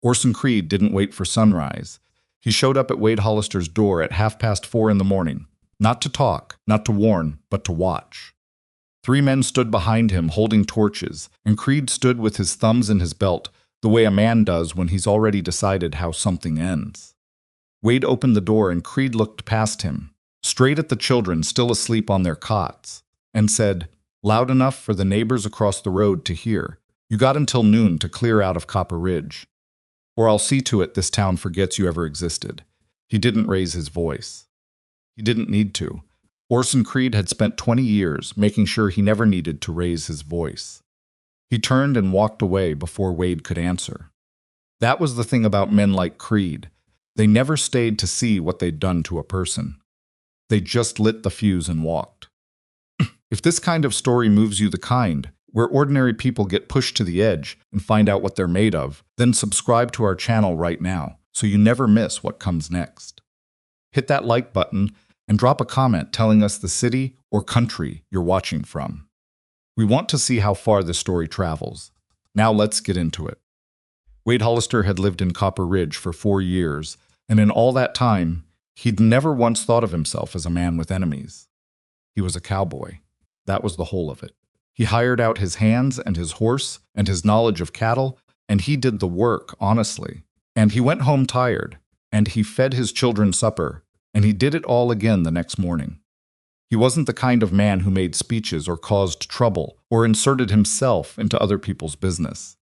Orson Creed didn't wait for sunrise. He showed up at Wade Hollister's door at 4:30 in the morning, not to talk, not to warn, but to watch. 3 men stood behind him holding torches, and Creed stood with his thumbs in his belt, the way a man does when he's already decided how something ends. Wade opened the door and Creed looked past him, straight at the children still asleep on their cots, and said, loud enough for the neighbors across the road to hear, "You got until noon to clear out of Copper Ridge, or I'll see to it this town forgets you ever existed." He didn't raise his voice. He didn't need to. Orson Creed had spent 20 years making sure he never needed to raise his voice. He turned and walked away before Wade could answer. That was the thing about men like Creed. They never stayed to see what they'd done to a person. They just lit the fuse and walked. If this kind of story moves you the kind, where ordinary people get pushed to the edge and find out what they're made of, then subscribe to our channel right now so you never miss what comes next. Hit that like button and drop a comment telling us the city or country you're watching from. We want to see how far this story travels. Now let's get into it. Wade Hollister had lived in Copper Ridge for 4 years, and in all that time, he'd never once thought of himself as a man with enemies. He was a cowboy. That was the whole of it. He hired out his hands and his horse and his knowledge of cattle, and he did the work honestly. And he went home tired, and he fed his children supper, and he did it all again the next morning. He wasn't the kind of man who made speeches or caused trouble or inserted himself into other people's business.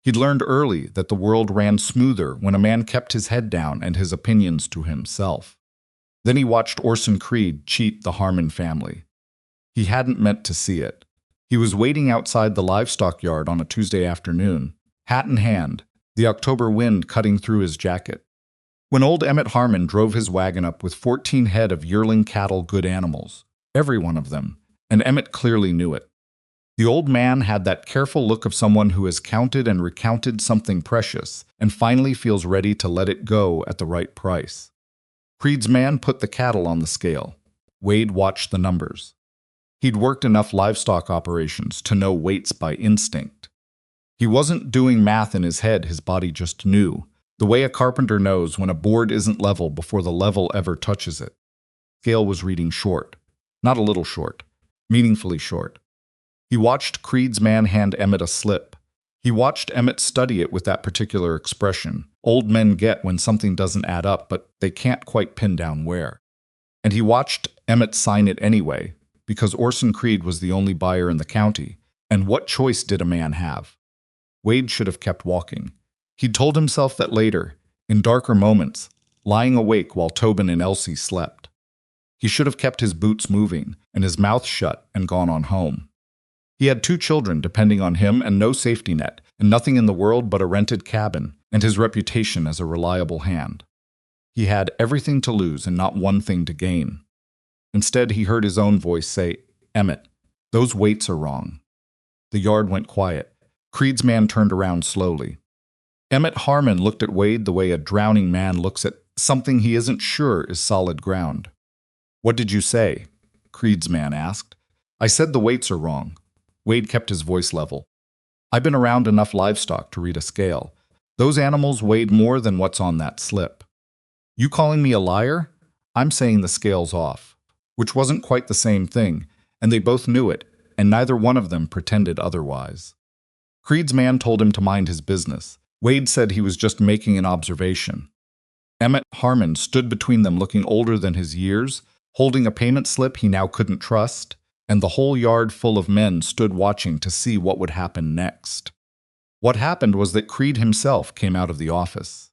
He'd learned early that the world ran smoother when a man kept his head down and his opinions to himself. Then he watched Orson Creed cheat the Harmon family. He hadn't meant to see it. He was waiting outside the livestock yard on a Tuesday afternoon, hat in hand, the October wind cutting through his jacket, when old Emmett Harmon drove his wagon up with 14 head of yearling cattle, good animals, every one of them, and Emmett clearly knew it. The old man had that careful look of someone who has counted and recounted something precious and finally feels ready to let it go at the right price. Creed's man put the cattle on the scale. Wade watched the numbers. He'd worked enough livestock operations to know weights by instinct. He wasn't doing math in his head, his body just knew, the way a carpenter knows when a board isn't level before the level ever touches it. Scale was reading short. Not a little short. Meaningfully short. He watched Creed's man hand Emmett a slip. He watched Emmett study it with that particular expression old men get when something doesn't add up, but they can't quite pin down where. And he watched Emmett sign it anyway, because Orson Creed was the only buyer in the county, and what choice did a man have? Wade should have kept walking. He'd told himself that later, in darker moments, lying awake while Tobin and Elsie slept. He should have kept his boots moving and his mouth shut and gone on home. He had 2 children depending on him and no safety net, and nothing in the world but a rented cabin and his reputation as a reliable hand. He had everything to lose and not one thing to gain. Instead, he heard his own voice say, "Emmett, those weights are wrong." The yard went quiet. Creed's man turned around slowly. Emmett Harmon looked at Wade the way a drowning man looks at something he isn't sure is solid ground. "What did you say?" Creed's man asked. "I said the weights are wrong." Wade kept his voice level. "I've been around enough livestock to read a scale. Those animals weighed more than what's on that slip. You calling me a liar? I'm saying the scale's off." Which wasn't quite the same thing, and they both knew it, and neither one of them pretended otherwise. Creed's man told him to mind his business. Wade said he was just making an observation. Emmett Harmon stood between them looking older than his years, holding a payment slip he now couldn't trust, and the whole yard full of men stood watching to see what would happen next. What happened was that Creed himself came out of the office.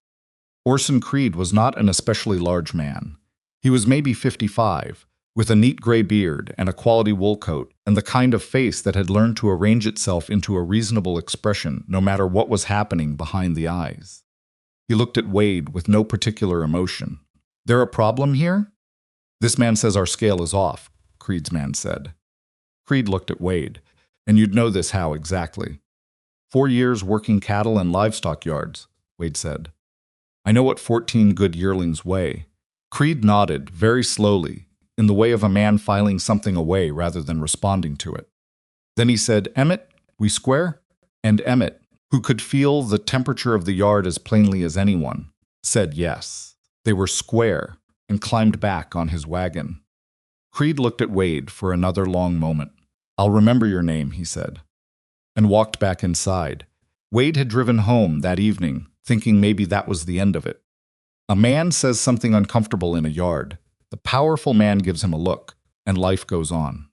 Orson Creed was not an especially large man. He was maybe 55, with a neat gray beard and a quality wool coat, and the kind of face that had learned to arrange itself into a reasonable expression no matter what was happening behind the eyes. He looked at Wade with no particular emotion. "There a problem here?" "This man says our scale is off," Creed's man said. Creed looked at Wade, and you'd know this how exactly. 4 years working cattle and livestock yards, Wade said. "I know what 14 good yearlings weigh." Creed nodded, very slowly, in the way of a man filing something away rather than responding to it. Then he said, "Emmett, we square?" And Emmett, who could feel the temperature of the yard as plainly as anyone, said yes. They were square and climbed back on his wagon. Creed looked at Wade for another long moment. "I'll remember your name," he said, and walked back inside. Wade had driven home that evening, thinking maybe that was the end of it. A man says something uncomfortable in a yard. The powerful man gives him a look, and life goes on.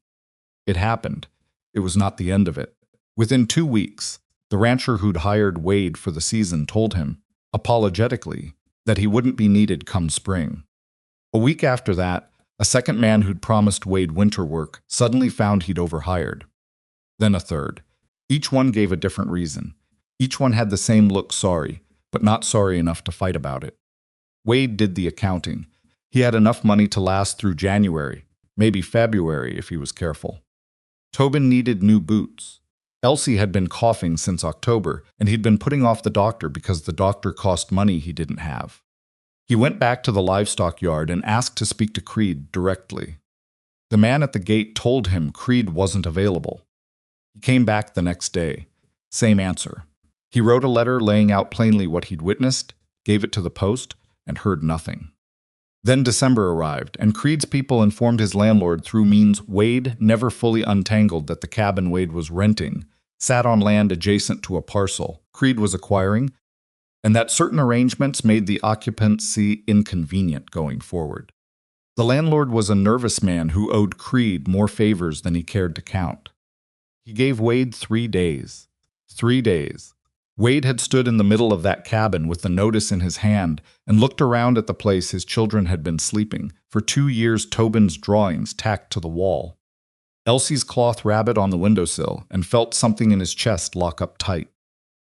It happened. It was not the end of it. Within 2 weeks, the rancher who'd hired Wade for the season told him, apologetically, that he wouldn't be needed come spring. A week after that, a second man who'd promised Wade winter work suddenly found he'd overhired. Then a third. Each one gave a different reason. Each one had the same look sorry, but not sorry enough to fight about it. Wade did the accounting. He had enough money to last through January, maybe February if he was careful. Tobin needed new boots. Elsie had been coughing since October, and he'd been putting off the doctor because the doctor cost money he didn't have. He went back to the livestock yard and asked to speak to Creed directly. The man at the gate told him Creed wasn't available. He came back the next day. Same answer. He wrote a letter laying out plainly what he'd witnessed, gave it to the post, and heard nothing. Then December arrived, and Creed's people informed his landlord through means Wade never fully untangled that the cabin Wade was renting sat on land adjacent to a parcel Creed was acquiring, and that certain arrangements made the occupancy inconvenient going forward. The landlord was a nervous man who owed Creed more favors than he cared to count. He gave Wade 3 days. 3 days. Wade had stood in the middle of that cabin with the notice in his hand and looked around at the place his children had been sleeping, for 2 years Tobin's drawings tacked to the wall. Elsie's cloth rabbit on the windowsill, and felt something in his chest lock up tight.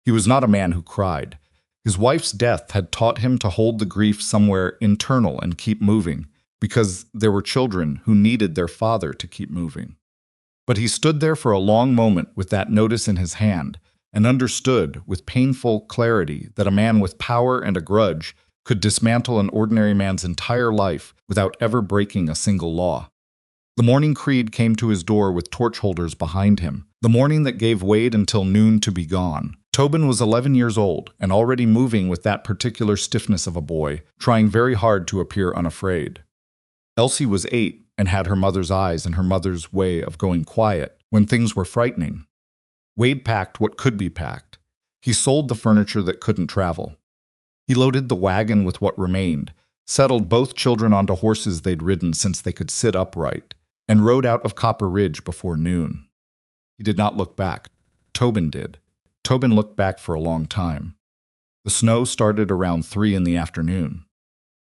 He was not a man who cried. His wife's death had taught him to hold the grief somewhere internal and keep moving, because there were children who needed their father to keep moving. But he stood there for a long moment with that notice in his hand, and understood with painful clarity that a man with power and a grudge could dismantle an ordinary man's entire life without ever breaking a single law. The morning Creed came to his door with torch holders behind him, the morning that gave Wade until noon to be gone. Tobin was 11 years old and already moving with that particular stiffness of a boy, trying very hard to appear unafraid. Elsie was 8 and had her mother's eyes and her mother's way of going quiet when things were frightening. Wade packed what could be packed. He sold the furniture that couldn't travel. He loaded the wagon with what remained, settled both children onto horses they'd ridden since they could sit upright, and rode out of Copper Ridge before noon. He did not look back. Tobin did. Tobin looked back for a long time. The snow started around 3 in the afternoon.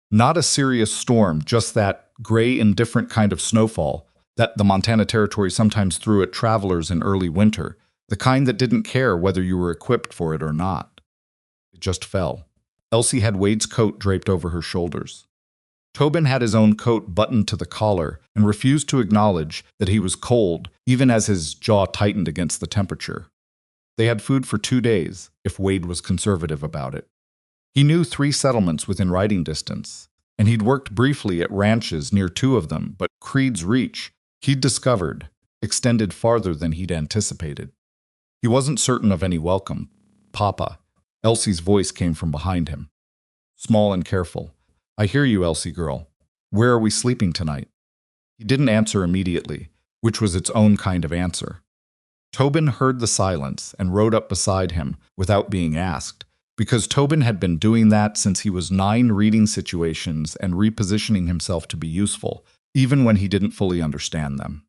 Not a serious storm, just that gray, indifferent kind of snowfall that the Montana Territory sometimes threw at travelers in early winter, the kind that didn't care whether you were equipped for it or not. It just fell. Elsie had Wade's coat draped over her shoulders. Tobin had his own coat buttoned to the collar and refused to acknowledge that he was cold, even as his jaw tightened against the temperature. They had food for 2 days, if Wade was conservative about it. He knew 3 settlements within riding distance, and he'd worked briefly at ranches near 2 of them, but Creed's reach, he'd discovered, extended farther than he'd anticipated. He wasn't certain of any welcome. "Papa." Elsie's voice came from behind him. Small and careful. "I hear you, Elsie girl. Where are we sleeping tonight?" He didn't answer immediately, which was its own kind of answer. Tobin heard the silence and rode up beside him without being asked, because Tobin had been doing that since he was 9, reading situations and repositioning himself to be useful, even when he didn't fully understand them.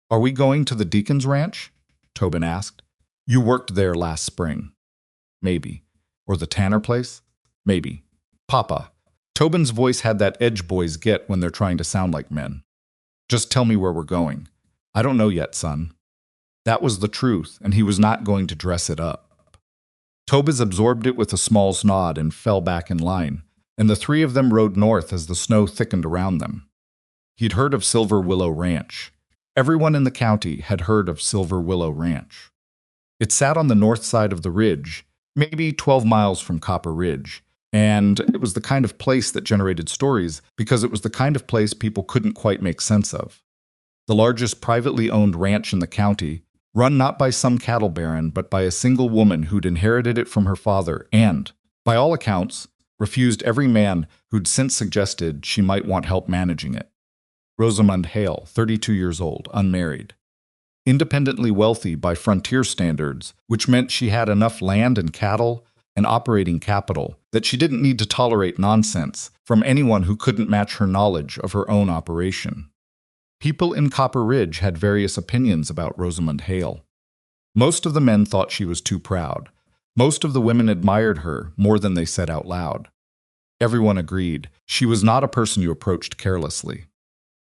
"Are we going to the Deacon's Ranch?" Tobin asked. "You worked there last spring." "Maybe." "Or the Tanner place?" "Maybe." "Papa." Tobin's voice had that edge boys get when they're trying to sound like men. "Just tell me where we're going." "I don't know yet, son." That was the truth, and he was not going to dress it up. Tobin absorbed it with a small nod and fell back in line, and the 3 of them rode north as the snow thickened around them. He'd heard of Silver Willow Ranch. Everyone in the county had heard of Silver Willow Ranch. It sat on the north side of the ridge, maybe 12 miles from Copper Ridge, and it was the kind of place that generated stories because it was the kind of place people couldn't quite make sense of. The largest privately owned ranch in the county, Run not by some cattle baron, but by a single woman who'd inherited it from her father and, by all accounts, refused every man who'd since suggested she might want help managing it. Rosamund Hale, 32 years old, unmarried. Independently wealthy by frontier standards, which meant she had enough land and cattle and operating capital that she didn't need to tolerate nonsense from anyone who couldn't match her knowledge of her own operation. People in Copper Ridge had various opinions about Rosamund Hale. Most of the men thought she was too proud. Most of the women admired her more than they said out loud. Everyone agreed she was not a person you approached carelessly.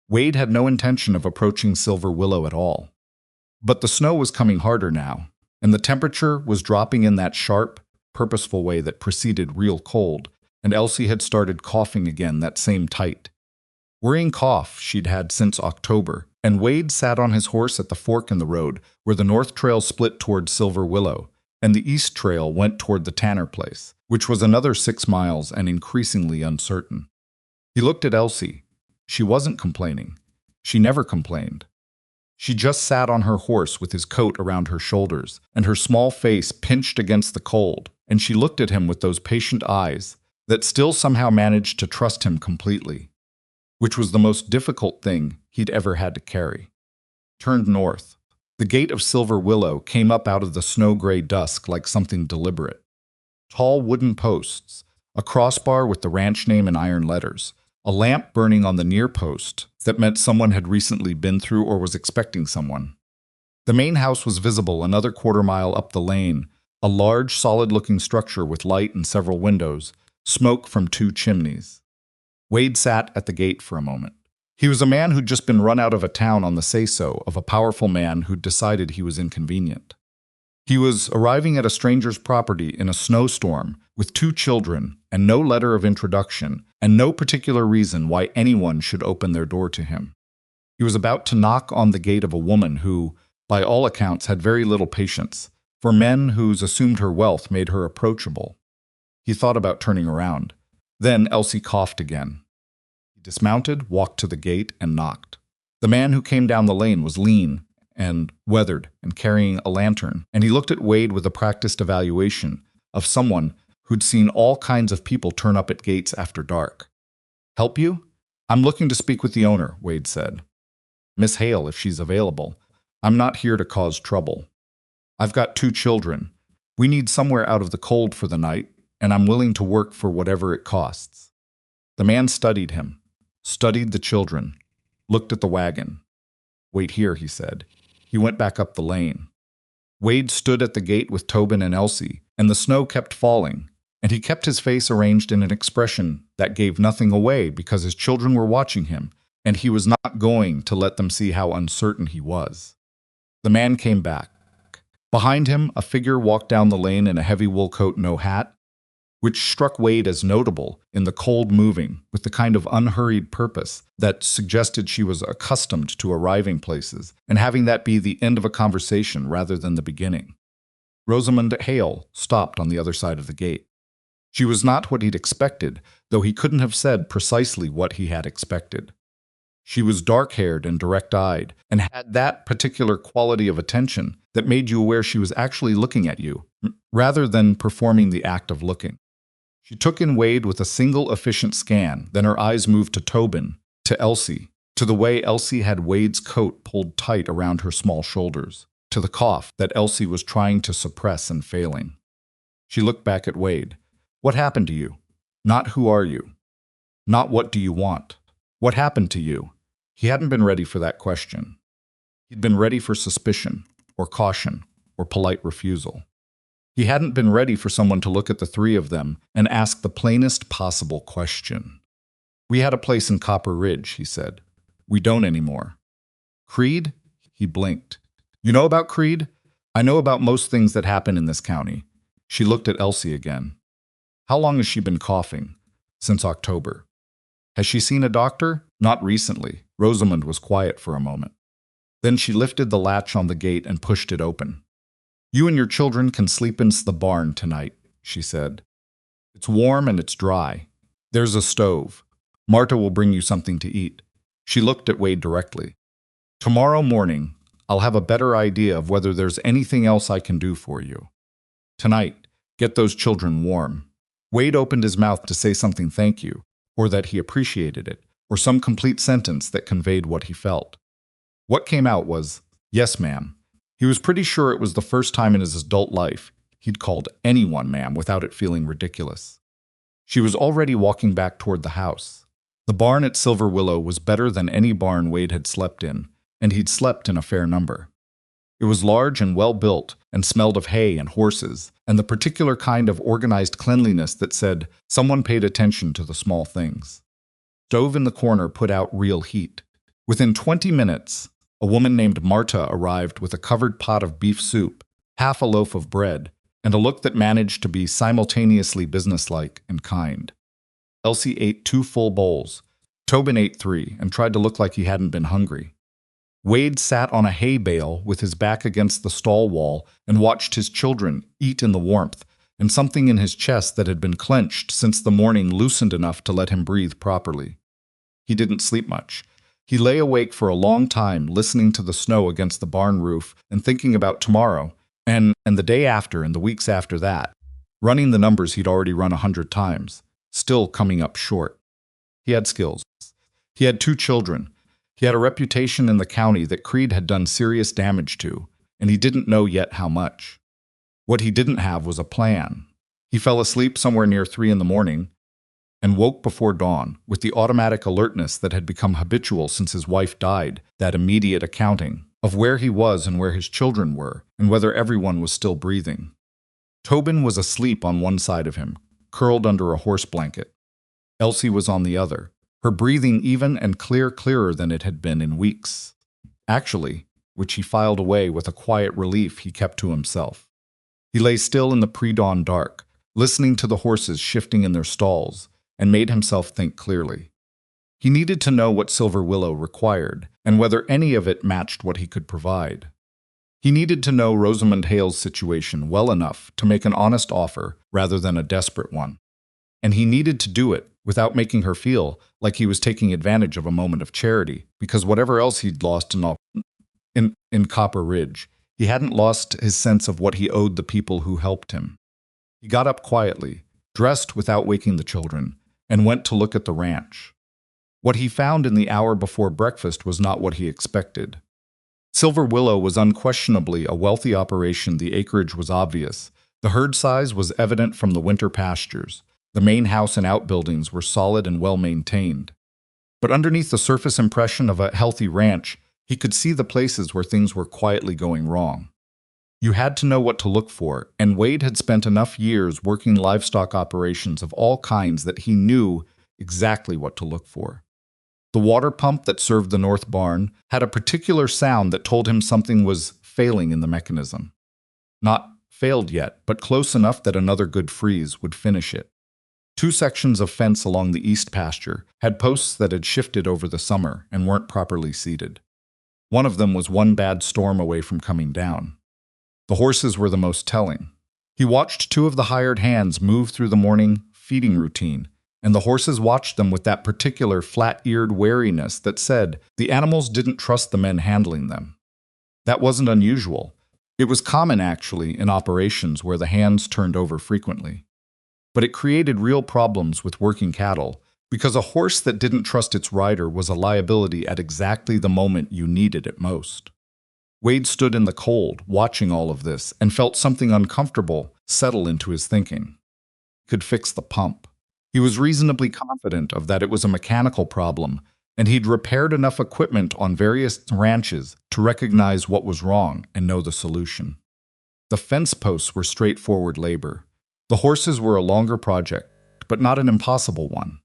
Wade had no intention of approaching Silver Willow at all. But the snow was coming harder now, and the temperature was dropping in that sharp, purposeful way that preceded real cold, and Elsie had started coughing again that same tight, worrying cough she'd had since October, and Wade sat on his horse at the fork in the road where the north trail split toward Silver Willow, and the east trail went toward the Tanner place, which was another 6 miles and increasingly uncertain. He looked at Elsie. She wasn't complaining. She never complained. She just sat on her horse with his coat around her shoulders, and her small face pinched against the cold, and she looked at him with those patient eyes that still somehow managed to trust him completely, which was the most difficult thing he'd ever had to carry. Turned north. The gate of Silver Willow came up out of the snow-gray dusk like something deliberate. Tall wooden posts, a crossbar with the ranch name in iron letters, a lamp burning on the near post that meant someone had recently been through or was expecting someone. The main house was visible another quarter-mile up the lane, a large, solid-looking structure with light and several windows, smoke from 2 chimneys. Wade sat at the gate for a moment. He was a man who'd just been run out of a town on the say-so of a powerful man who'd decided he was inconvenient. He was arriving at a stranger's property in a snowstorm with 2 children and no letter of introduction and no particular reason why anyone should open their door to him. He was about to knock on the gate of a woman who, by all accounts, had very little patience for men whose assumed her wealth made her approachable. He thought about turning around. Then Elsie coughed again. He dismounted, walked to the gate, and knocked. The man who came down the lane was lean and weathered and carrying a lantern, and he looked at Wade with a practiced evaluation of someone who'd seen all kinds of people turn up at gates after dark. "Help you? I'm looking to speak with the owner," Wade said. "Miss Hale, if she's available. I'm not here to cause trouble. I've got 2 children. We need somewhere out of the cold for the night, and I'm willing to work for whatever it costs." The man studied him, studied the children, looked at the wagon. "Wait here," he said. He went back up the lane. Wade stood at the gate with Tobin and Elsie, and the snow kept falling, and he kept his face arranged in an expression that gave nothing away because his children were watching him, and he was not going to let them see how uncertain he was. The man came back. Behind him, a figure walked down the lane in a heavy wool coat, no hat, which struck Wade as notable in the cold moving, with the kind of unhurried purpose that suggested she was accustomed to arriving places and having that be the end of a conversation rather than the beginning. Rosamund Hale stopped on the other side of the gate. She was not what he'd expected, though he couldn't have said precisely what he had expected. She was dark-haired and direct-eyed, and had that particular quality of attention that made you aware she was actually looking at you, rather than performing the act of looking. She took in Wade with a single efficient scan, then her eyes moved to Tobin, to Elsie, to the way Elsie had Wade's coat pulled tight around her small shoulders, to the cough that Elsie was trying to suppress and failing. She looked back at Wade. "What happened to you? Not who are you? Not what do you want? What happened to you?" He hadn't been ready for that question. He'd been ready for suspicion, or caution, or polite refusal. He hadn't been ready for someone to look at the 3 of them and ask the plainest possible question. "We had a place in Copper Ridge," he said. "We don't anymore." "Creed?" He blinked. "You know about Creed?" "I know about most things that happen in this county." She looked at Elsie again. "How long has she been coughing?" "Since October." "Has she seen a doctor?" "Not recently." Rosamund was quiet for a moment. Then she lifted the latch on the gate and pushed it open. "You and your children can sleep in the barn tonight," she said. "It's warm and it's dry. There's a stove. Marta will bring you something to eat." She looked at Wade directly. "Tomorrow morning, I'll have a better idea of whether there's anything else I can do for you. Tonight, get those children warm." Wade opened his mouth to say something thank you, or that he appreciated it, or some complete sentence that conveyed what he felt. What came out was, "Yes, ma'am." He was pretty sure it was the first time in his adult life he'd called anyone ma'am without it feeling ridiculous. She was already walking back toward the house. The barn at Silver Willow was better than any barn Wade had slept in, and he'd slept in a fair number. It was large and well built, and smelled of hay and horses, and the particular kind of organized cleanliness that said someone paid attention to the small things. Stove in the corner put out real heat. Within 20 minutes, a woman named Marta arrived with a covered pot of beef soup, half a loaf of bread, and a look that managed to be simultaneously businesslike and kind. Elsie ate 2 full bowls. Tobin ate 3 and tried to look like he hadn't been hungry. Wade sat on a hay bale with his back against the stall wall and watched his children eat in the warmth, and something in his chest that had been clenched since the morning loosened enough to let him breathe properly. He didn't sleep much. He lay awake for a long time, listening to the snow against the barn roof and thinking about tomorrow, and the day after and the weeks after that, running the numbers he'd already run 100 times, still coming up short. He had skills. He had 2 children. He had a reputation in the county that Creed had done serious damage to, and he didn't know yet how much. What he didn't have was a plan. He fell asleep somewhere near 3 in the morning and woke before dawn with the automatic alertness that had become habitual since his wife died, that immediate accounting of where he was and where his children were and whether everyone was still breathing. Tobin was asleep on one side of him, curled under a horse blanket. Elsie was on the other, her breathing even and clearer than it had been in weeks. Actually, which he filed away with a quiet relief he kept to himself. He lay still in the pre-dawn dark, listening to the horses shifting in their stalls, and made himself think clearly. He needed to know what Silver Willow required, and whether any of it matched what he could provide. He needed to know Rosamund Hale's situation well enough to make an honest offer rather than a desperate one. And he needed to do it without making her feel like he was taking advantage of a moment of charity, because whatever else he'd lost in Copper Ridge, he hadn't lost his sense of what he owed the people who helped him. He got up quietly, dressed without waking the children, and went to look at the ranch. What he found in the hour before breakfast was not what he expected. Silver Willow was unquestionably a wealthy operation. The acreage was obvious. The herd size was evident from the winter pastures. The main house and outbuildings were solid and well-maintained. But underneath the surface impression of a healthy ranch, he could see the places where things were quietly going wrong. You had to know what to look for, and Wade had spent enough years working livestock operations of all kinds that he knew exactly what to look for. The water pump that served the north barn had a particular sound that told him something was failing in the mechanism. Not failed yet, but close enough that another good freeze would finish it. 2 sections of fence along the east pasture had posts that had shifted over the summer and weren't properly seated. One of them was one bad storm away from coming down. The horses were the most telling. He watched 2 of the hired hands move through the morning feeding routine, and the horses watched them with that particular flat-eared wariness that said the animals didn't trust the men handling them. That wasn't unusual. It was common, actually, in operations where the hands turned over frequently. But it created real problems with working cattle, because a horse that didn't trust its rider was a liability at exactly the moment you needed it most. Wade stood in the cold, watching all of this, and felt something uncomfortable settle into his thinking. He could fix the pump. He was reasonably confident of that it was a mechanical problem, and he'd repaired enough equipment on various ranches to recognize what was wrong and know the solution. The fence posts were straightforward labor. The horses were a longer project, but not an impossible one.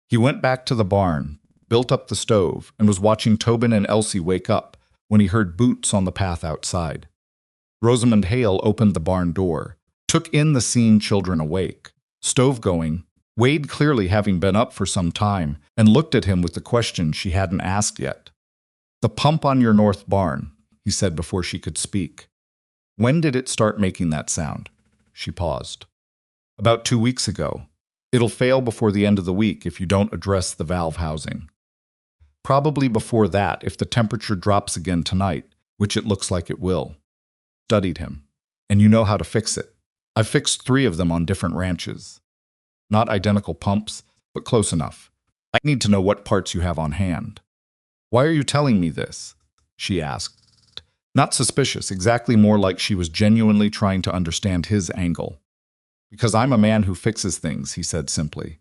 He went back to the barn, built up the stove, and was watching Tobin and Elsie wake up when he heard boots on the path outside. Rosamund Hale opened the barn door, took in the scene, children awake, stove going, Wade clearly having been up for some time, and looked at him with the question she hadn't asked yet. "The pump on your north barn," he said before she could speak. "When did it start making that sound?" She paused. "About 2 weeks ago. It'll fail before the end of the week if you don't address the valve housing. Probably before that if the temperature drops again tonight, which it looks like it will. Studied him. And you know how to fix it. I've fixed 3 of them on different ranches. Not identical pumps, but close enough. I need to know what parts you have on hand. Why are you telling me this? She asked. Not suspicious, exactly more like she was genuinely trying to understand his angle. Because I'm a man who fixes things, he said simply.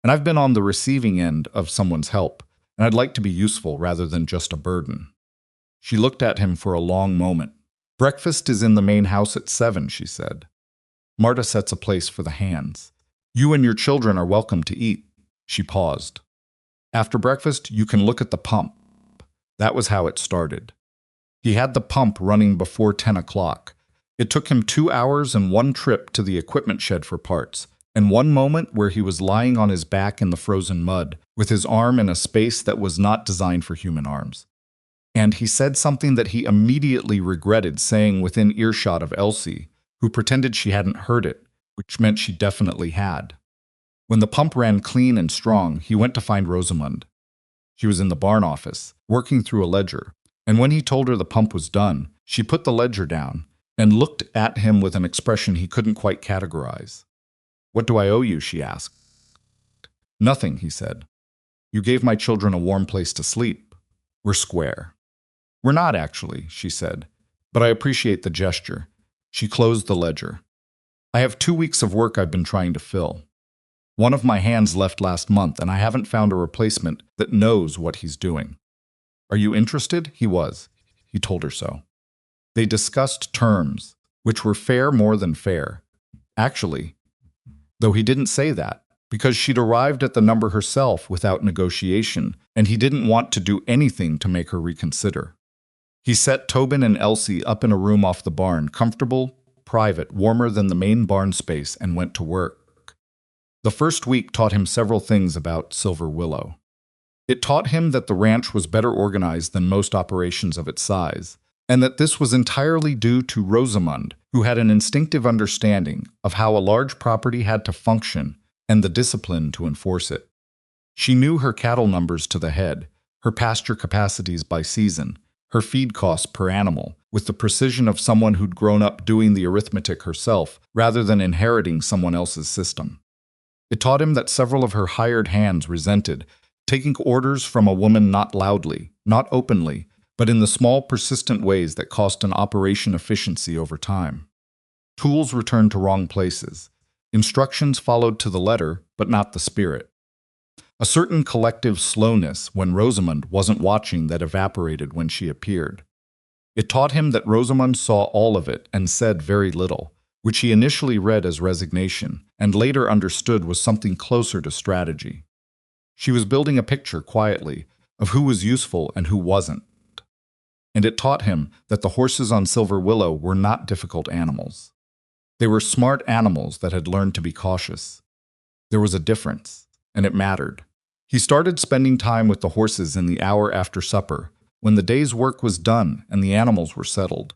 And I've been on the receiving end of someone's help, and I'd like to be useful rather than just a burden. She looked at him for a long moment. Breakfast is in the main house at 7, she said. Marta sets a place for the hands. You and your children are welcome to eat. She paused. After breakfast, you can look at the pump. That was how it started. He had the pump running before 10 o'clock. It took him 2 hours and 1 trip to the equipment shed for parts, and 1 moment where he was lying on his back in the frozen mud, with his arm in a space that was not designed for human arms. And he said something that he immediately regretted saying within earshot of Elsie, who pretended she hadn't heard it, which meant she definitely had. When the pump ran clean and strong, he went to find Rosamund. She was in the barn office, working through a ledger, and when he told her the pump was done, she put the ledger down and looked at him with an expression he couldn't quite categorize. What do I owe you? She asked. Nothing, he said. You gave my children a warm place to sleep. We're square. We're not, actually, she said, but I appreciate the gesture. She closed the ledger. I have 2 weeks of work I've been trying to fill. One of my hands left last month, and I haven't found a replacement that knows what he's doing. Are you interested? He was. He told her so. They discussed terms, which were fair more than fair. Actually, though he didn't say that, because she'd arrived at the number herself without negotiation, and he didn't want to do anything to make her reconsider. He set Tobin and Elsie up in a room off the barn, comfortable, private, warmer than the main barn space, and went to work. The first week taught him several things about Silver Willow. It taught him that the ranch was better organized than most operations of its size, and that this was entirely due to Rosamund, who had an instinctive understanding of how a large property had to function and the discipline to enforce it. She knew her cattle numbers to the head, her pasture capacities by season, her feed costs per animal, with the precision of someone who'd grown up doing the arithmetic herself rather than inheriting someone else's system. It taught him that several of her hired hands resented taking orders from a woman not loudly, not openly, but in the small, persistent ways that cost an operation efficiency over time. Tools returned to wrong places. Instructions followed to the letter, but not the spirit. A certain collective slowness when Rosamund wasn't watching that evaporated when she appeared. It taught him that Rosamund saw all of it and said very little, which he initially read as resignation, and later understood was something closer to strategy. She was building a picture quietly of who was useful and who wasn't. And it taught him that the horses on Silver Willow were not difficult animals. They were smart animals that had learned to be cautious. There was a difference, and it mattered. He started spending time with the horses in the hour after supper, when the day's work was done and the animals were settled.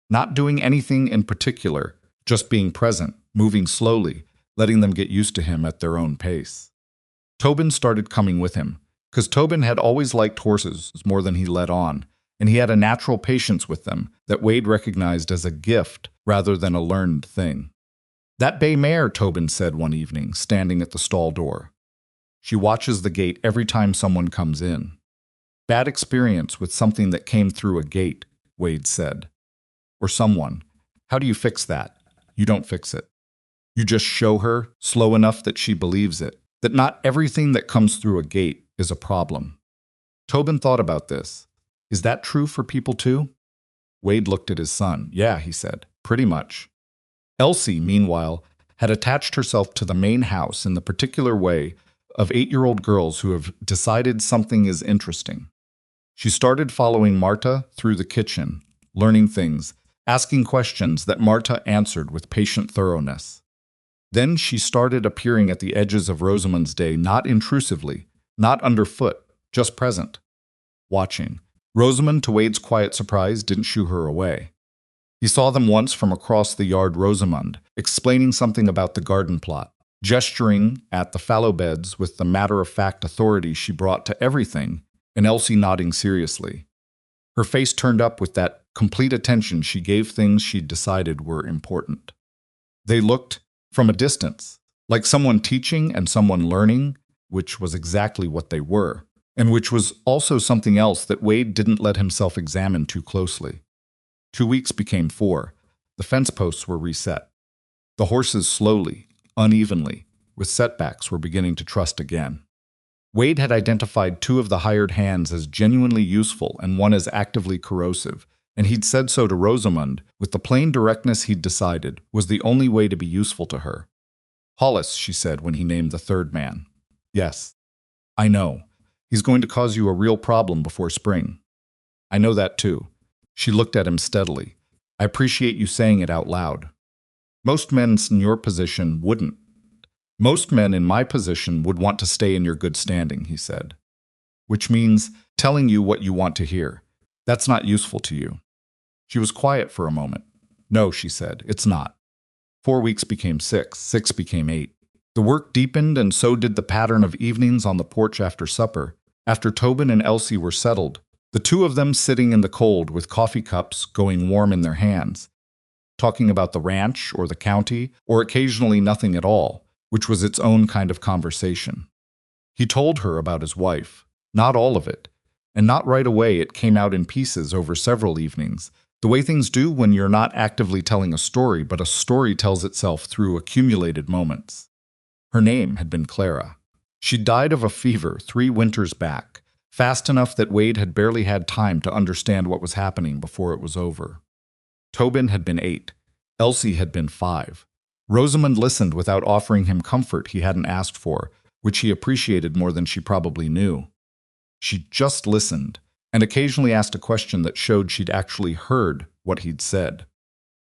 Not doing anything in particular, just being present, moving slowly, letting them get used to him at their own pace. Tobin started coming with him, because Tobin had always liked horses more than he let on, and he had a natural patience with them that Wade recognized as a gift rather than a learned thing. That bay mare, Tobin said one evening, standing at the stall door. She watches the gate every time someone comes in. Bad experience with something that came through a gate, Wade said. Or someone. How do you fix that? You don't fix it. You just show her, slow enough that she believes it, that not everything that comes through a gate is a problem. Tobin thought about this. Is that true for people too? Wade looked at his son. Yeah, he said, pretty much. Elsie, meanwhile, had attached herself to the main house in the particular way of 8-year-old girls who have decided something is interesting. She started following Marta through the kitchen, learning things, asking questions that Marta answered with patient thoroughness. Then she started appearing at the edges of Rosamund's day, not intrusively, not underfoot, just present, watching. Rosamund, to Wade's quiet surprise, didn't shoo her away. He saw them once from across the yard, Rosamund, explaining something about the garden plot, gesturing at the fallow beds with the matter-of-fact authority she brought to everything, and Elsie nodding seriously. Her face turned up with that complete attention she gave things she'd decided were important. They looked, from a distance, like someone teaching and someone learning, which was exactly what they were, and which was also something else that Wade didn't let himself examine too closely. 2 weeks became 4. The fence posts were reset. The horses slowly, unevenly, with setbacks, were beginning to trust again. Wade had identified 2 of the hired hands as genuinely useful and one as actively corrosive, and he'd said so to Rosamund with the plain directness he'd decided was the only way to be useful to her. "Hollis," she said when he named the 3rd man. "Yes. I know. He's going to cause you a real problem before spring." "I know that too." She looked at him steadily. "I appreciate you saying it out loud. Most men in your position wouldn't. Most men in my position would want to stay in your good standing," he said. "Which means telling you what you want to hear. That's not useful to you." She was quiet for a moment. "No," she said, "it's not." 4 weeks became 6, 6 became 8. The work deepened, and so did the pattern of evenings on the porch after supper. After Tobin and Elsie were settled, the 2 of them sitting in the cold with coffee cups going warm in their hands, talking about the ranch or the county, or occasionally nothing at all, which was its own kind of conversation. He told her about his wife, not all of it, and not right away. It came out in pieces over several evenings, the way things do when you're not actively telling a story, but a story tells itself through accumulated moments. Her name had been Clara. She died of a fever 3 winters back, fast enough that Wade had barely had time to understand what was happening before it was over. Tobin had been 8. Elsie had been 5. Rosamund listened without offering him comfort he hadn't asked for, which he appreciated more than she probably knew. She just listened, and occasionally asked a question that showed she'd actually heard what he'd said.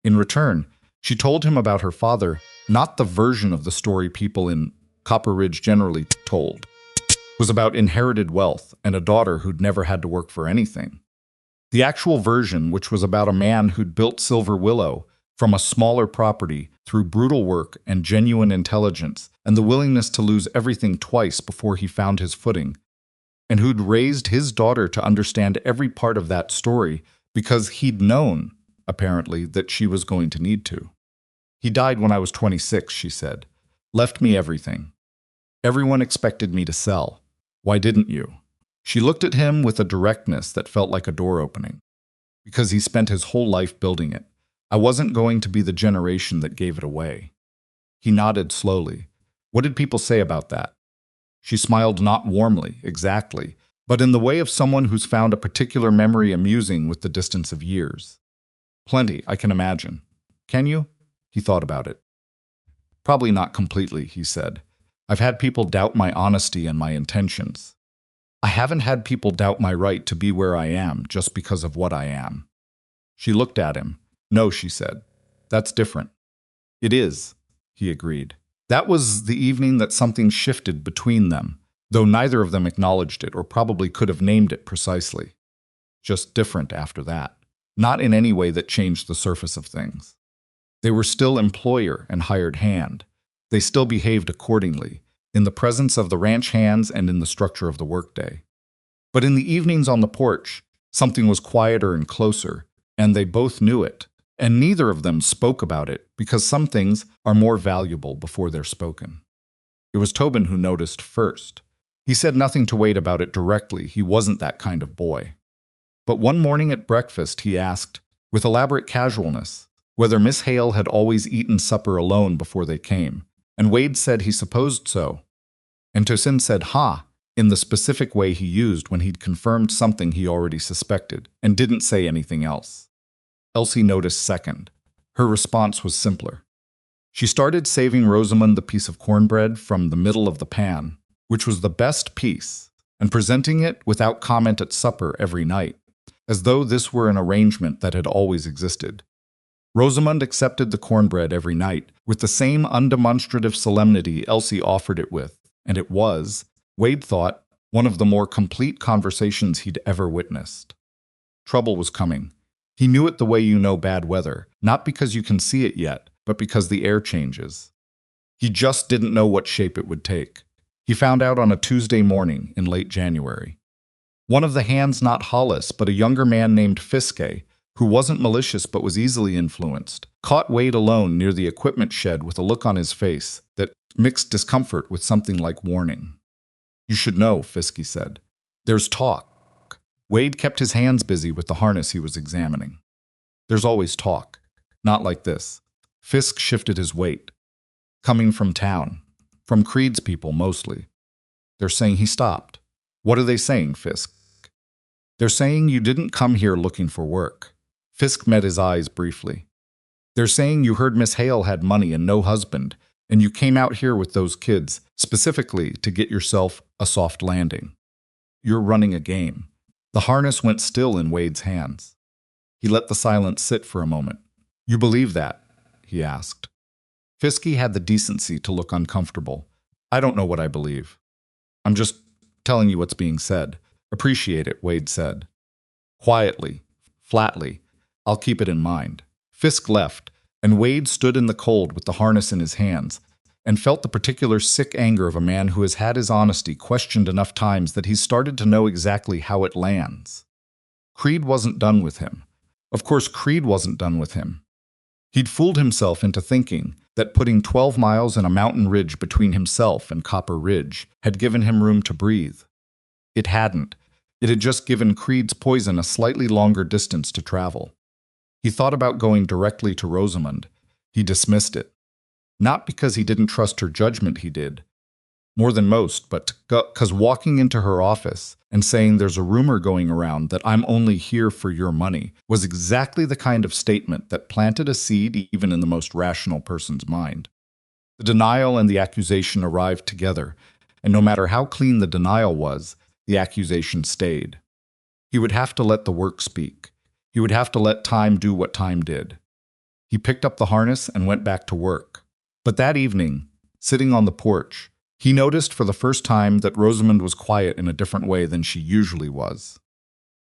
In return, she told him about her father, not the version of the story people in Copper Ridge generally told. It was about inherited wealth and a daughter who'd never had to work for anything. The actual version, which was about a man who'd built Silver Willow from a smaller property through brutal work and genuine intelligence and the willingness to lose everything twice before he found his footing, and who'd raised his daughter to understand every part of that story because he'd known, apparently, that she was going to need to. "He died when I was 26, she said. "Left me everything. Everyone expected me to sell. Why didn't you?" She looked at him with a directness that felt like a door opening. "Because he spent his whole life building it. I wasn't going to be the generation that gave it away." He nodded slowly. "What did people say about that?" She smiled, not warmly, exactly, but in the way of someone who's found a particular memory amusing with the distance of years. "Plenty, I can imagine." "Can you?" He thought about it. "Probably not completely," he said. "I've had people doubt my honesty and my intentions. I haven't had people doubt my right to be where I am just because of what I am." She looked at him. "No," she said. "That's different." "It is," he agreed. That was the evening that something shifted between them, though neither of them acknowledged it or probably could have named it precisely. Just different after that. Not in any way that changed the surface of things. They were still employer and hired hand. They still behaved accordingly, in the presence of the ranch hands and in the structure of the workday. But in the evenings on the porch, something was quieter and closer, and they both knew it. And neither of them spoke about it because some things are more valuable before they're spoken. It was Tobin who noticed first. He said nothing to Wade about it directly. He wasn't that kind of boy. But one morning at breakfast he asked, with elaborate casualness, whether Miss Hale had always eaten supper alone before they came, and Wade said he supposed so. And Tosin said "ha" in the specific way he used when he'd confirmed something he already suspected, and didn't say anything else. Elsie noticed second. Her response was simpler. She started saving Rosamund the piece of cornbread from the middle of the pan, which was the best piece, and presenting it without comment at supper every night, as though this were an arrangement that had always existed. Rosamund accepted the cornbread every night with the same undemonstrative solemnity Elsie offered it with, and it was, Wade thought, one of the more complete conversations he'd ever witnessed. Trouble was coming. He knew it the way you know bad weather, not because you can see it yet, but because the air changes. He just didn't know what shape it would take. He found out on a Tuesday morning in late January. One of the hands not Hollis, but a younger man named Fiske, who wasn't malicious but was easily influenced, caught Wade alone near the equipment shed with a look on his face that mixed discomfort with something like warning. "You should know," Fiske said. "There's talk." Wade kept his hands busy with the harness he was examining. "There's always talk. Not like this." Fisk shifted his weight. "Coming from town. From Creed's people, mostly. They're saying," he stopped. "What are they saying, Fisk?" "They're saying you didn't come here looking for work." Fisk met his eyes briefly. "They're saying you heard Miss Hale had money and no husband, and you came out here with those kids, specifically to get yourself a soft landing. You're running a game." The harness went still in Wade's hands. He let the silence sit for a moment. "You believe that?" he asked. Fiske had the decency to look uncomfortable. "I don't know what I believe. I'm just telling you what's being said." "Appreciate it," Wade said. Quietly, flatly, "I'll keep it in mind." Fisk left, and Wade stood in the cold with the harness in his hands, and felt the particular sick anger of a man who has had his honesty questioned enough times that he's started to know exactly how it lands. Creed wasn't done with him. Of course, Creed wasn't done with him. He'd fooled himself into thinking that putting 12 miles in a mountain ridge between himself and Copper Ridge had given him room to breathe. It hadn't. It had just given Creed's poison a slightly longer distance to travel. He thought about going directly to Rosamund. He dismissed it. Not because he didn't trust her judgment, he did. More than most, but because walking into her office and saying there's a rumor going around that I'm only here for your money was exactly the kind of statement that planted a seed even in the most rational person's mind. The denial and the accusation arrived together, and no matter how clean the denial was, the accusation stayed. He would have to let the work speak. He would have to let time do what time did. He picked up the harness and went back to work. But that evening, sitting on the porch, he noticed for the first time that Rosamund was quiet in a different way than she usually was.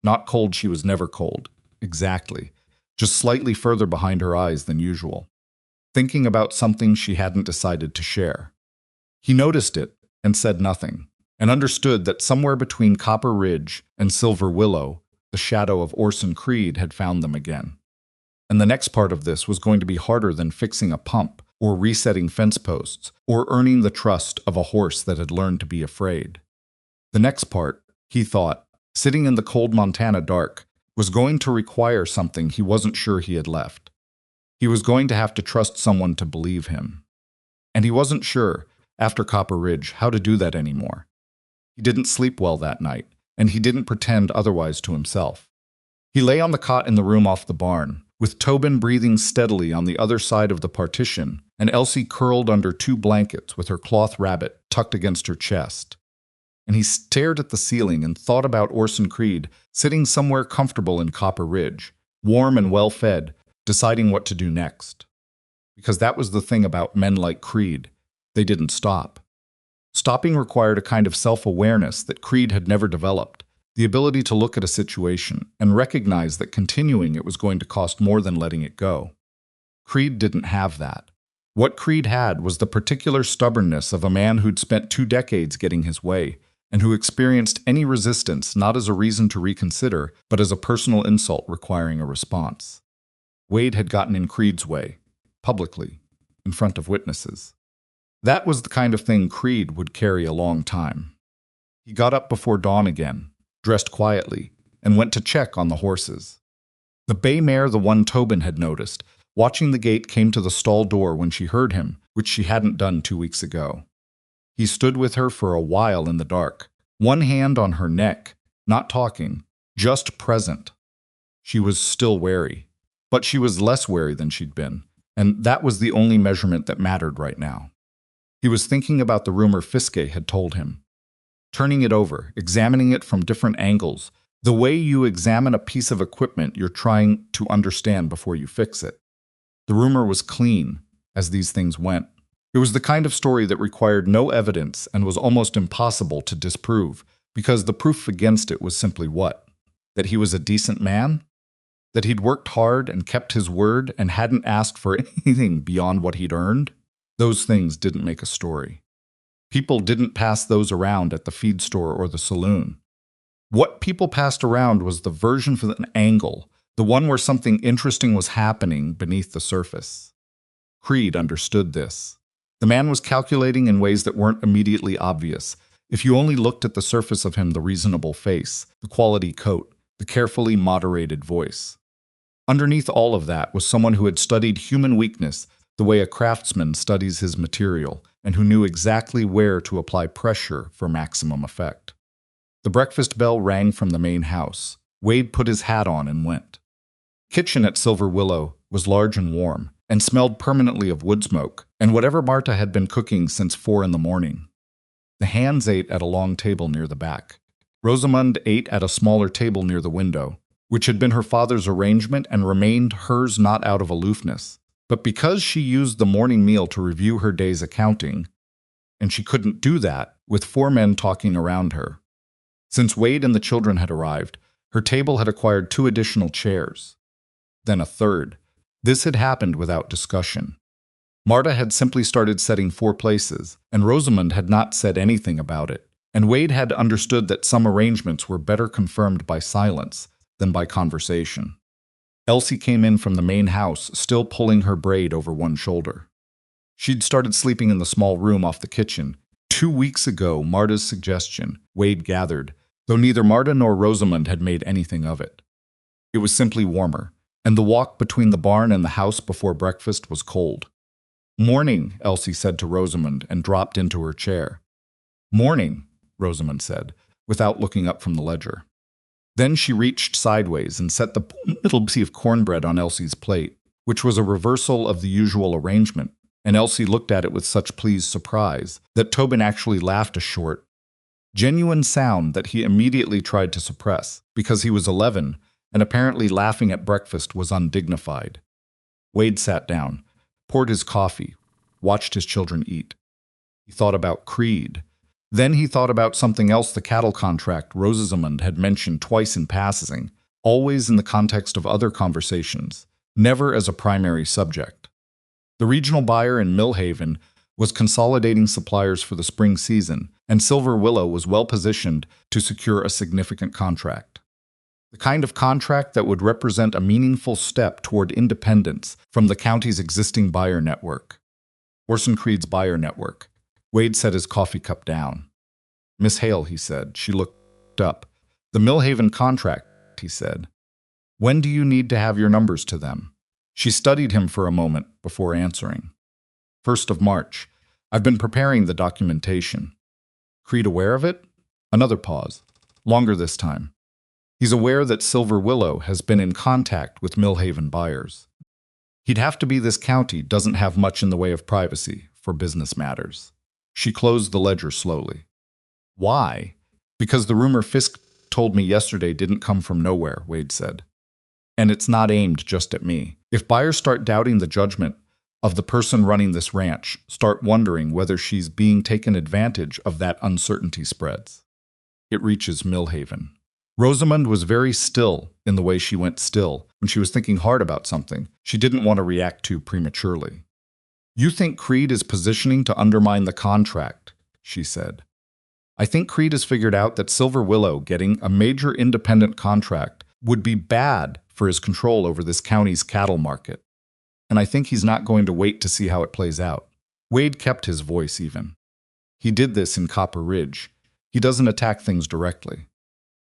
Not cold, she was never cold. Exactly. Just slightly further behind her eyes than usual. Thinking about something she hadn't decided to share. He noticed it and said nothing, and understood that somewhere between Copper Ridge and Silver Willow, the shadow of Orson Creed had found them again. And the next part of this was going to be harder than fixing a pump, or resetting fence posts, or earning the trust of a horse that had learned to be afraid. The next part, he thought, sitting in the cold Montana dark, was going to require something he wasn't sure he had left. He was going to have to trust someone to believe him. And he wasn't sure, after Copper Ridge, how to do that anymore. He didn't sleep well that night, and he didn't pretend otherwise to himself. He lay on the cot in the room off the barn, with Tobin breathing steadily on the other side of the partition, and Elsie curled under 2 blankets with her cloth rabbit tucked against her chest. And he stared at the ceiling and thought about Orson Creed sitting somewhere comfortable in Copper Ridge, warm and well-fed, deciding what to do next. Because that was the thing about men like Creed. They didn't stop. Stopping required a kind of self-awareness that Creed had never developed. The ability to look at a situation and recognize that continuing it was going to cost more than letting it go. Creed didn't have that. What Creed had was the particular stubbornness of a man who'd spent 2 decades getting his way, and who experienced any resistance not as a reason to reconsider, but as a personal insult requiring a response. Wade had gotten in Creed's way, publicly, in front of witnesses. That was the kind of thing Creed would carry a long time. He got up before dawn again, dressed quietly, and went to check on the horses. The bay mare, the one Tobin had noticed, watching the gate, came to the stall door when she heard him, which she hadn't done 2 weeks ago. He stood with her for a while in the dark, one hand on her neck, not talking, just present. She was still wary, but she was less wary than she'd been, and that was the only measurement that mattered right now. He was thinking about the rumor Fiske had told him. Turning it over, examining it from different angles, the way you examine a piece of equipment you're trying to understand before you fix it. The rumor was clean, as these things went. It was the kind of story that required no evidence and was almost impossible to disprove, because the proof against it was simply what? That he was a decent man? That he'd worked hard and kept his word and hadn't asked for anything beyond what he'd earned? Those things didn't make a story. People didn't pass those around at the feed store or the saloon. What people passed around was the version for an angle, the one where something interesting was happening beneath the surface. Creed understood this. The man was calculating in ways that weren't immediately obvious. If you only looked at the surface of him, the reasonable face, the quality coat, the carefully moderated voice. Underneath all of that was someone who had studied human weakness the way a craftsman studies his material, and who knew exactly where to apply pressure for maximum effect. The breakfast bell rang from the main house. Wade put his hat on and went. Kitchen at Silver Willow was large and warm, and smelled permanently of wood smoke, and whatever Marta had been cooking since 4 in the morning. The hands ate at a long table near the back. Rosamund ate at a smaller table near the window, which had been her father's arrangement and remained hers not out of aloofness, but because she used the morning meal to review her day's accounting, and she couldn't do that with 4 men talking around her. Since Wade and the children had arrived, her table had acquired 2 additional chairs. Then a third. This had happened without discussion. Marta had simply started setting 4 places, and Rosamund had not said anything about it, and Wade had understood that some arrangements were better confirmed by silence than by conversation. Elsie came in from the main house, still pulling her braid over one shoulder. She'd started sleeping in the small room off the kitchen. 2 weeks ago, Marta's suggestion, Wade gathered, though neither Marta nor Rosamund had made anything of it. It was simply warmer, and the walk between the barn and the house before breakfast was cold. "Morning," Elsie said to Rosamund, and dropped into her chair. "Morning," Rosamund said, without looking up from the ledger. Then she reached sideways and set the little piece of cornbread on Elsie's plate, which was a reversal of the usual arrangement, and Elsie looked at it with such pleased surprise that Tobin actually laughed a short, genuine sound that he immediately tried to suppress, because he was 11, and apparently laughing at breakfast was undignified. Wade sat down, poured his coffee, watched his children eat. He thought about Creed. Then he thought about something else, the cattle contract Rosamund had mentioned twice in passing, always in the context of other conversations, never as a primary subject. The regional buyer in Millhaven was consolidating suppliers for the spring season, and Silver Willow was well positioned to secure a significant contract. The kind of contract that would represent a meaningful step toward independence from the county's existing buyer network. Orson Creed's buyer network. Wade set his coffee cup down. "Miss Hale," he said. She looked up. "The Millhaven contract," he said. "When do you need to have your numbers to them?" She studied him for a moment before answering. "1st of March. I've been preparing the documentation." "Creed aware of it?" Another pause. Longer this time. "He's aware that Silver Willow has been in contact with Millhaven buyers. He'd have to be. This county doesn't have much in the way of privacy for business matters." She closed the ledger slowly. "Why?" "Because the rumor Fisk told me yesterday didn't come from nowhere," Wade said. "And it's not aimed just at me. If buyers start doubting the judgment of the person running this ranch, start wondering whether she's being taken advantage of, that uncertainty spreads. It reaches Millhaven." Rosamund was very still in the way she went still when she was thinking hard about something she didn't want to react to prematurely. "You think Creed is positioning to undermine the contract," she said. "I think Creed has figured out that Silver Willow getting a major independent contract would be bad for his control over this county's cattle market. And I think he's not going to wait to see how it plays out." Wade kept his voice even. "He did this in Copper Ridge. He doesn't attack things directly.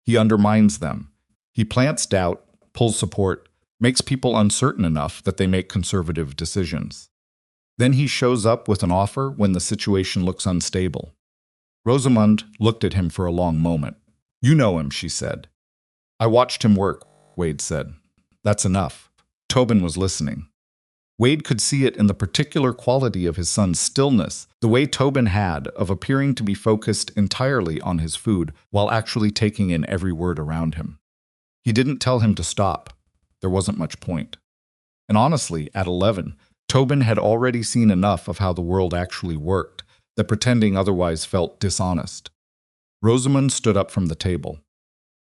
He undermines them. He plants doubt, pulls support, makes people uncertain enough that they make conservative decisions. Then he shows up with an offer when the situation looks unstable." Rosamund looked at him for a long moment. "You know him," she said. "I watched him work," Wade said. "That's enough." Tobin was listening. Wade could see it in the particular quality of his son's stillness, the way Tobin had of appearing to be focused entirely on his food while actually taking in every word around him. He didn't tell him to stop. There wasn't much point. And honestly, at 11, Tobin had already seen enough of how the world actually worked that pretending otherwise felt dishonest. Rosamund stood up from the table.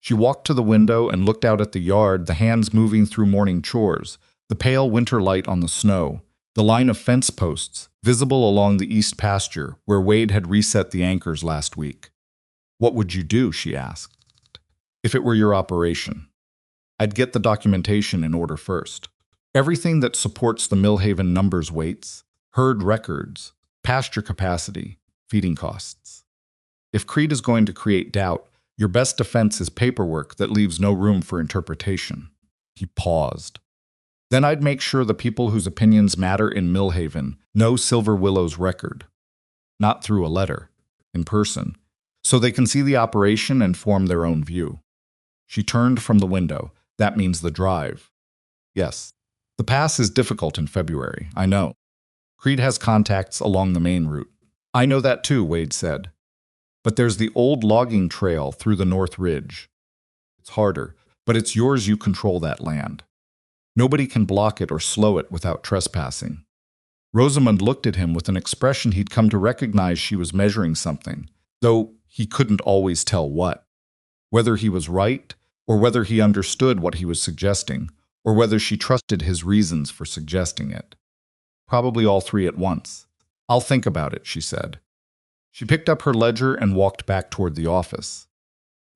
She walked to the window and looked out at the yard, the hands moving through morning chores, the pale winter light on the snow, the line of fence posts visible along the east pasture where Wade had reset the anchors last week. "What would you do?" she asked. If it were your operation, I'd get the documentation in order first. Everything that supports the Millhaven numbers, weights, herd records, pasture capacity, feeding costs. If Creed is going to create doubt, your best defense is paperwork that leaves no room for interpretation. He paused. Then I'd make sure the people whose opinions matter in Millhaven know Silver Willow's record. Not through a letter, in person, so they can see the operation and form their own view. She turned from the window. That means the drive. Yes. The pass is difficult in February, I know. Creed has contacts along the main route. I know that too, Wade said. But there's the old logging trail through the North Ridge. It's harder, but it's yours. You control that land. Nobody can block it or slow it without trespassing. Rosamund looked at him with an expression he'd come to recognize. She was measuring something, though he couldn't always tell what. Whether he was right, or whether he understood what he was suggesting, or whether she trusted his reasons for suggesting it. Probably all three at once. I'll think about it, she said. She picked up her ledger and walked back toward the office.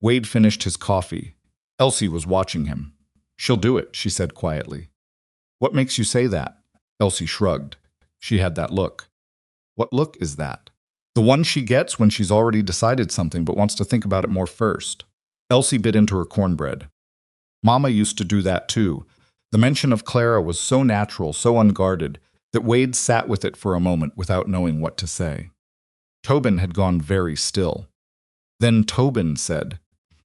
Wade finished his coffee. Elsie was watching him. She'll do it, she said quietly. What makes you say that? Elsie shrugged. She had that look. What look is that? The one she gets when she's already decided something but wants to think about it more first. Elsie bit into her cornbread. Mama used to do that too. The mention of Clara was so natural, so unguarded, that Wade sat with it for a moment without knowing what to say. Tobin had gone very still. Then Tobin said,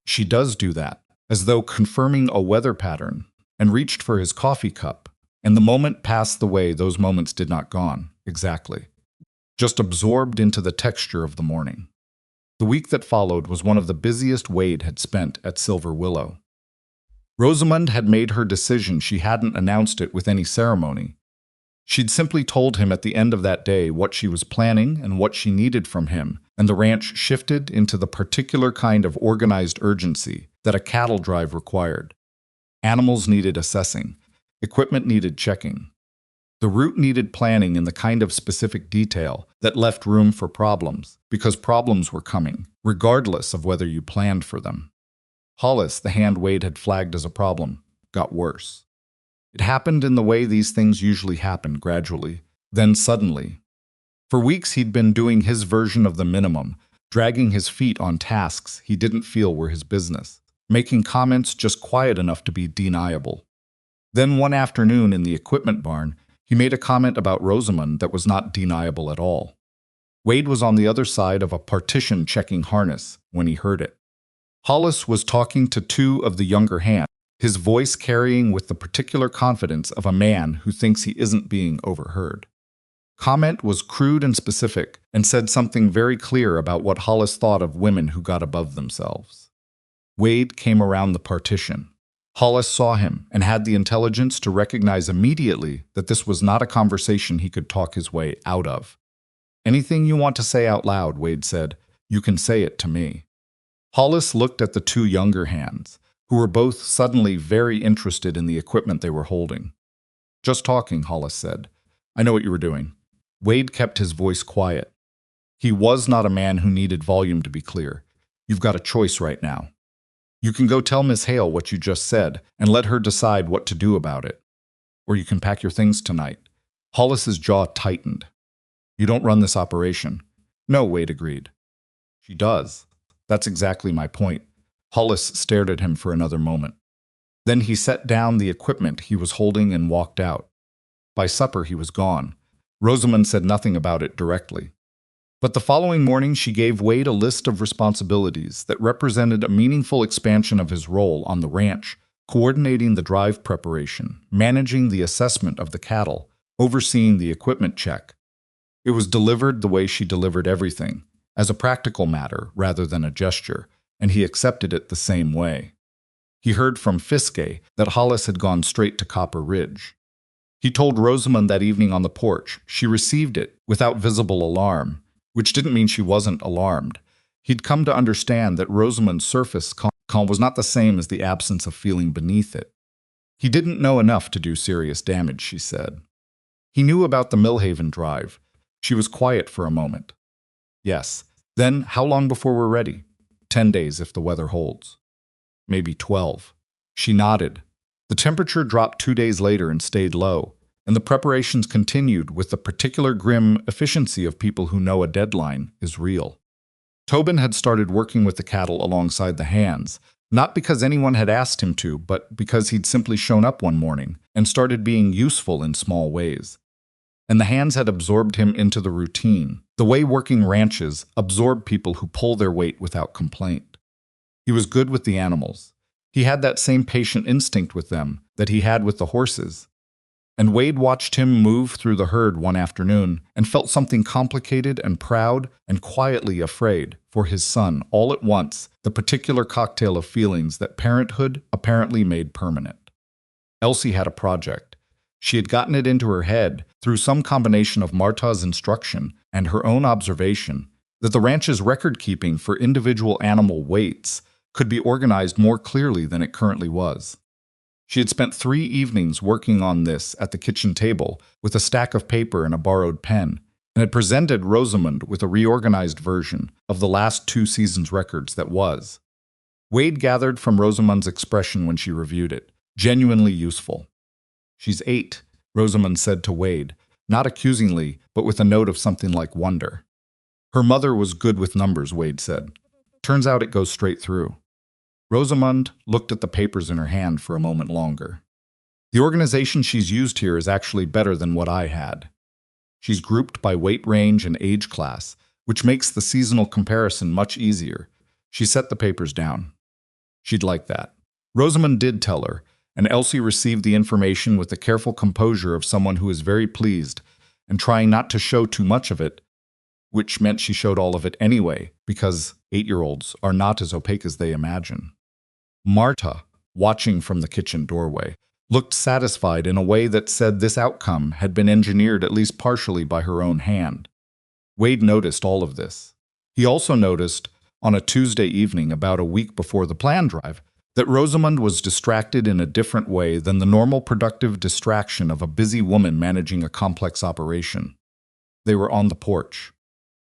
"She does do that," as though confirming a weather pattern, and reached for his coffee cup, and the moment passed the way those moments did not gone, exactly. Just absorbed into the texture of the morning. The week that followed was one of the busiest Wade had spent at Silver Willow. Rosamund had made her decision. She hadn't announced it with any ceremony. She'd simply told him at the end of that day what she was planning and what she needed from him, and the ranch shifted into the particular kind of organized urgency that a cattle drive required. Animals needed assessing. Equipment needed checking. The route needed planning in the kind of specific detail that left room for problems, because problems were coming, regardless of whether you planned for them. Hollis, the hand Wade had flagged as a problem, got worse. It happened in the way these things usually happen, gradually, then suddenly. For weeks he'd been doing his version of the minimum, dragging his feet on tasks he didn't feel were his business, making comments just quiet enough to be deniable. Then one afternoon in the equipment barn, he made a comment about Rosamund that was not deniable at all. Wade was on the other side of a partition checking harness when he heard it. Hollis was talking to two of the younger hands, his voice carrying with the particular confidence of a man who thinks he isn't being overheard. Comment was crude and specific, and said something very clear about what Hollis thought of women who got above themselves. Wade came around the partition. Hollis saw him and had the intelligence to recognize immediately that this was not a conversation he could talk his way out of. "Anything you want to say out loud," Wade said, "you can say it to me." Hollis looked at the two younger hands, who were both suddenly very interested in the equipment they were holding. "Just talking," Hollis said. "I know what you were doing." Wade kept his voice quiet. He was not a man who needed volume to be clear. "You've got a choice right now. You can go tell Miss Hale what you just said and let her decide what to do about it. Or you can pack your things tonight." Hollis's jaw tightened. "You don't run this operation." "No," Wade agreed. "She does. That's exactly my point." Hollis stared at him for another moment. Then he set down the equipment he was holding and walked out. By supper he was gone. Rosamund said nothing about it directly. But the following morning she gave Wade a list of responsibilities that represented a meaningful expansion of his role on the ranch, coordinating the drive preparation, managing the assessment of the cattle, overseeing the equipment check. It was delivered the way she delivered everything, as a practical matter rather than a gesture, and he accepted it the same way. He heard from Fiske that Hollis had gone straight to Copper Ridge. He told Rosamund that evening on the porch. She received it without visible alarm, which didn't mean she wasn't alarmed. He'd come to understand that Rosamund's surface calm was not the same as the absence of feeling beneath it. He didn't know enough to do serious damage, she said. He knew about the Millhaven drive. She was quiet for a moment. "Yes. Then, how long before we're ready?" 10 days if the weather holds. maybe 12. She nodded. The temperature dropped 2 days later and stayed low, and the preparations continued with the particular grim efficiency of people who know a deadline is real. Tobin had started working with the cattle alongside the hands, not because anyone had asked him to, but because he'd simply shown up one morning and started being useful in small ways. And the hands had absorbed him into the routine, the way working ranches absorb people who pull their weight without complaint. He was good with the animals. He had that same patient instinct with them that he had with the horses. And Wade watched him move through the herd one afternoon and felt something complicated and proud and quietly afraid for his son all at once, the particular cocktail of feelings that parenthood apparently made permanent. Elsie had a project. She had gotten it into her head, through some combination of Marta's instruction and her own observation, that the ranch's record-keeping for individual animal weights could be organized more clearly than it currently was. She had spent 3 evenings working on this at the kitchen table with a stack of paper and a borrowed pen, and had presented Rosamund with a reorganized version of the last 2 seasons' records that was. Wade gathered from Rosamund's expression when she reviewed it, genuinely useful. "She's 8, Rosamund said to Wade, not accusingly, but with a note of something like wonder. "Her mother was good with numbers," Wade said. "Turns out it goes straight through." Rosamund looked at the papers in her hand for a moment longer. "The organization she's used here is actually better than what I had. She's grouped by weight range and age class, which makes the seasonal comparison much easier." She set the papers down. She'd like that. Rosamund did tell her, and Elsie received the information with the careful composure of someone who is very pleased and trying not to show too much of it, which meant she showed all of it anyway, because 8-year-olds are not as opaque as they imagine. Marta, watching from the kitchen doorway, looked satisfied in a way that said this outcome had been engineered at least partially by her own hand. Wade noticed all of this. He also noticed, on a Tuesday evening about a week before the plan drive, that Rosamund was distracted in a different way than the normal productive distraction of a busy woman managing a complex operation. They were on the porch.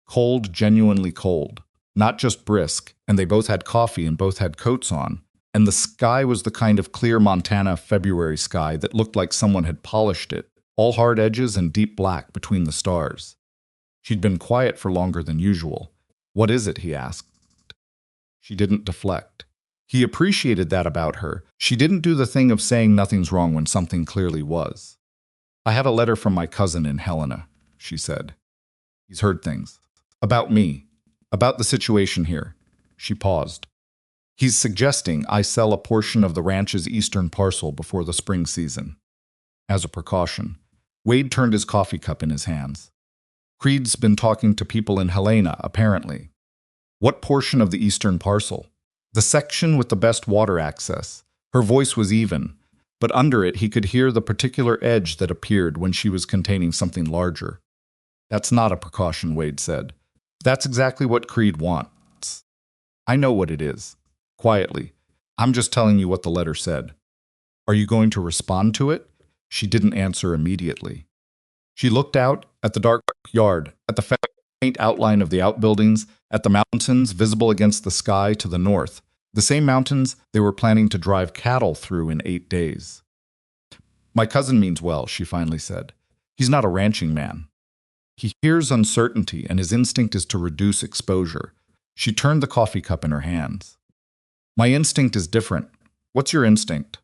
Cold, genuinely cold. Not just brisk, and they both had coffee and both had coats on. And the sky was the kind of clear Montana February sky that looked like someone had polished it, all hard edges and deep black between the stars. She'd been quiet for longer than usual. "What is it?" he asked. She didn't deflect. He appreciated that about her. She didn't do the thing of saying nothing's wrong when something clearly was. "I have a letter from my cousin in Helena," she said. "He's heard things. About me. About the situation here." She paused. "He's suggesting I sell a portion of the ranch's eastern parcel before the spring season. As a precaution." Wade turned his coffee cup in his hands. "Creed's been talking to people in Helena, apparently." "What portion of the eastern parcel?" "The section with the best water access." Her voice was even, but under it he could hear the particular edge that appeared when she was containing something larger. "That's not a precaution," Wade said. "That's exactly what Creed wants." "I know what it is." Quietly, "I'm just telling you what the letter said." "Are you going to respond to it?" She didn't answer immediately. She looked out at the dark yard, at the faint outline of the outbuildings, at the mountains visible against the sky to the north, the same mountains they were planning to drive cattle through in 8 days. "My cousin means well," she finally said. "He's not a ranching man. He hears uncertainty, and his instinct is to reduce exposure." She turned the coffee cup in her hands. "My instinct is different." "What's your instinct?"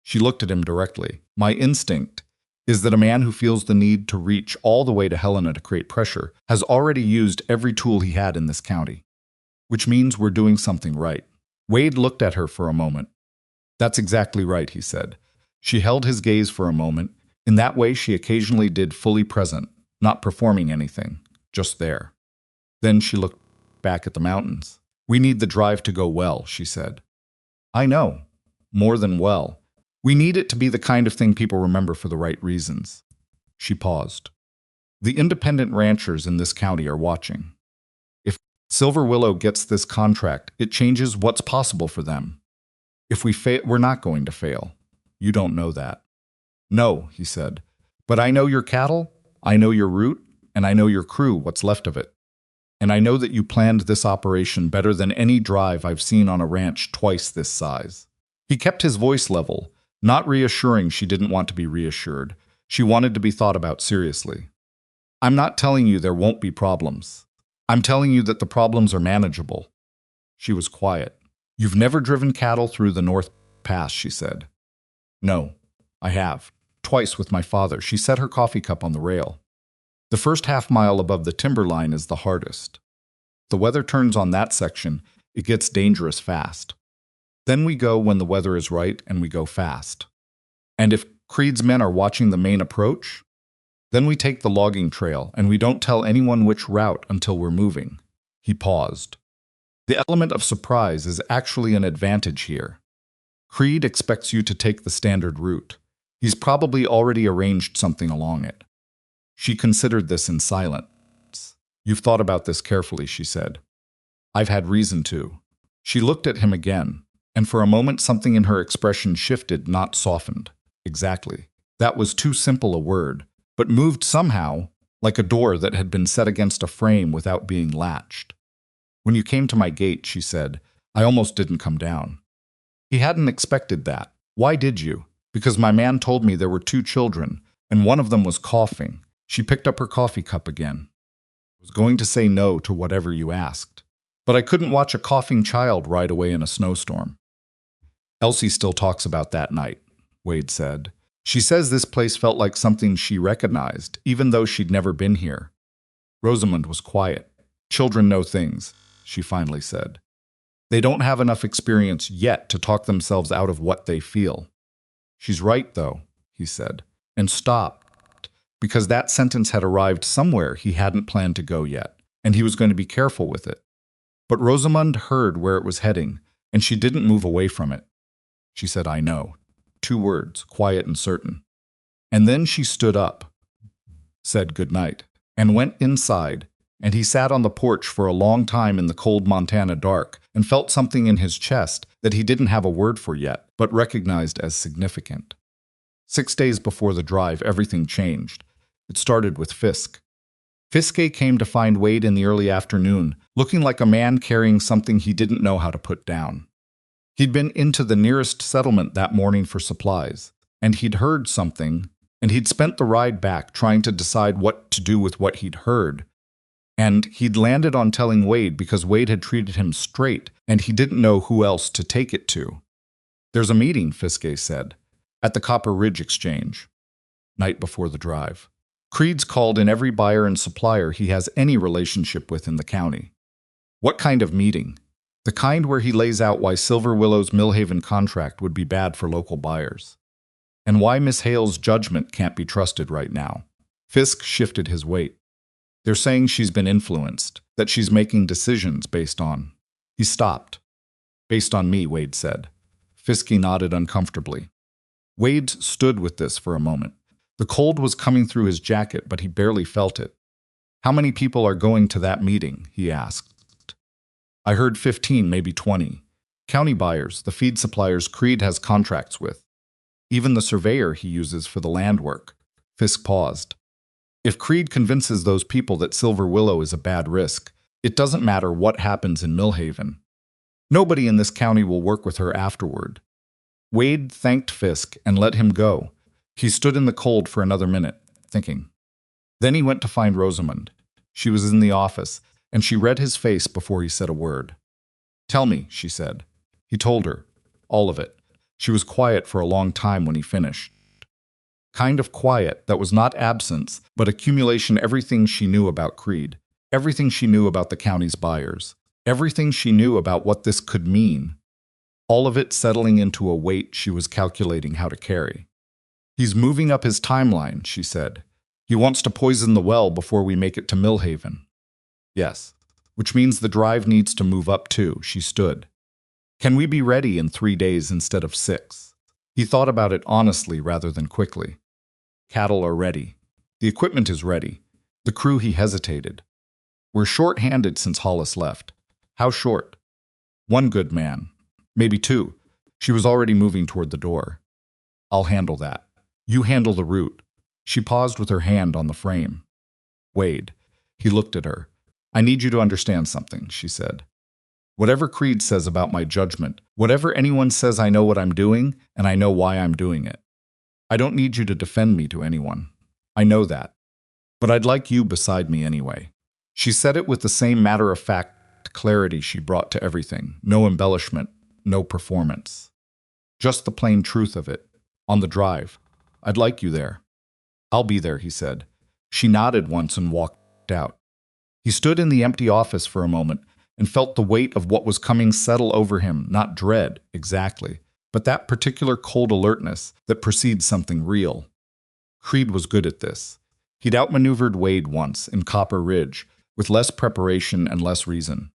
She looked at him directly. "My instinct is that a man who feels the need to reach all the way to Helena to create pressure has already used every tool he had in this county. Which means we're doing something right." Wade looked at her for a moment. "That's exactly right," he said. She held his gaze for a moment. In that way she occasionally did, fully present, not performing anything, just there. Then she looked back at the mountains. "We need the drive to go well," she said. "I know. More than well. We need it to be the kind of thing people remember for the right reasons." She paused. "The independent ranchers in this county are watching. If Silver Willow gets this contract, it changes what's possible for them. If we fail, we're not going to fail. You don't know that." "No," he said. "But I know your cattle, I know your route, and I know your crew, what's left of it." And I know that you planned this operation better than any drive I've seen on a ranch twice this size. He kept his voice level, not reassuring she didn't want to be reassured. She wanted to be thought about seriously. I'm not telling you there won't be problems. I'm telling you that the problems are manageable. She was quiet. You've never driven cattle through the North Pass, she said. No, I have. Twice with my father. She set her coffee cup on the rail. The first half-mile above the timberline is the hardest. The weather turns on that section. It gets dangerous fast. Then we go when the weather is right, and we go fast. And if Creed's men are watching the main approach, then we take the logging trail, and we don't tell anyone which route until we're moving. He paused. The element of surprise is actually an advantage here. Creed expects you to take the standard route. He's probably already arranged something along it. She considered this in silence. You've thought about this carefully, she said. I've had reason to. She looked at him again, and for a moment something in her expression shifted, not softened. Exactly. That was too simple a word, but moved somehow, like a door that had been set against a frame without being latched. When you came to my gate, she said, I almost didn't come down. He hadn't expected that. Why did you? Because my man told me there were 2 children, and one of them was coughing. She picked up her coffee cup again. I was going to say no to whatever you asked, but I couldn't watch a coughing child ride away in a snowstorm. Elsie still talks about that night, Wade said. She says this place felt like something she recognized, even though she'd never been here. Rosamund was quiet. Children know things, she finally said. They don't have enough experience yet to talk themselves out of what they feel. She's right, though, he said, and stopped, because that sentence had arrived somewhere he hadn't planned to go yet, and he was going to be careful with it. But Rosamund heard where it was heading, and she didn't move away from it. She said, I know. 2 words, quiet and certain. And then she stood up, said good night, and went inside, and he sat on the porch for a long time in the cold Montana dark and felt something in his chest that he didn't have a word for yet, but recognized as significant. 6 days before the drive, everything changed. It started with Fisk. Fiske came to find Wade in the early afternoon, looking like a man carrying something he didn't know how to put down. He'd been into the nearest settlement that morning for supplies, and he'd heard something, and he'd spent the ride back trying to decide what to do with what he'd heard. And he'd landed on telling Wade because Wade had treated him straight, and he didn't know who else to take it to. There's a meeting, Fiske said, at the Copper Ridge Exchange, night before the drive. Creed's called in every buyer and supplier he has any relationship with in the county. What kind of meeting? The kind where he lays out why Silver Willow's Millhaven contract would be bad for local buyers. And why Miss Hale's judgment can't be trusted right now. Fisk shifted his weight. They're saying she's been influenced, that she's making decisions based on. He stopped. Based on me, Wade said. Fiske nodded uncomfortably. Wade stood with this for a moment. The cold was coming through his jacket, but he barely felt it. How many people are going to that meeting? He asked. I heard 15, maybe 20. County buyers, the feed suppliers Creed has contracts with. Even the surveyor he uses for the land work. Fisk paused. If Creed convinces those people that Silver Willow is a bad risk, it doesn't matter what happens in Millhaven. Nobody in this county will work with her afterward. Wade thanked Fisk and let him go. He stood in the cold for another minute, thinking. Then he went to find Rosamund. She was in the office, and she read his face before he said a word. Tell me, she said. He told her. All of it. She was quiet for a long time when he finished. Kind of quiet that was not absence, but accumulation. Everything she knew about Creed. Everything she knew about the county's buyers. Everything she knew about what this could mean. All of it settling into a weight she was calculating how to carry. He's moving up his timeline, she said. He wants to poison the well before we make it to Millhaven. Yes, which means the drive needs to move up too, she stood. Can we be ready in 3 days instead of 6? He thought about it honestly rather than quickly. Cattle are ready. The equipment is ready. The crew, he hesitated. We're short-handed since Hollis left. How short? 1 good man. Maybe 2. She was already moving toward the door. I'll handle that. You handle the route. She paused with her hand on the frame. Wade. He looked at her. I need you to understand something, she said. Whatever Creed says about my judgment, whatever anyone says, I know what I'm doing, and I know why I'm doing it. I don't need you to defend me to anyone. I know that. But I'd like you beside me anyway. She said it with the same matter-of-fact clarity she brought to everything. No embellishment, no performance. Just the plain truth of it. On the drive. I'd like you there. I'll be there, he said. She nodded once and walked out. He stood in the empty office for a moment and felt the weight of what was coming settle over him, not dread, exactly, but that particular cold alertness that precedes something real. Creed was good at this. He'd outmaneuvered Wade once in Copper Ridge, with less preparation and less reason.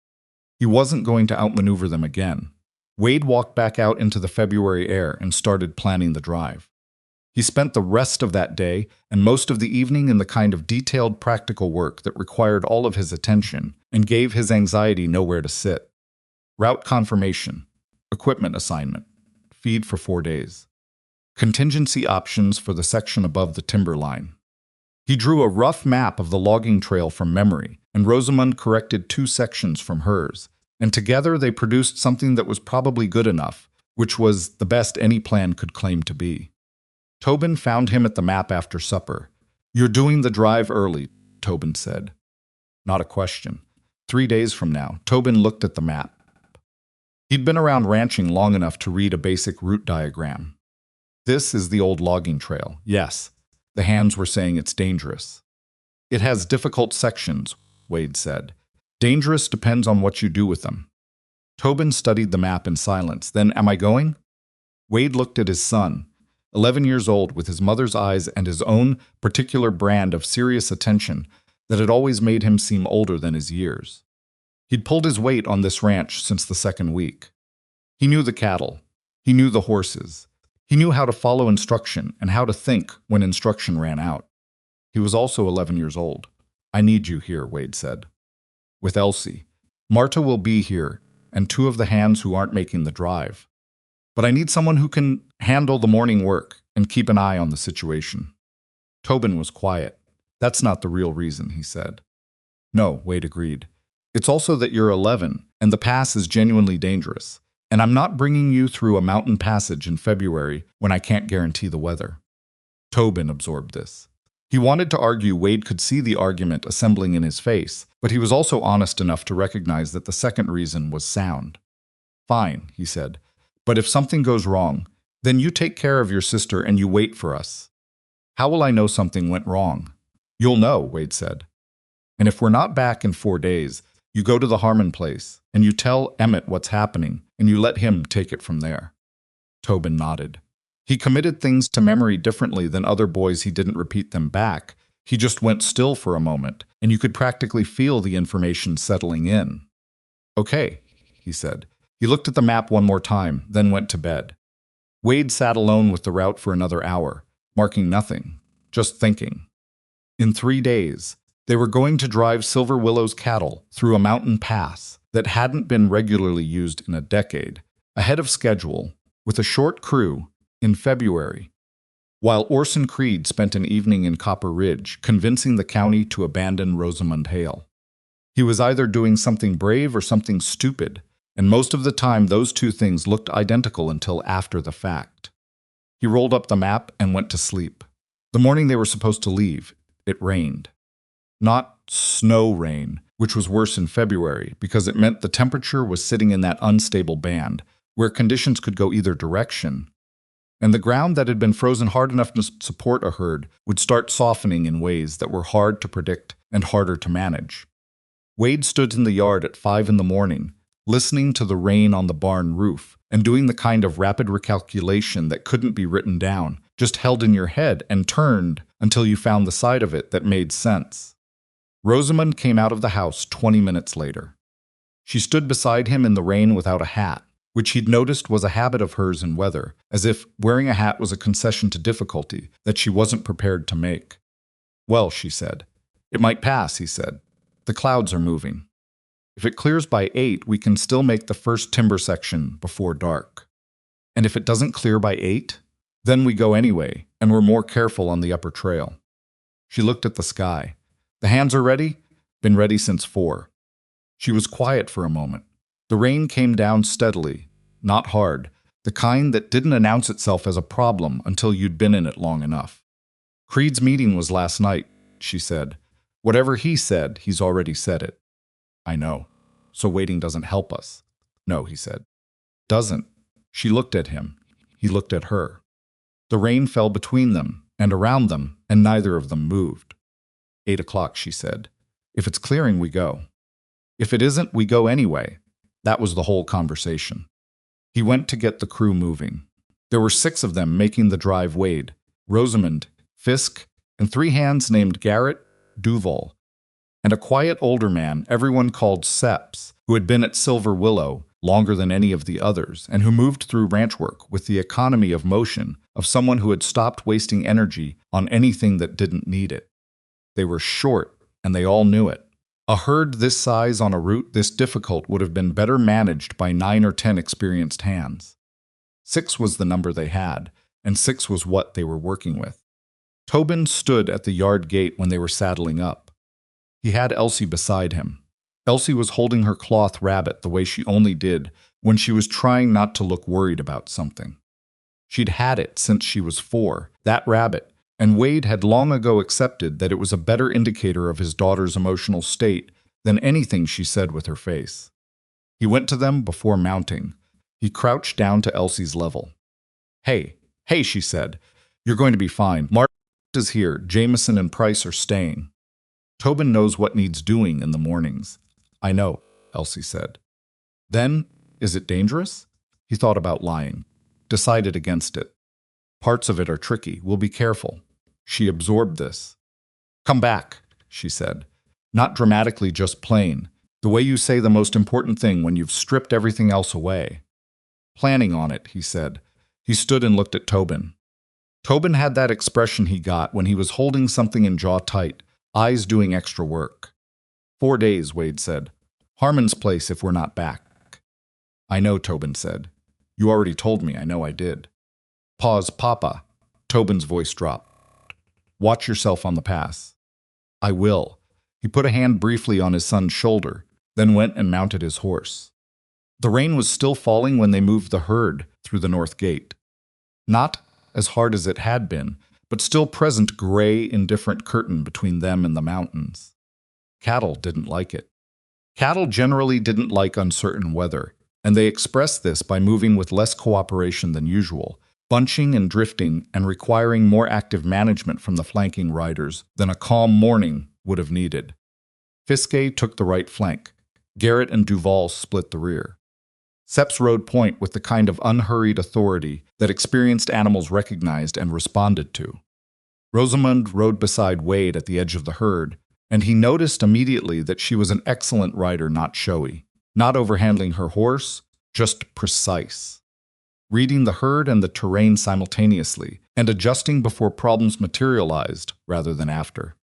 He wasn't going to outmaneuver them again. Wade walked back out into the February air and started planning the drive. He spent the rest of that day and most of the evening in the kind of detailed practical work that required all of his attention and gave his anxiety nowhere to sit. Route confirmation, equipment assignment, feed for 4 days. Contingency options for the section above the timber line. He drew a rough map of the logging trail from memory, and Rosamund corrected 2 sections from hers, and together they produced something that was probably good enough, which was the best any plan could claim to be. Tobin found him at the map after supper. You're doing the drive early, Tobin said. Not a question. 3 days from now, Tobin looked at the map. He'd been around ranching long enough to read a basic route diagram. This is the old logging trail, yes. The hands were saying it's dangerous. It has difficult sections, Wade said. Dangerous depends on what you do with them. Tobin studied the map in silence. Then, am I going? Wade looked at his son, 11 years old, with his mother's eyes and his own particular brand of serious attention that had always made him seem older than his years. He'd pulled his weight on this ranch since the 2nd week. He knew the cattle. He knew the horses. He knew how to follow instruction and how to think when instruction ran out. He was also 11 years old. I need you here, Wade said. With Elsie. Marta will be here, and 2 of the hands who aren't making the drive. But I need someone who can handle the morning work and keep an eye on the situation. Tobin was quiet. That's not the real reason, he said. No, Wade agreed. It's also that you're 11, and the pass is genuinely dangerous. And I'm not bringing you through a mountain passage in February when I can't guarantee the weather. Tobin absorbed this. He wanted to argue Wade could see the argument assembling in his face, but he was also honest enough to recognize that the second reason was sound. Fine, he said. But if something goes wrong, then you take care of your sister and you wait for us. How will I know something went wrong? You'll know, Wade said. And if we're not back in 4 days, you go to the Harmon place, and you tell Emmett what's happening, and you let him take it from there. Tobin nodded. He committed things to memory differently than other boys. He didn't repeat them back. He just went still for a moment, and you could practically feel the information settling in. Okay, he said. He looked at the map one more time, then went to bed. Wade sat alone with the route for another hour, marking nothing, just thinking. In 3 days, they were going to drive Silver Willow's cattle through a mountain pass that hadn't been regularly used in a decade, ahead of schedule, with a short crew, in February, while Orson Creed spent an evening in Copper Ridge convincing the county to abandon Rosamund Hale. He was either doing something brave or something stupid, and most of the time those 2 things looked identical until after the fact. He rolled up the map and went to sleep. The morning they were supposed to leave, it rained. Not snow rain, which was worse in February because it meant the temperature was sitting in that unstable band, where conditions could go either direction, and the ground that had been frozen hard enough to support a herd would start softening in ways that were hard to predict and harder to manage. Wade stood in the yard at 5 in the morning, listening to the rain on the barn roof, and doing the kind of rapid recalculation that couldn't be written down, just held in your head and turned until you found the side of it that made sense. Rosamund came out of the house 20 minutes later. She stood beside him in the rain without a hat, which he'd noticed was a habit of hers in weather, as if wearing a hat was a concession to difficulty that she wasn't prepared to make. Well, she said. It might pass, he said. The clouds are moving. If it clears by 8, we can still make the first timber section before dark. And if it doesn't clear by 8, then we go anyway, and we're more careful on the upper trail. She looked at the sky. The hands are ready? Been ready since 4. She was quiet for a moment. The rain came down steadily, not hard, the kind that didn't announce itself as a problem until you'd been in it long enough. Creed's meeting was last night, she said. Whatever he said, he's already said it. I know. So waiting doesn't help us. No, he said. Doesn't. She looked at him. He looked at her. The rain fell between them and around them, and neither of them moved. 8 o'clock, she said. If it's clearing, we go. If it isn't, we go anyway. That was the whole conversation. He went to get the crew moving. There were 6 of them making the drive: Wade, Rosamund, Fisk, and 3 hands named Garrett, Duval, and a quiet older man everyone called Seps, who had been at Silver Willow longer than any of the others, and who moved through ranch work with the economy of motion of someone who had stopped wasting energy on anything that didn't need it. They were short, and they all knew it. A herd this size on a route this difficult would have been better managed by 9 or 10 experienced hands. 6 was the number they had, and 6 was what they were working with. Tobin stood at the yard gate when they were saddling up. He had Elsie beside him. Elsie was holding her cloth rabbit the way she only did when she was trying not to look worried about something. She'd had it since she was 4, that rabbit, and Wade had long ago accepted that it was a better indicator of his daughter's emotional state than anything she said with her face. He went to them before mounting. He crouched down to Elsie's level. Hey, she said. You're going to be fine. Mark is here. Jameson and Price are staying. Tobin knows what needs doing in the mornings. I know, Elsie said. Then, is it dangerous? He thought about lying. Decided against it. Parts of it are tricky. We'll be careful. She absorbed this. Come back, she said. Not dramatically, just plain. The way you say the most important thing when you've stripped everything else away. Planning on it, he said. He stood and looked at Tobin. Tobin had that expression he got when he was holding something in jaw tight, eyes doing extra work. 4 days, Wade said. Harmon's place if we're not back. I know, Tobin said. You already told me. I know I did. Pause, Papa. Tobin's voice dropped. Watch yourself on the pass. I will. He put a hand briefly on his son's shoulder, then went and mounted his horse. The rain was still falling when they moved the herd through the north gate. Not as hard as it had been, but still present gray, indifferent curtain between them and the mountains. Cattle didn't like it. Cattle generally didn't like uncertain weather, and they expressed this by moving with less cooperation than usual, bunching and drifting and requiring more active management from the flanking riders than a calm morning would have needed. Fiske took the right flank. Garrett and Duval split the rear. Seps rode point with the kind of unhurried authority that experienced animals recognized and responded to. Rosamund rode beside Wade at the edge of the herd, and he noticed immediately that she was an excellent rider, not showy, not overhandling her horse, just precise. Reading the herd and the terrain simultaneously, and adjusting before problems materialized rather than after.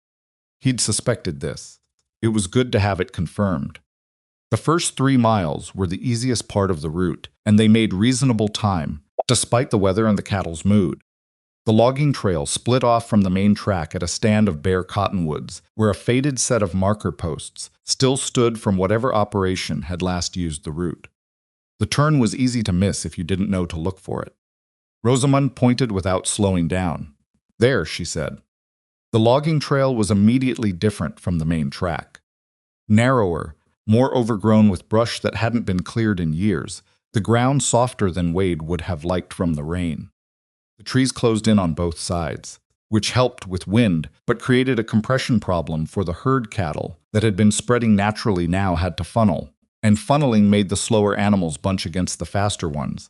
He'd suspected this. It was good to have it confirmed. The first 3 miles were the easiest part of the route, and they made reasonable time, despite the weather and the cattle's mood. The logging trail split off from the main track at a stand of bare cottonwoods, where a faded set of marker posts still stood from whatever operation had last used the route. The turn was easy to miss if you didn't know to look for it. Rosamund pointed without slowing down. There, she said. The logging trail was immediately different from the main track. Narrower, more overgrown with brush that hadn't been cleared in years, the ground softer than Wade would have liked from the rain. The trees closed in on both sides, which helped with wind but created a compression problem for the herd cattle that had been spreading naturally now had to funnel, and funneling made the slower animals bunch against the faster ones.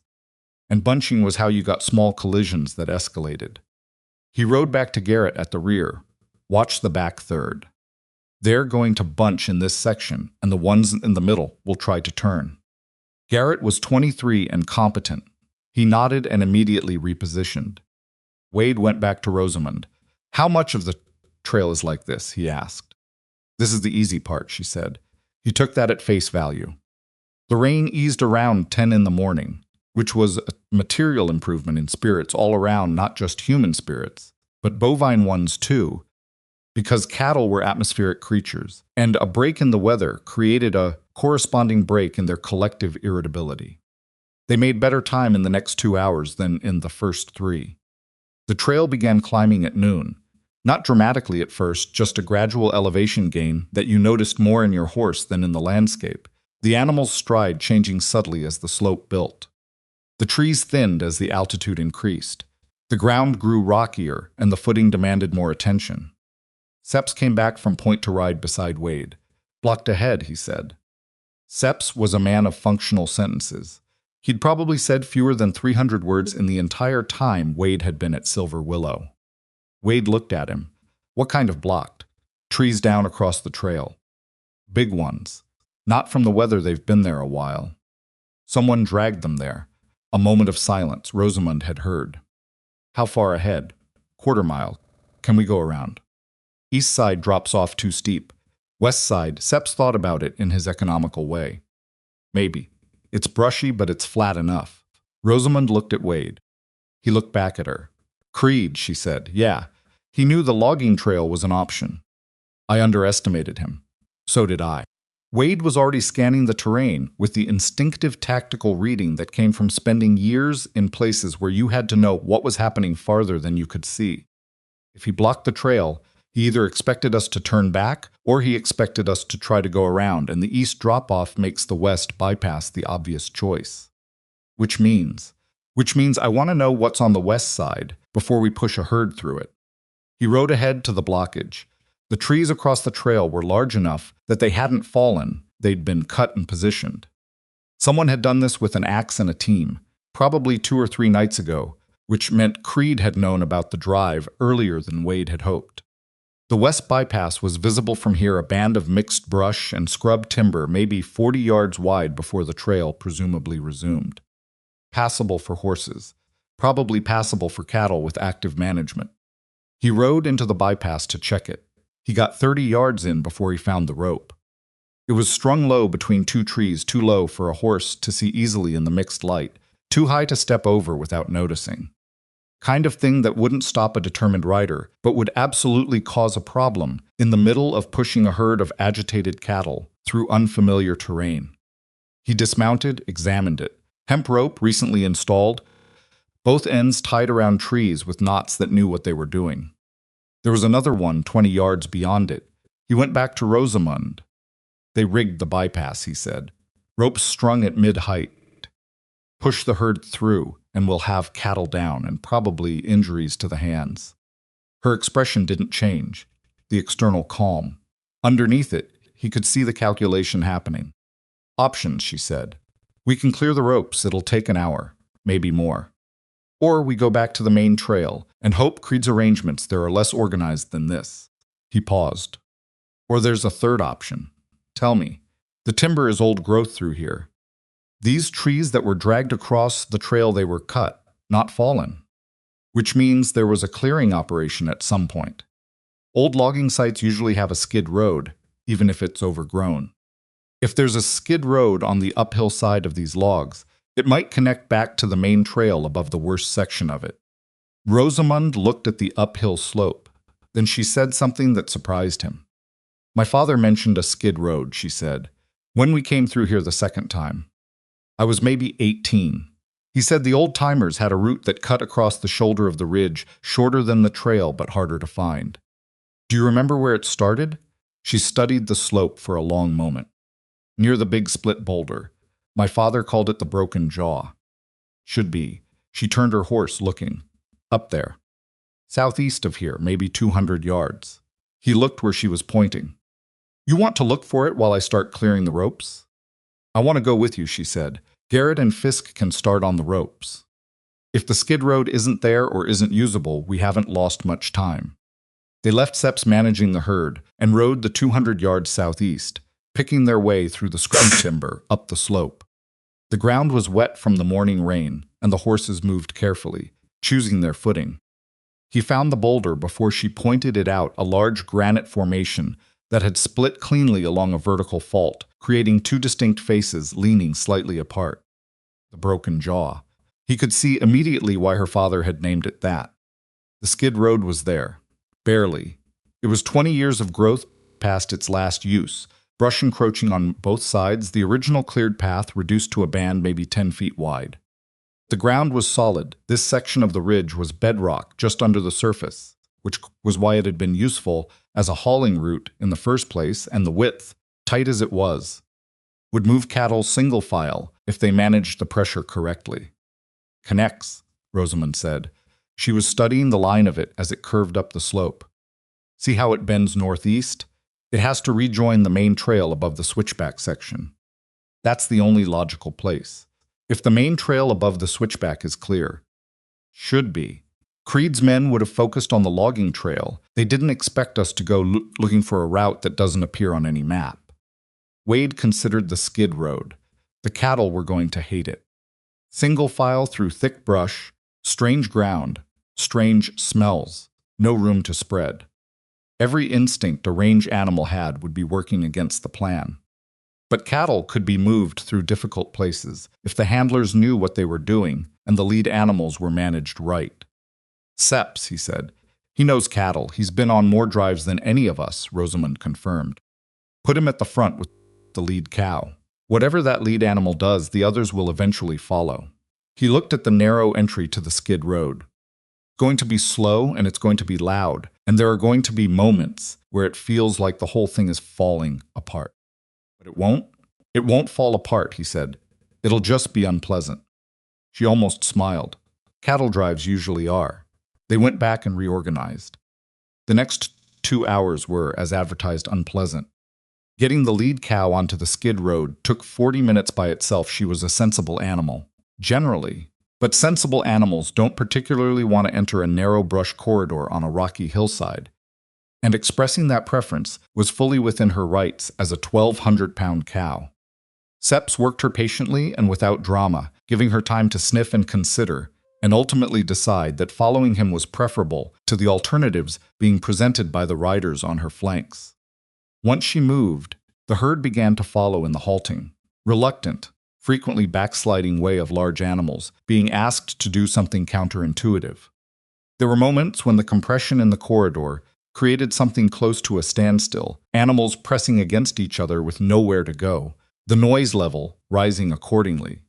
And bunching was how you got small collisions that escalated. He rode back to Garrett at the rear. Watch the back third. They're going to bunch in this section, and the ones in the middle will try to turn. Garrett was 23 and competent. He nodded and immediately repositioned. Wade went back to Rosamund. How much of the trail is like this? He asked. This is the easy part, she said. He took that at face value. The rain eased around 10 in the morning, which was a material improvement in spirits all around, not just human spirits, but bovine ones too, because cattle were atmospheric creatures, and a break in the weather created a corresponding break in their collective irritability. They made better time in the next 2 hours than in the first 3. The trail began climbing at noon. Not dramatically at first, just a gradual elevation gain that you noticed more in your horse than in the landscape, the animal's stride changing subtly as the slope built. The trees thinned as the altitude increased. The ground grew rockier, and the footing demanded more attention. Seps came back from point to ride beside Wade. "Blocked ahead," he said. Seps was a man of functional sentences. He'd probably said fewer than 300 words in the entire time Wade had been at Silver Willow. Wade looked at him. "What kind of blocked?" "Trees down across the trail." "Big ones." "Not from the weather, they've been there a while." "Someone dragged them there." A moment of silence. Rosamund had heard. "How far ahead?" "Quarter mile. Can we go around?" "East side drops off too steep." "West side." Seps thought about it in his economical way. "Maybe. It's brushy, but it's flat enough." Rosamund looked at Wade. He looked back at her. "Creed," she said. "Yeah." He knew the logging trail was an option. "I underestimated him." "So did I." Wade was already scanning the terrain with the instinctive tactical reading that came from spending years in places where you had to know what was happening farther than you could see. If he blocked the trail, he either expected us to turn back or he expected us to try to go around, and the east drop-off makes the west bypass the obvious choice. Which means I want to know what's on the west side before we push a herd through it. He rode ahead to the blockage. The trees across the trail were large enough that they hadn't fallen, they'd been cut and positioned. Someone had done this with an axe and a team, probably 2 or 3 nights ago, which meant Creed had known about the drive earlier than Wade had hoped. The west bypass was visible from here, a band of mixed brush and scrub timber maybe 40 yards wide before the trail presumably resumed. Passable for horses, probably passable for cattle with active management. He rode into the bypass to check it. He got 30 yards in before he found the rope. It was strung low between 2 trees, too low for a horse to see easily in the mixed light, too high to step over without noticing. Kind of thing that wouldn't stop a determined rider, but would absolutely cause a problem in the middle of pushing a herd of agitated cattle through unfamiliar terrain. He dismounted, examined it. Hemp rope recently installed, both ends tied around trees with knots that knew what they were doing. There was another one 20 yards beyond it. He went back to Rosamund. "They rigged the bypass," he said. "Ropes strung at mid-height. Push the herd through, and we'll have cattle down and probably injuries to the hands." Her expression didn't change, the external calm. Underneath it, he could see the calculation happening. "Options," she said. "We can clear the ropes. It'll take an hour, maybe more. Or we go back to the main trail and hope Creed's arrangements there are less organized than this." He paused. "Or there's a third option. Tell me. The timber is old growth through here. These trees that were dragged across the trail, they were cut, not fallen. Which means there was a clearing operation at some point. Old logging sites usually have a skid road, even if it's overgrown. If there's a skid road on the uphill side of these logs, it might connect back to the main trail above the worst section of it." Rosamund looked at the uphill slope. Then she said something that surprised him. "My father mentioned a skid road," she said, "when we came through here the second time. I was maybe 18. He said the old-timers had a route that cut across the shoulder of the ridge, shorter than the trail but harder to find. Do you remember where it started?" She studied the slope for a long moment. "Near the big split boulder. My father called it the broken jaw." "Should be." She turned her horse, looking. "Up there. Southeast of here, maybe 200 yards. He looked where she was pointing. "You want to look for it while I start clearing the ropes?" "I want to go with you," she said. "Garrett and Fisk can start on the ropes. If the skid road isn't there or isn't usable, we haven't lost much time." They left Seps managing the herd and rode the 200 yards southeast, picking their way through the scrub timber up the slope. The ground was wet from the morning rain, and the horses moved carefully, choosing their footing. He found the boulder before she pointed it out, a large granite formation that had split cleanly along a vertical fault, creating 2 distinct faces leaning slightly apart. The broken jaw. He could see immediately why her father had named it that. The skid road was there. Barely. It was 20 years of growth past its last use, brush encroaching on both sides, the original cleared path reduced to a band maybe 10 feet wide. The ground was solid. This section of the ridge was bedrock just under the surface, which was why it had been useful as a hauling route in the first place, and the width, tight as it was, would move cattle single file if they managed the pressure correctly. Connects, Rosamund said. She was studying the line of it as it curved up the slope. See how it bends northeast? It has to rejoin the main trail above the switchback section. That's the only logical place. If the main trail above the switchback is clear, should be. Creed's men would have focused on the logging trail. They didn't expect us to go looking for a route that doesn't appear on any map. Wade considered the skid road. The cattle were going to hate it. Single file through thick brush, strange ground, strange smells, no room to spread. Every instinct a range animal had would be working against the plan. But cattle could be moved through difficult places if the handlers knew what they were doing and the lead animals were managed right. Seps, he said. He knows cattle. He's been on more drives than any of us, Rosamund confirmed. Put him at the front with the lead cow. Whatever that lead animal does, the others will eventually follow. He looked at the narrow entry to the skid road. It's going to be slow and it's going to be loud, and there are going to be moments where it feels like the whole thing is falling apart. But it won't. It won't fall apart, he said. It'll just be unpleasant. She almost smiled. Cattle drives usually are. They went back and reorganized. The next 2 hours were, as advertised, unpleasant. Getting the lead cow onto the skid road took 40 minutes by itself. She was a sensible animal. Generally. But sensible animals don't particularly want to enter a narrow brush corridor on a rocky hillside. And expressing that preference was fully within her rights as a 1,200-pound cow. Seps worked her patiently and without drama, giving her time to sniff and consider, and ultimately decide that following him was preferable to the alternatives being presented by the riders on her flanks. Once she moved, the herd began to follow in the halting, reluctant, frequently backsliding way of large animals, being asked to do something counterintuitive. There were moments when the compression in the corridor created something close to a standstill, animals pressing against each other with nowhere to go, the noise level rising accordingly.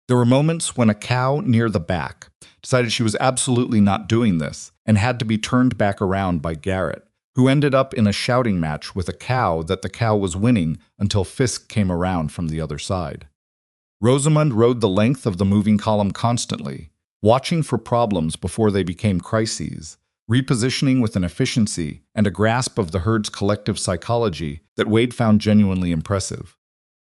There were moments when a cow near the back decided she was absolutely not doing this and had to be turned back around by Garrett, who ended up in a shouting match with a cow that the cow was winning until Fisk came around from the other side. Rosamund rode the length of the moving column constantly, watching for problems before they became crises, repositioning with an efficiency and a grasp of the herd's collective psychology that Wade found genuinely impressive.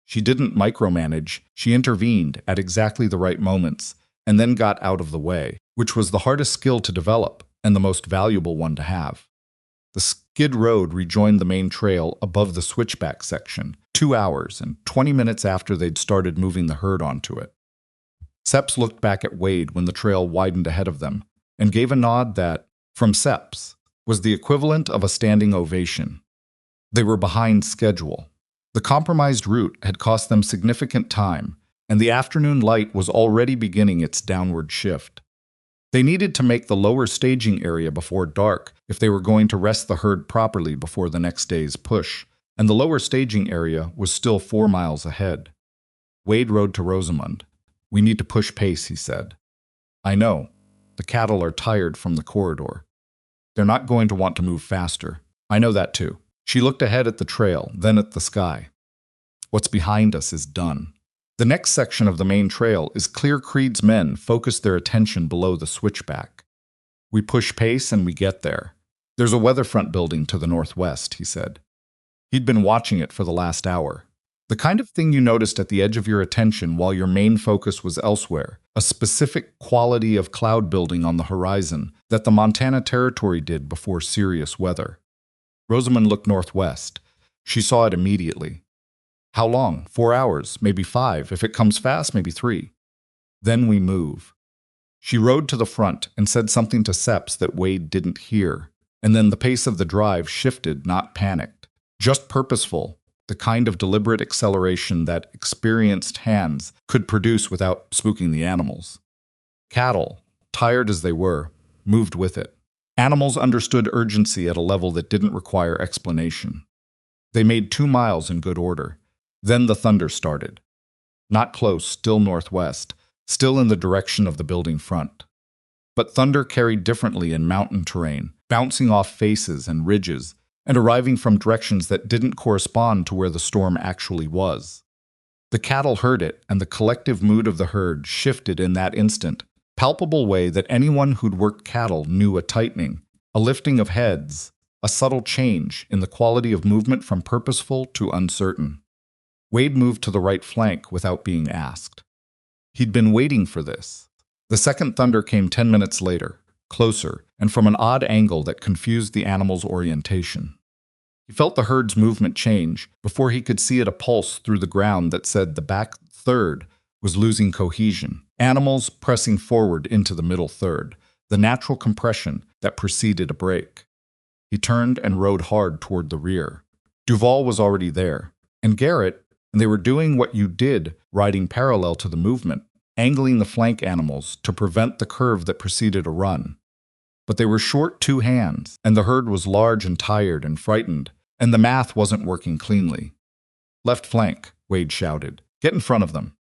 She didn't micromanage, she intervened at exactly the right moments, and then got out of the way, which was the hardest skill to develop and the most valuable one to have. The skid road rejoined the main trail above the switchback section, 2 hours and 20 minutes after they'd started moving the herd onto it. Seps looked back at Wade when the trail widened ahead of them, and gave a nod that, from Seps, was the equivalent of a standing ovation. They were behind schedule. The compromised route had cost them significant time, and the afternoon light was already beginning its downward shift. They needed to make the lower staging area before dark if they were going to rest the herd properly before the next day's push, and the lower staging area was still 4 miles ahead. Wade rode to Rosamund. "We need to push pace," he said. "I know. The cattle are tired from the corridor. They're not going to want to move faster. I know that too." She looked ahead at the trail, then at the sky. "What's behind us is done. The next section of the main trail is clear." Creed's men focused their attention below the switchback. "We push pace and we get there. There's a weatherfront building to the northwest," he said. He'd been watching it for the last hour. The kind of thing you noticed at the edge of your attention while your main focus was elsewhere, a specific quality of cloud building on the horizon that the Montana Territory did before serious weather. Rosamund looked northwest. She saw it immediately. "How long? 4 hours, maybe 5. If it comes fast, maybe 3. Then we move." She rode to the front and said something to Seps that Wade didn't hear, and then the pace of the drive shifted, not panicked, just purposeful, the kind of deliberate acceleration that experienced hands could produce without spooking the animals. Cattle, tired as they were, moved with it. Animals understood urgency at a level that didn't require explanation. They made 2 miles in good order. Then the thunder started. Not close, still northwest, still in the direction of the building front. But thunder carried differently in mountain terrain, bouncing off faces and ridges, and arriving from directions that didn't correspond to where the storm actually was. The cattle heard it, and the collective mood of the herd shifted in that instant, palpable way that anyone who'd worked cattle knew: a tightening, a lifting of heads, a subtle change in the quality of movement from purposeful to uncertain. Wade moved to the right flank without being asked. He'd been waiting for this. The second thunder came 10 minutes later, closer, and from an odd angle that confused the animal's orientation. He felt the herd's movement change before he could see it, a pulse through the ground that said the back third was losing cohesion. Animals pressing forward into the middle third, the natural compression that preceded a break. He turned and rode hard toward the rear. Duval was already there, and Garrett, and they were doing what you did, riding parallel to the movement, angling the flank animals to prevent the curve that preceded a run. But they were short 2 hands, and the herd was large and tired and frightened, and the math wasn't working cleanly. "Left flank," Wade shouted. "Get in front of them."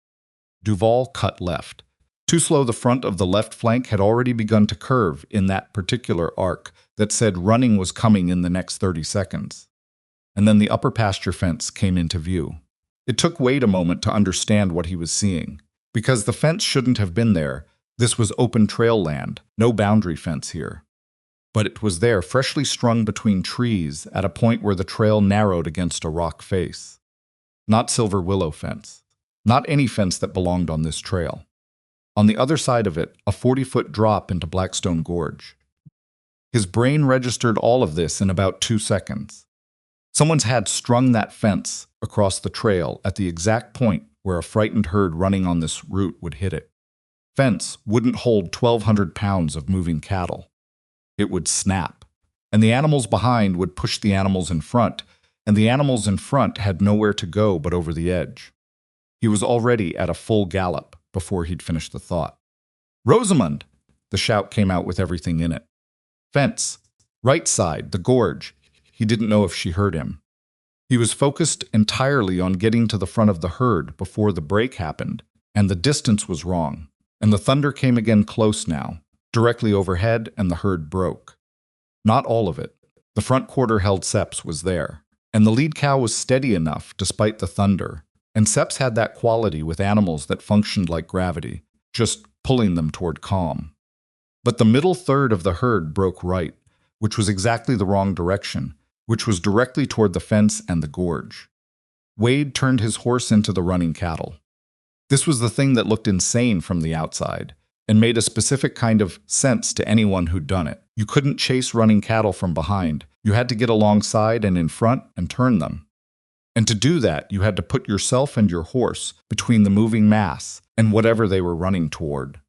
Duval cut left. Too slow, the front of the left flank had already begun to curve in that particular arc that said running was coming in the next 30 seconds. And then the upper pasture fence came into view. It took Wade a moment to understand what he was seeing. Because the fence shouldn't have been there, this was open trail land, no boundary fence here. But it was there, freshly strung between trees at a point where the trail narrowed against a rock face. Not Silver Willow fence. Not any fence that belonged on this trail. On the other side of it, a 40-foot drop into Blackstone Gorge. His brain registered all of this in about 2 seconds. Someone's had strung that fence across the trail at the exact point where a frightened herd running on this route would hit it. Fence wouldn't hold 1,200 pounds of moving cattle. It would snap, and the animals behind would push the animals in front, and the animals in front had nowhere to go but over the edge. He was already at a full gallop before he'd finished the thought. "Rosamund!" The shout came out with everything in it. Fence. Right side, the gorge. He didn't know if she heard him. He was focused entirely on getting to the front of the herd before the break happened, and the distance was wrong. And the thunder came again close now, directly overhead, and the herd broke. Not all of it. The front quarter held Seps was there, and the lead cow was steady enough despite the thunder, and Seps had that quality with animals that functioned like gravity, just pulling them toward calm. But the middle third of the herd broke right, which was exactly the wrong direction, which was directly toward the fence and the gorge. Wade turned his horse into the running cattle. This was the thing that looked insane from the outside, and made a specific kind of sense to anyone who'd done it. You couldn't chase running cattle from behind. You had to get alongside and in front and turn them. And to do that, you had to put yourself and your horse between the moving mass and whatever they were running toward.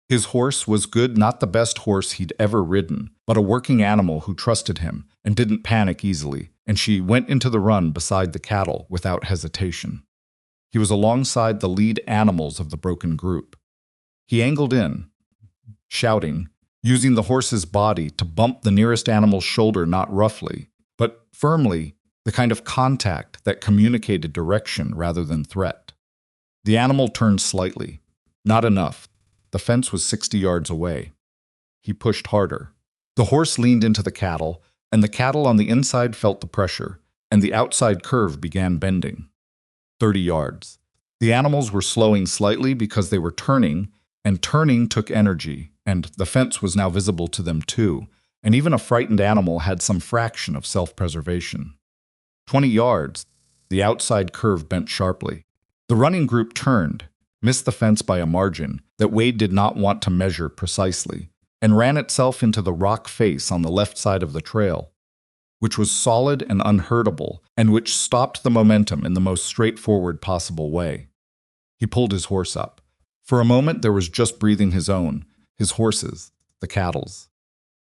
His horse was good, not the best horse he'd ever ridden, but a working animal who trusted him and didn't panic easily, and she went into the run beside the cattle without hesitation. He was alongside the lead animals of the broken group. He angled in, shouting, using the horse's body to bump the nearest animal's shoulder not roughly, but firmly, the kind of contact that communicated direction rather than threat. The animal turned slightly. Not enough. The fence was 60 yards away. He pushed harder. The horse leaned into the cattle, and the cattle on the inside felt the pressure, and the outside curve began bending. 30 yards. The animals were slowing slightly because they were turning, and turning took energy, and the fence was now visible to them too, and even a frightened animal had some fraction of self-preservation. 20 yards. The outside curve bent sharply. The running group turned, missed the fence by a margin that Wade did not want to measure precisely, and ran itself into the rock face on the left side of the trail, which was solid and unhurtable, and which stopped the momentum in the most straightforward possible way. He pulled his horse up. For a moment there was just breathing his own, his horse's, the cattle's.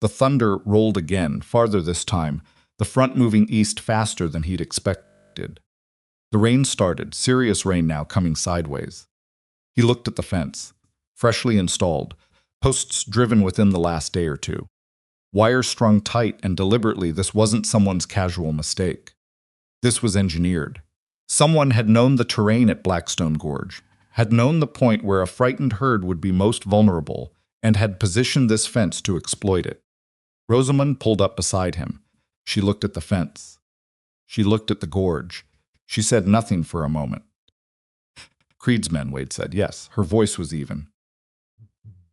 The thunder rolled again, farther this time, the front moving east faster than he'd expected. The rain started, serious rain now coming sideways. He looked at the fence, freshly installed, posts driven within the last day or two. Wires strung tight and deliberately. This wasn't someone's casual mistake. This was engineered. Someone had known the terrain at Blackstone Gorge, had known the point where a frightened herd would be most vulnerable, and had positioned this fence to exploit it. Rosamund pulled up beside him. She looked at the fence. She looked at the gorge. She said nothing for a moment. Creed's men, Wade said. Yes, her voice was even.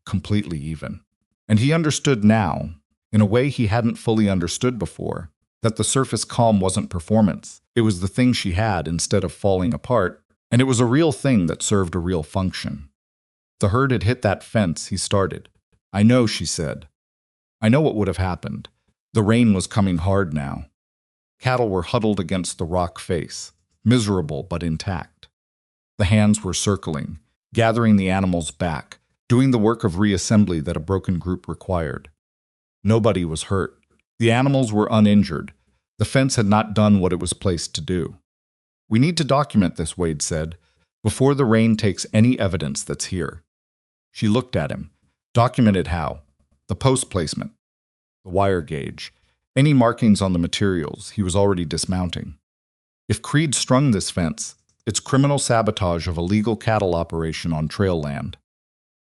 Completely even. And he understood now, in a way he hadn't fully understood before, that the surface calm wasn't performance. It was the thing she had instead of falling apart, and it was a real thing that served a real function. The herd had hit that fence, he started. I know, she said. I know what would have happened. The rain was coming hard now. Cattle were huddled against the rock face, miserable but intact. The hands were circling, gathering the animals back, doing the work of reassembly that a broken group required. Nobody was hurt. The animals were uninjured. The fence had not done what it was placed to do. We need to document this, Wade said, before the rain takes any evidence that's here. She looked at him. Documented how? The post placement, the wire gauge, any markings on the materials he was already dismounting. If Creed strung this fence, it's criminal sabotage of a legal cattle operation on trail land.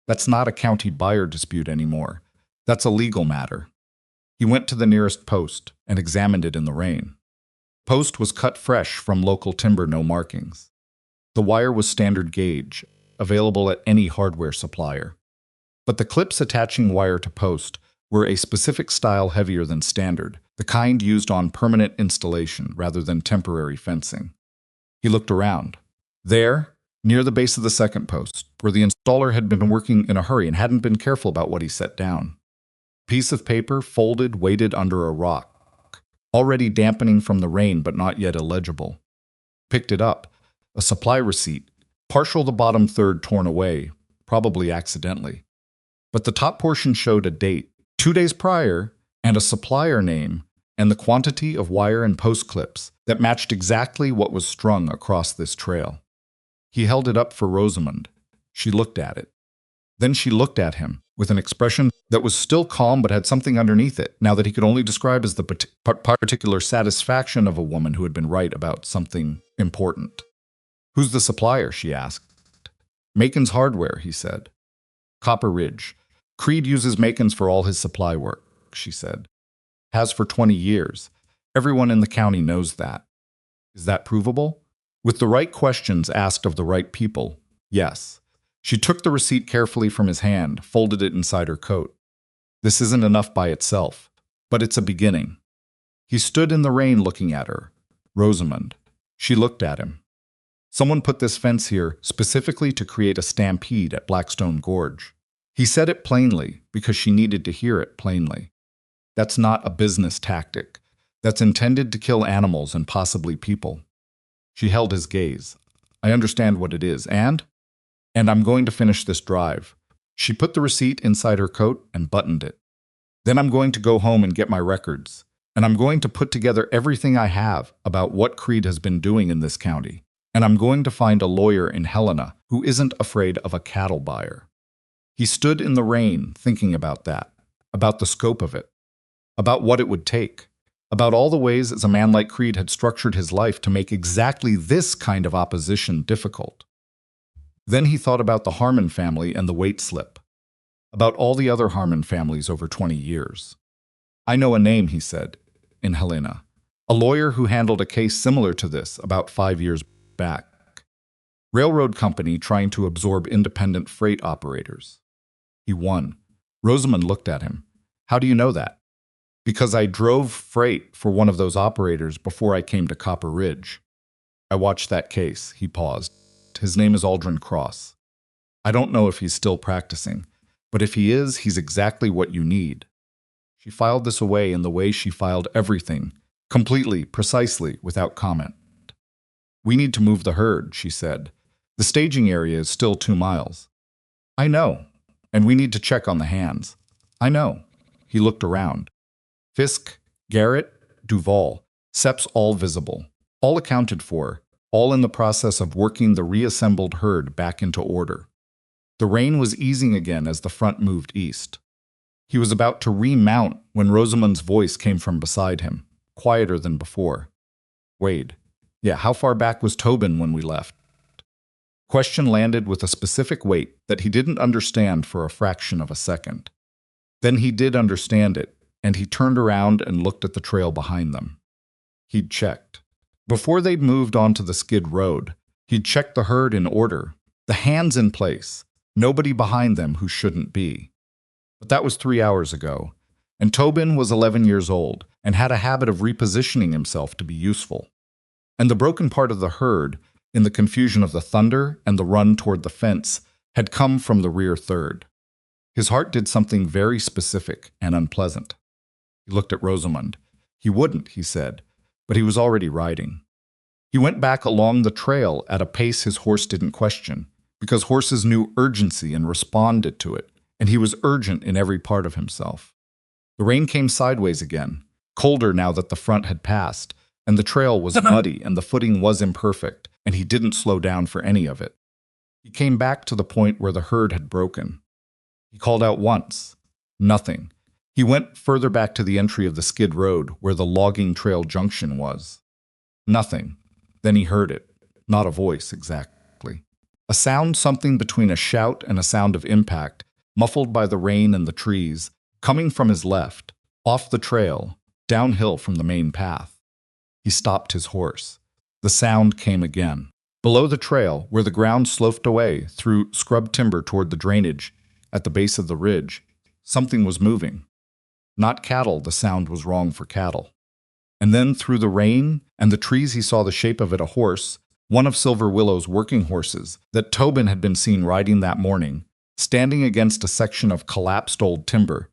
That's not a county buyer dispute anymore. That's a legal matter. He went to the nearest post and examined it in the rain. Post was cut fresh from local timber, no markings. The wire was standard gauge, available at any hardware supplier. But the clips attaching wire to post were a specific style heavier than standard, the kind used on permanent installation rather than temporary fencing. He looked around. There, near the base of the second post, where the installer had been working in a hurry and hadn't been careful about what he set down. A piece of paper, folded, weighted under a rock, already dampening from the rain but not yet illegible. Picked it up. A supply receipt, partial the bottom third torn away, probably accidentally. But the top portion showed a date, 2 days prior, and a supplier name, and the quantity of wire and post clips that matched exactly what was strung across this trail. He held it up for Rosamund. She looked at it. Then she looked at him, with an expression that was still calm but had something underneath it, now that he could only describe as the particular satisfaction of a woman who had been right about something important. Who's the supplier? She asked. Macon's Hardware, he said. Copper Ridge. Creed uses Macon's for all his supply work, she said. Has for 20 years. Everyone in the county knows that. Is that provable? With the right questions asked of the right people, yes. She took the receipt carefully from his hand, folded it inside her coat. This isn't enough by itself, but it's a beginning. He stood in the rain looking at her. Rosamund. She looked at him. Someone put this fence here specifically to create a stampede at Blackstone Gorge. He said it plainly because she needed to hear it plainly. That's not a business tactic. That's intended to kill animals and possibly people. She held his gaze. I understand what it is, and I'm going to finish this drive. She put the receipt inside her coat and buttoned it. Then I'm going to go home and get my records, and I'm going to put together everything I have about what Creed has been doing in this county, and I'm going to find a lawyer in Helena who isn't afraid of a cattle buyer. He stood in the rain thinking about that, about the scope of it, about what it would take, about all the ways as a man like Creed had structured his life to make exactly this kind of opposition difficult. Then he thought about the Harmon family and the weight slip, about all the other Harmon families over 20 years. I know a name, he said, in Helena, a lawyer who handled a case similar to this about 5 years back. Railroad company trying to absorb independent freight operators. He won. Rosamund looked at him. How do you know that? Because I drove freight for one of those operators before I came to Copper Ridge. I watched that case. He paused. His name is Aldrin Cross. I don't know if he's still practicing, but if he is, he's exactly what you need. She filed this away in the way she filed everything, completely, precisely, without comment. We need to move the herd, she said. The staging area is still 2 miles. I know, and we need to check on the hands. I know. He looked around. Fisk, Garrett, Duval, Seps all visible, all accounted for, all in the process of working the reassembled herd back into order. The rain was easing again as the front moved east. He was about to remount when Rosamund's voice came from beside him, quieter than before. Wade. Yeah, how far back was Tobin when we left? Question landed with a specific weight that he didn't understand for a fraction of a second. Then he did understand it, and he turned around and looked at the trail behind them. He'd checked. Before they'd moved onto the skid road, he'd checked the herd in order, the hands in place, nobody behind them who shouldn't be. But that was 3 hours ago, and Tobin was 11 years old and had a habit of repositioning himself to be useful. And the broken part of the herd, in the confusion of the thunder and the run toward the fence, had come from the rear third. His heart did something very specific and unpleasant. He looked at Rosamund. He wouldn't, he said, but he was already riding. He went back along the trail at a pace his horse didn't question, because horses knew urgency and responded to it, and he was urgent in every part of himself. The rain came sideways again, colder now that the front had passed, and the trail was muddy and the footing was imperfect, and he didn't slow down for any of it. He came back to the point where the herd had broken. He called out once. Nothing. He went further back to the entry of the skid road where the logging trail junction was. Nothing. Then he heard it. Not a voice, exactly. A sound something between a shout and a sound of impact, muffled by the rain and the trees, coming from his left, off the trail, downhill from the main path. He stopped his horse. The sound came again. Below the trail, where the ground sloped away through scrub timber toward the drainage, at the base of the ridge, something was moving. Not cattle, the sound was wrong for cattle. And then through the rain and the trees he saw the shape of it, a horse, one of Silver Willow's working horses, that Tobin had been seen riding that morning, standing against a section of collapsed old timber.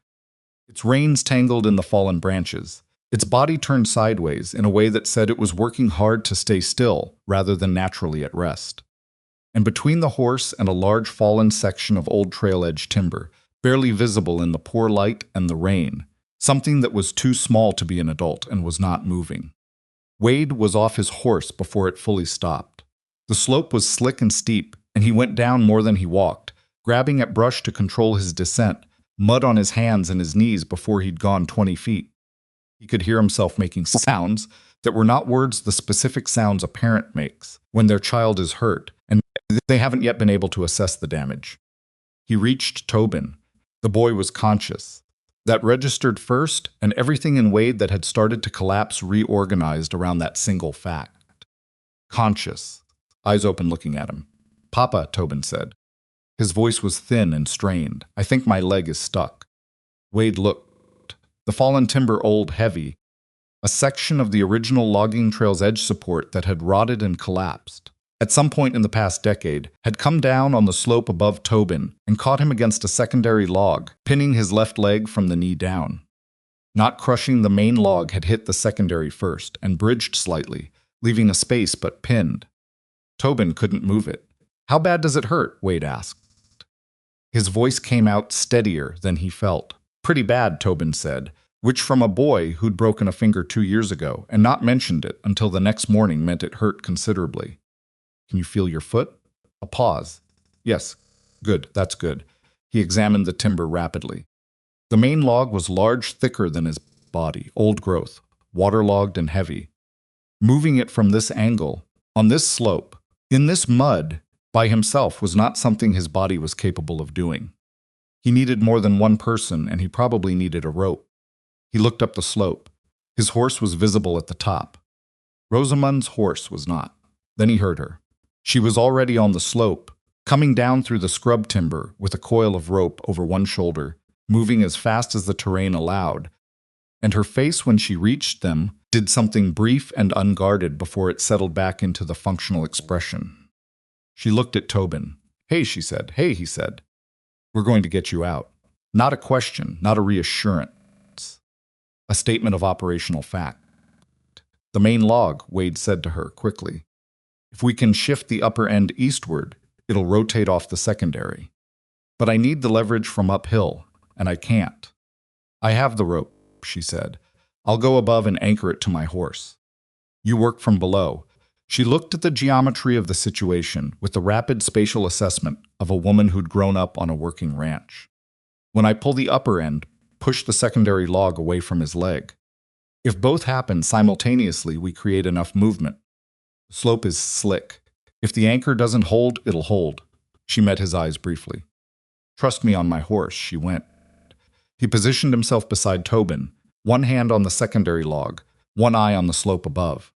Its reins tangled in the fallen branches. Its body turned sideways in a way that said it was working hard to stay still rather than naturally at rest. And between the horse and a large fallen section of old trail-edge timber, barely visible in the poor light and the rain, something that was too small to be an adult and was not moving. Wade was off his horse before it fully stopped. The slope was slick and steep, and he went down more than he walked, grabbing at brush to control his descent, mud on his hands and his knees before he'd gone 20 feet. He could hear himself making sounds that were not words the specific sounds a parent makes when their child is hurt, and they haven't yet been able to assess the damage. He reached Tobin. The boy was conscious. That registered first, and everything in Wade that had started to collapse reorganized around that single fact. Conscious. Eyes open looking at him. "Papa," Tobin said. His voice was thin and strained. "I think my leg is stuck." Wade looked. The fallen timber old, heavy. A section of the original logging trail's edge support that had rotted and collapsed, at some point in the past decade, had come down on the slope above Tobin and caught him against a secondary log, pinning his left leg from the knee down. Not crushing, the main log had hit the secondary first and bridged slightly, leaving a space but pinned. Tobin couldn't move it. "How bad does it hurt?" Wade asked. His voice came out steadier than he felt. "Pretty bad," Tobin said, which from a boy who'd broken a finger 2 years ago and not mentioned it until the next morning meant it hurt considerably. "Can you feel your foot?" A pause. "Yes. Good, that's good." He examined the timber rapidly. The main log was large, thicker than his body, old growth, waterlogged and heavy. Moving it from this angle, on this slope, in this mud, by himself was not something his body was capable of doing. He needed more than one person, and he probably needed a rope. He looked up the slope. His horse was visible at the top. Rosamund's horse was not. Then he heard her. She was already on the slope, coming down through the scrub timber with a coil of rope over one shoulder, moving as fast as the terrain allowed, and her face when she reached them did something brief and unguarded before it settled back into the functional expression. She looked at Tobin. "Hey," she said. "Hey," he said. "We're going to get you out." Not a question, not a reassurance. A statement of operational fact. "The main log," Wade said to her quickly. "If we can shift the upper end eastward, it'll rotate off the secondary. But I need the leverage from uphill, and I can't." "I have the rope," she said. "I'll go above and anchor it to my horse. You work from below." She looked at the geometry of the situation with the rapid spatial assessment of a woman who'd grown up on a working ranch. "When I pull the upper end, pushed the secondary log away from his leg. If both happen simultaneously, we create enough movement. The slope is slick. If the anchor doesn't hold, it'll hold. She met his eyes briefly. Trust me on my horse, she went. He positioned himself beside Tobin, one hand on the secondary log, one eye on the slope above.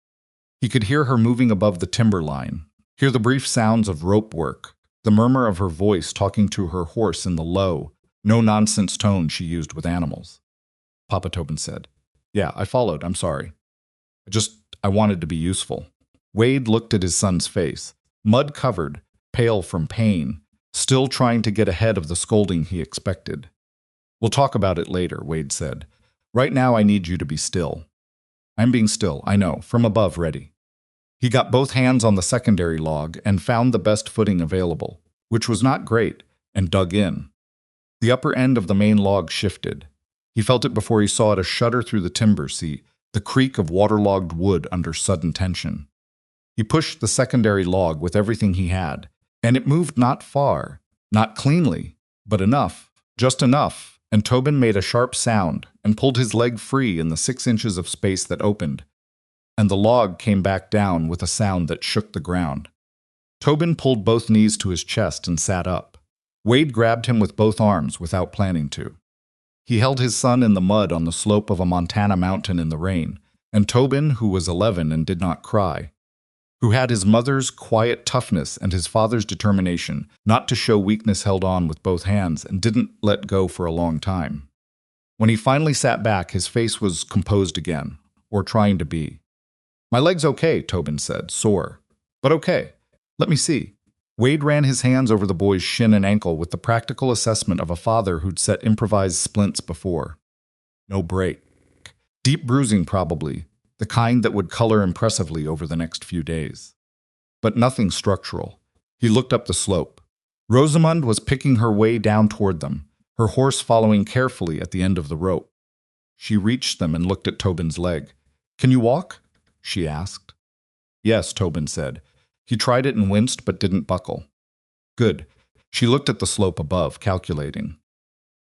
He could hear her moving above the timber line, hear the brief sounds of rope work, the murmur of her voice talking to her horse in the low, no-nonsense tone she used with animals. Papa, Tobin said. Yeah, I followed, I'm sorry. I wanted to be useful. Wade looked at his son's face, mud-covered, pale from pain, still trying to get ahead of the scolding he expected. We'll talk about it later, Wade said. Right now I need you to be still. I'm being still, I know, from above ready. He got both hands on the secondary log and found the best footing available, which was not great, and dug in. The upper end of the main log shifted. He felt it before he saw it shudder through the timber seat, the creak of waterlogged wood under sudden tension. He pushed the secondary log with everything he had, and it moved not far, not cleanly, but enough, just enough, and Tobin made a sharp sound and pulled his leg free in the 6 inches of space that opened, and the log came back down with a sound that shook the ground. Tobin pulled both knees to his chest and sat up. Wade grabbed him with both arms without planning to. He held his son in the mud on the slope of a Montana mountain in the rain, and Tobin, who was 11 and did not cry, who had his mother's quiet toughness and his father's determination not to show weakness, held on with both hands and didn't let go for a long time. When he finally sat back, his face was composed again, or trying to be. My leg's okay, Tobin said, sore. But okay. Let me see. Wade ran his hands over the boy's shin and ankle with the practical assessment of a father who'd set improvised splints before. No break. Deep bruising, probably, the kind that would color impressively over the next few days. But nothing structural. He looked up the slope. Rosamund was picking her way down toward them, her horse following carefully at the end of the rope. She reached them and looked at Tobin's leg. Can you walk? She asked. Yes, Tobin said. He tried it and winced but didn't buckle. Good. She looked at the slope above, calculating.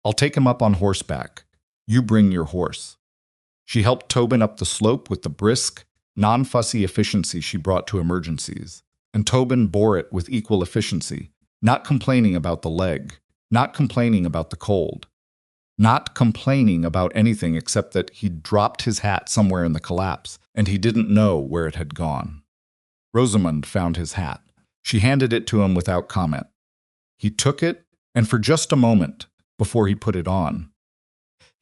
I'll take him up on horseback. You bring your horse. She helped Tobin up the slope with the brisk, non-fussy efficiency she brought to emergencies, and Tobin bore it with equal efficiency, not complaining about the leg, not complaining about the cold, not complaining about anything except that he'd dropped his hat somewhere in the collapse, and he didn't know where it had gone. Rosamund found his hat. She handed it to him without comment. He took it, and for just a moment, before he put it on,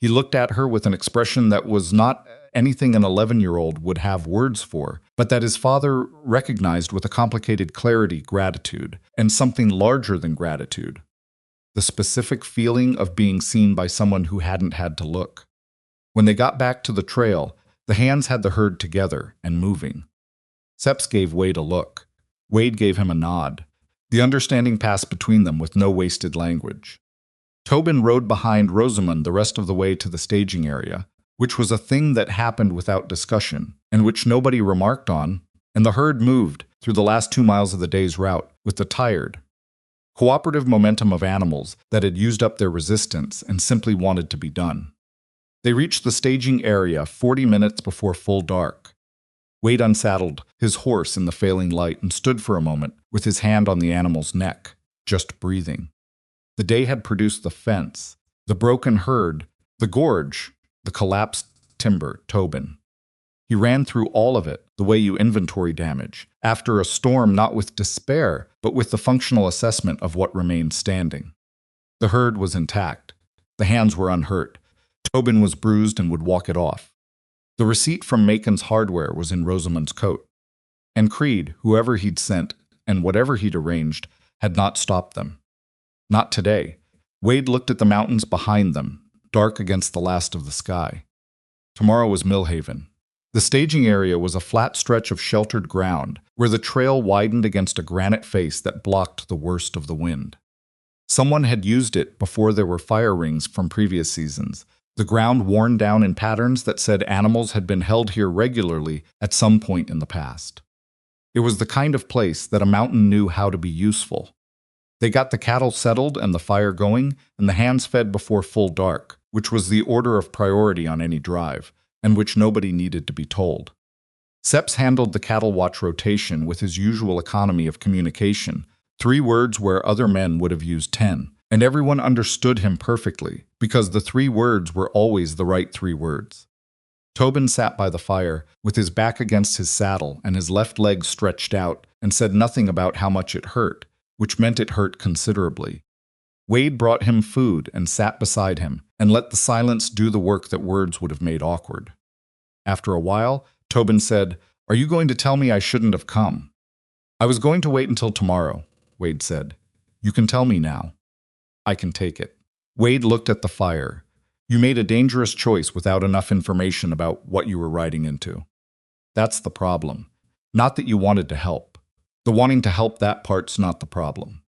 he looked at her with an expression that was not anything an 11-year-old would have words for, but that his father recognized with a complicated clarity, gratitude, and something larger than gratitude. The specific feeling of being seen by someone who hadn't had to look. When they got back to the trail, the hands had the herd together and moving. Seps gave Wade a look. Wade gave him a nod. The understanding passed between them with no wasted language. Tobin rode behind Rosamund the rest of the way to the staging area, which was a thing that happened without discussion, and which nobody remarked on, and the herd moved through the last 2 miles of the day's route with the tired, cooperative momentum of animals that had used up their resistance and simply wanted to be done. They reached the staging area 40 minutes before full dark. Wade unsaddled his horse in the failing light and stood for a moment with his hand on the animal's neck, just breathing. The day had produced the fence, the broken herd, the gorge, the collapsed timber, Tobin. He ran through all of it, the way you inventory damage, after a storm not with despair, but with the functional assessment of what remained standing. The herd was intact. The hands were unhurt. Tobin was bruised and would walk it off. The receipt from Macon's Hardware was in Rosamund's coat. And Creed, whoever he'd sent, and whatever he'd arranged, had not stopped them. Not today. Wade looked at the mountains behind them, dark against the last of the sky. Tomorrow was Millhaven. The staging area was a flat stretch of sheltered ground, where the trail widened against a granite face that blocked the worst of the wind. Someone had used it before there were fire rings from previous seasons, the ground worn down in patterns that said animals had been held here regularly at some point in the past. It was the kind of place that a mountain knew how to be useful. They got the cattle settled and the fire going, and the hands fed before full dark, which was the order of priority on any drive, and which nobody needed to be told. Seps handled the cattle watch rotation with his usual economy of communication, 3 words where other men would have used 10, and everyone understood him perfectly, because the 3 words were always the right 3 words. Tobin sat by the fire, with his back against his saddle and his left leg stretched out, and said nothing about how much it hurt, which meant it hurt considerably. Wade brought him food and sat beside him, and let the silence do the work that words would have made awkward. After a while, Tobin said, "Are you going to tell me I shouldn't have come?" "I was going to wait until tomorrow," Wade said. "You can tell me now." "I can take it." Wade looked at the fire. "You made a dangerous choice without enough information about what you were riding into. That's the problem. Not that you wanted to help. The wanting to help, that part's not the problem."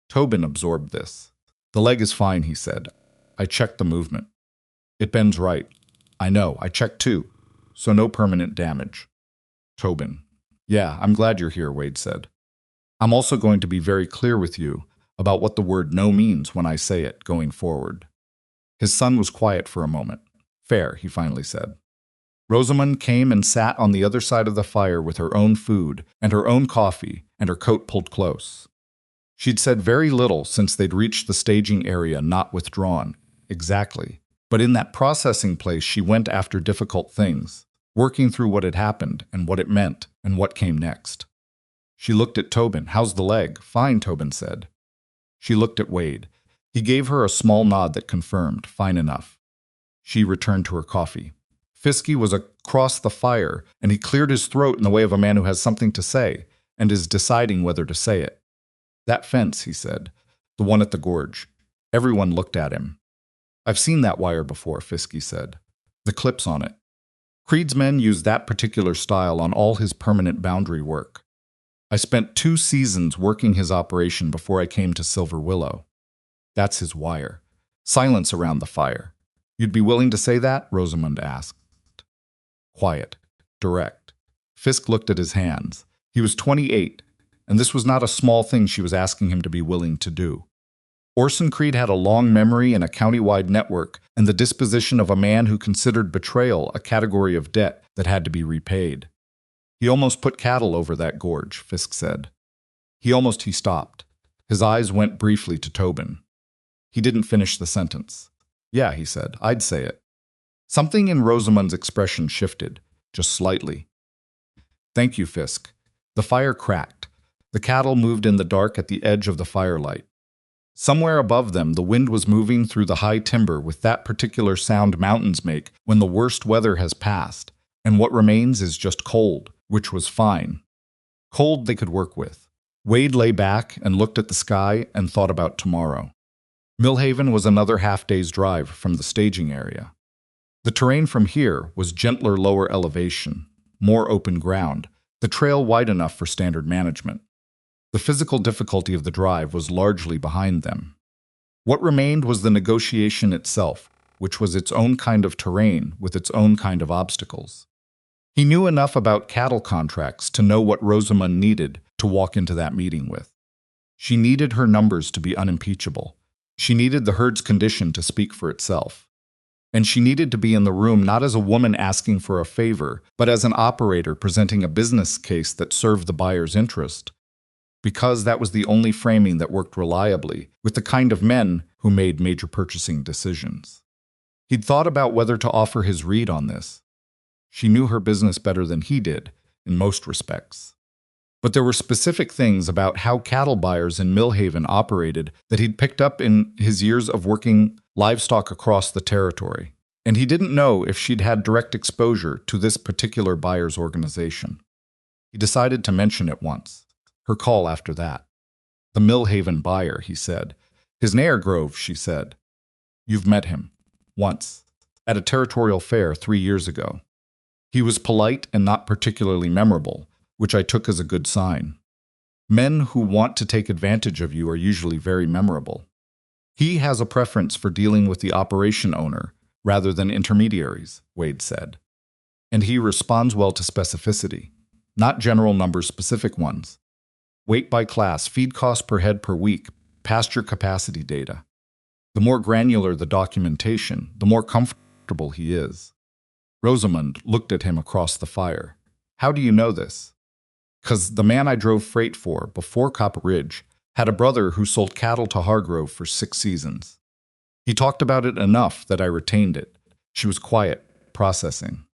Tobin absorbed this. "The leg is fine," he said. "I checked the movement. It bends right. I know, I checked too. So no permanent damage." Tobin. "Yeah, I'm glad you're here," Wade said. "I'm also going to be very clear with you about what the word no means when I say it, going forward." His son was quiet for a moment. "Fair," he finally said. Rosamund came and sat on the other side of the fire with her own food and her own coffee and her coat pulled close. She'd said very little since they'd reached the staging area, not withdrawn, exactly. But in that processing place she went after difficult things, working through what had happened and what it meant and what came next. She looked at Tobin. "How's the leg?" "Fine," Tobin said. She looked at Wade. He gave her a small nod that confirmed, "Fine enough." She returned to her coffee. Fisky was across the fire, and he cleared his throat in the way of a man who has something to say and is deciding whether to say it. "That fence," he said. "The one at the gorge." Everyone looked at him. "I've seen that wire before," Fisky said. "The clips on it." Creed's men used that particular style on all his permanent boundary work. "I spent 2 seasons working his operation before I came to Silver Willow." "That's his wire." Silence around the fire. "You'd be willing to say that?" Rosamund asked. Quiet. Direct. Fisk looked at his hands. He was 28, and this was not a small thing she was asking him to be willing to do. Orson Creed had a long memory and a county-wide network, and the disposition of a man who considered betrayal a category of debt that had to be repaid. "He almost put cattle over that gorge," Fisk said. He stopped. His eyes went briefly to Tobin. He didn't finish the sentence. "Yeah," he said, "I'd say it." Something in Rosamund's expression shifted, just slightly. "Thank you, Fisk." The fire cracked. The cattle moved in the dark at the edge of the firelight. Somewhere above them, the wind was moving through the high timber with that particular sound mountains make when the worst weather has passed, and what remains is just cold, which was fine. Cold they could work with. Wade lay back and looked at the sky and thought about tomorrow. Millhaven was another half-day's drive from the staging area. The terrain from here was gentler lower elevation, more open ground, the trail wide enough for standard management. The physical difficulty of the drive was largely behind them. What remained was the negotiation itself, which was its own kind of terrain with its own kind of obstacles. He knew enough about cattle contracts to know what Rosamund needed to walk into that meeting with. She needed her numbers to be unimpeachable. She needed the herd's condition to speak for itself. And she needed to be in the room not as a woman asking for a favor, but as an operator presenting a business case that served the buyer's interest. Because that was the only framing that worked reliably with the kind of men who made major purchasing decisions. He'd thought about whether to offer his read on this. She knew her business better than he did, in most respects. But there were specific things about how cattle buyers in Millhaven operated that he'd picked up in his years of working livestock across the territory, and he didn't know if she'd had direct exposure to this particular buyer's organization. He decided to mention it once. Her call after that. "The Millhaven buyer," he said. "His name Grove," she said. "You've met him. Once. At a territorial fair 3 years ago. He was polite and not particularly memorable, which I took as a good sign. Men who want to take advantage of you are usually very memorable. He has a preference for dealing with the operation owner rather than intermediaries," Wade said. "And he responds well to specificity, not general numbers, specific ones. Weight by class, feed cost per head per week, pasture capacity data. The more granular the documentation, the more comfortable he is. Rosamund looked at him across the fire. How do you know this? 'Cause the man I drove freight for before Copper Ridge had a brother who sold cattle to Hargrove for 6 seasons. He talked about it enough that I retained it. She was quiet, processing.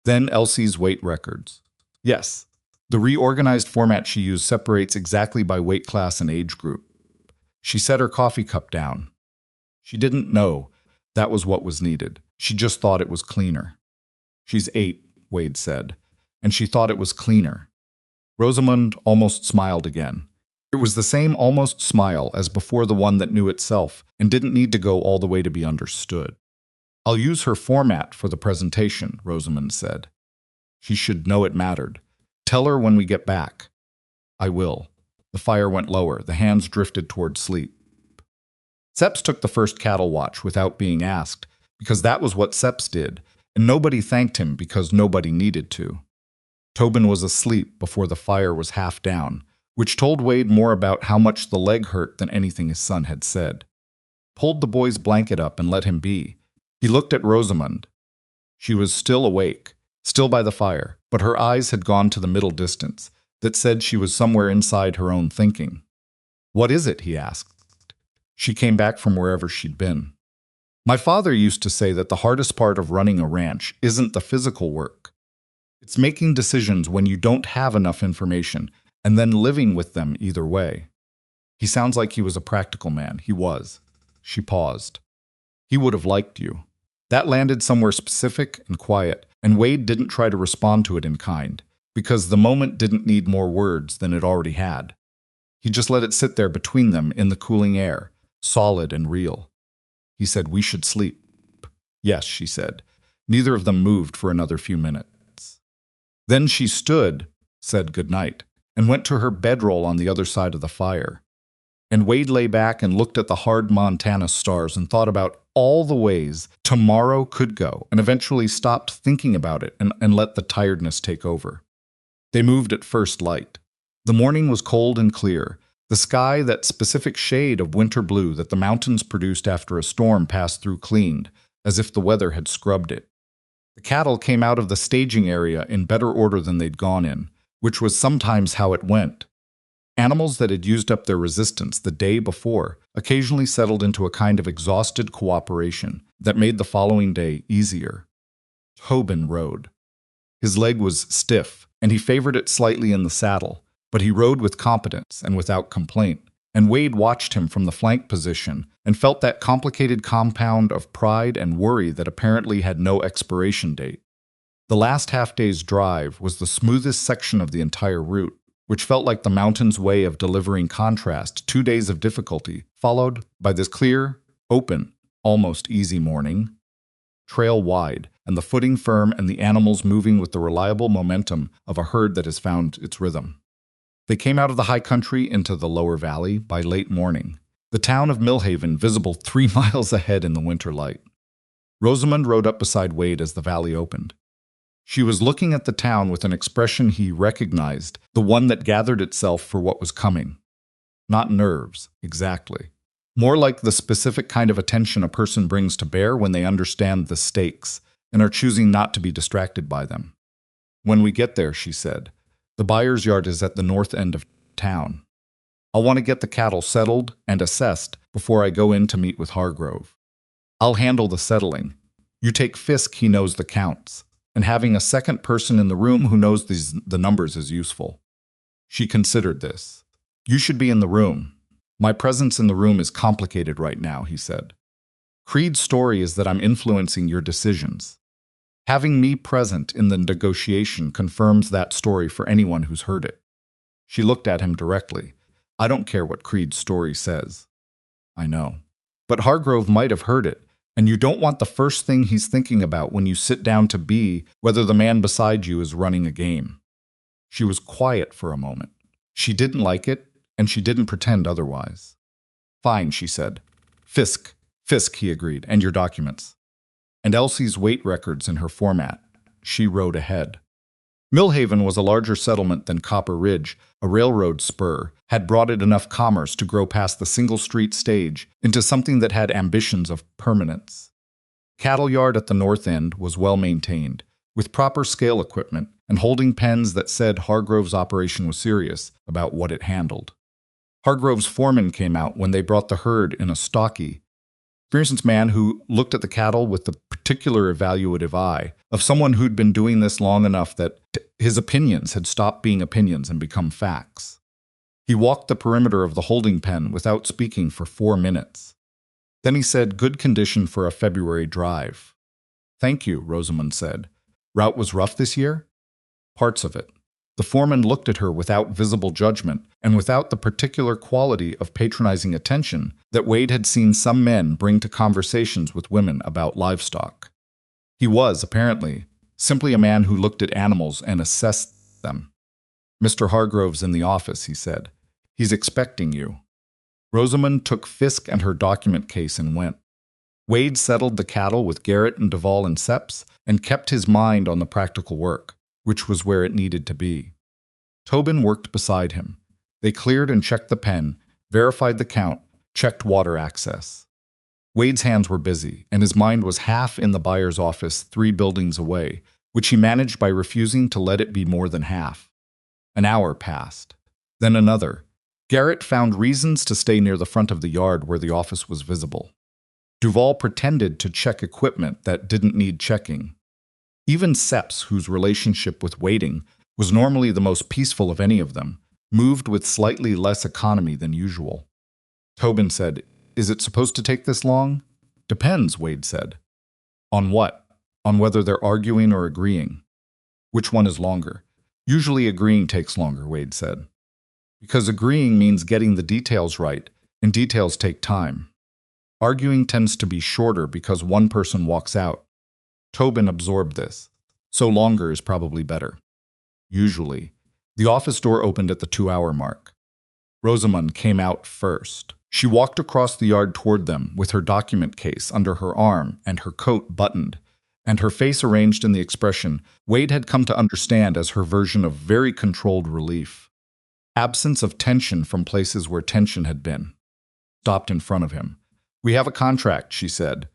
Then Elsie's weight records. Yes, the reorganized format she used separates exactly by weight class and age group. She set her coffee cup down. She didn't know that was what was needed. She just thought it was cleaner. She's 8, Wade said, and she thought it was cleaner. Rosamund almost smiled again. It was the same almost smile as before, the one that knew itself and didn't need to go all the way to be understood. I'll use her format for the presentation, Rosamund said. She should know it mattered. Tell her when we get back. I will. The fire went lower. The hands drifted toward sleep. Seps took the first cattle watch without being asked, because that was what Seps did, and nobody thanked him because nobody needed to. Tobin was asleep before the fire was half down, which told Wade more about how much the leg hurt than anything his son had said. Pulled the boy's blanket up and let him be. He looked at Rosamund. She was still awake, still by the fire, but her eyes had gone to the middle distance that said she was somewhere inside her own thinking. What is it? He asked. She came back from wherever she'd been. My father used to say that the hardest part of running a ranch isn't the physical work. It's making decisions when you don't have enough information and then living with them either way. He sounds like he was a practical man. He was. She paused. He would have liked you. That landed somewhere specific and quiet, and Wade didn't try to respond to it in kind, because the moment didn't need more words than it already had. He just let it sit there between them in the cooling air, solid and real. He said, "We should sleep." Yes, she said. Neither of them moved for another few minutes. Then she stood, said goodnight, and went to her bedroll on the other side of the fire. And Wade lay back and looked at the hard Montana stars and thought about all the ways tomorrow could go, and eventually stopped thinking about it and let the tiredness take over. They moved at first light. The morning was cold and clear, the sky that specific shade of winter blue that the mountains produced after a storm passed through cleaned, as if the weather had scrubbed it. The cattle came out of the staging area in better order than they'd gone in, which was sometimes how it went. Animals that had used up their resistance the day before occasionally settled into a kind of exhausted cooperation that made the following day easier. Tobin rode. His leg was stiff, and he favored it slightly in the saddle, but he rode with competence and without complaint, and Wade watched him from the flank position and felt that complicated compound of pride and worry that apparently had no expiration date. The last half-day's drive was the smoothest section of the entire route, which felt like the mountain's way of delivering contrast. 2 days of difficulty, followed by this clear, open, almost easy morning. Trail wide, and the footing firm and the animals moving with the reliable momentum of a herd that has found its rhythm. They came out of the high country into the lower valley by late morning, the town of Millhaven visible 3 miles ahead in the winter light. Rosamund rode up beside Wade as the valley opened. She was looking at the town with an expression he recognized, the one that gathered itself for what was coming. Not nerves, exactly. More like the specific kind of attention a person brings to bear when they understand the stakes and are choosing not to be distracted by them. When we get there, she said, the buyer's yard is at the north end of town. I'll want to get the cattle settled and assessed before I go in to meet with Hargrove. I'll handle the settling. You take Fisk, he knows the counts. And having a second person in the room who knows the numbers is useful. She considered this. You should be in the room. My presence in the room is complicated right now, he said. Creed's story is that I'm influencing your decisions. Having me present in the negotiation confirms that story for anyone who's heard it. She looked at him directly. I don't care what Creed's story says. I know. But Hargrove might have heard it. And you don't want the first thing he's thinking about when you sit down to be whether the man beside you is running a game. She was quiet for a moment. She didn't like it, and she didn't pretend otherwise. Fine, she said. Fisk, he agreed, and your documents. And Elsie's weight records in her format. She rode ahead. Millhaven was a larger settlement than Copper Ridge. A railroad spur had brought it enough commerce to grow past the single-street stage into something that had ambitions of permanence. Cattle yard at the north end was well maintained, with proper scale equipment and holding pens that said Hargrove's operation was serious about what it handled. Hargrove's foreman came out when they brought the herd in a stocky, experienced man who looked at the cattle with the particular evaluative eye of someone who'd been doing this long enough that his opinions had stopped being opinions and become facts. He walked the perimeter of the holding pen without speaking for 4 minutes. Then he said, "Good condition for a February drive." "Thank you," Rosamund said. "Route was rough this year?" "Parts of it." The foreman looked at her without visible judgment and without the particular quality of patronizing attention that Wade had seen some men bring to conversations with women about livestock. He was, apparently, simply a man who looked at animals and assessed them. "Mr. Hargrove's in the office," he said. "He's expecting you." Rosamund took Fisk and her document case and went. Wade settled the cattle with Garrett and Duvall and Seps and kept his mind on the practical work, which was where it needed to be. Tobin worked beside him. They cleared and checked the pen, verified the count, checked water access. Wade's hands were busy, and his mind was half in the buyer's office 3 buildings away, which he managed by refusing to let it be more than half. An hour passed. Then another. Garrett found reasons to stay near the front of the yard where the office was visible. Duvall pretended to check equipment that didn't need checking. Even Seps, whose relationship with waiting was normally the most peaceful of any of them, moved with slightly less economy than usual. Tobin said, "Is it supposed to take this long?" "Depends," Wade said. "On what?" "On whether they're arguing or agreeing." "Which one is longer?" "Usually agreeing takes longer," Wade said. "Because agreeing means getting the details right, and details take time. Arguing tends to be shorter because one person walks out." Tobin absorbed this. "So longer is probably better." "Usually." The office door opened at the 2-hour mark. Rosamund came out first. She walked across the yard toward them with her document case under her arm and her coat buttoned, and her face arranged in the expression Wade had come to understand as her version of very controlled relief. Absence of tension from places where tension had been. Stopped in front of him. "We have a contract," she said.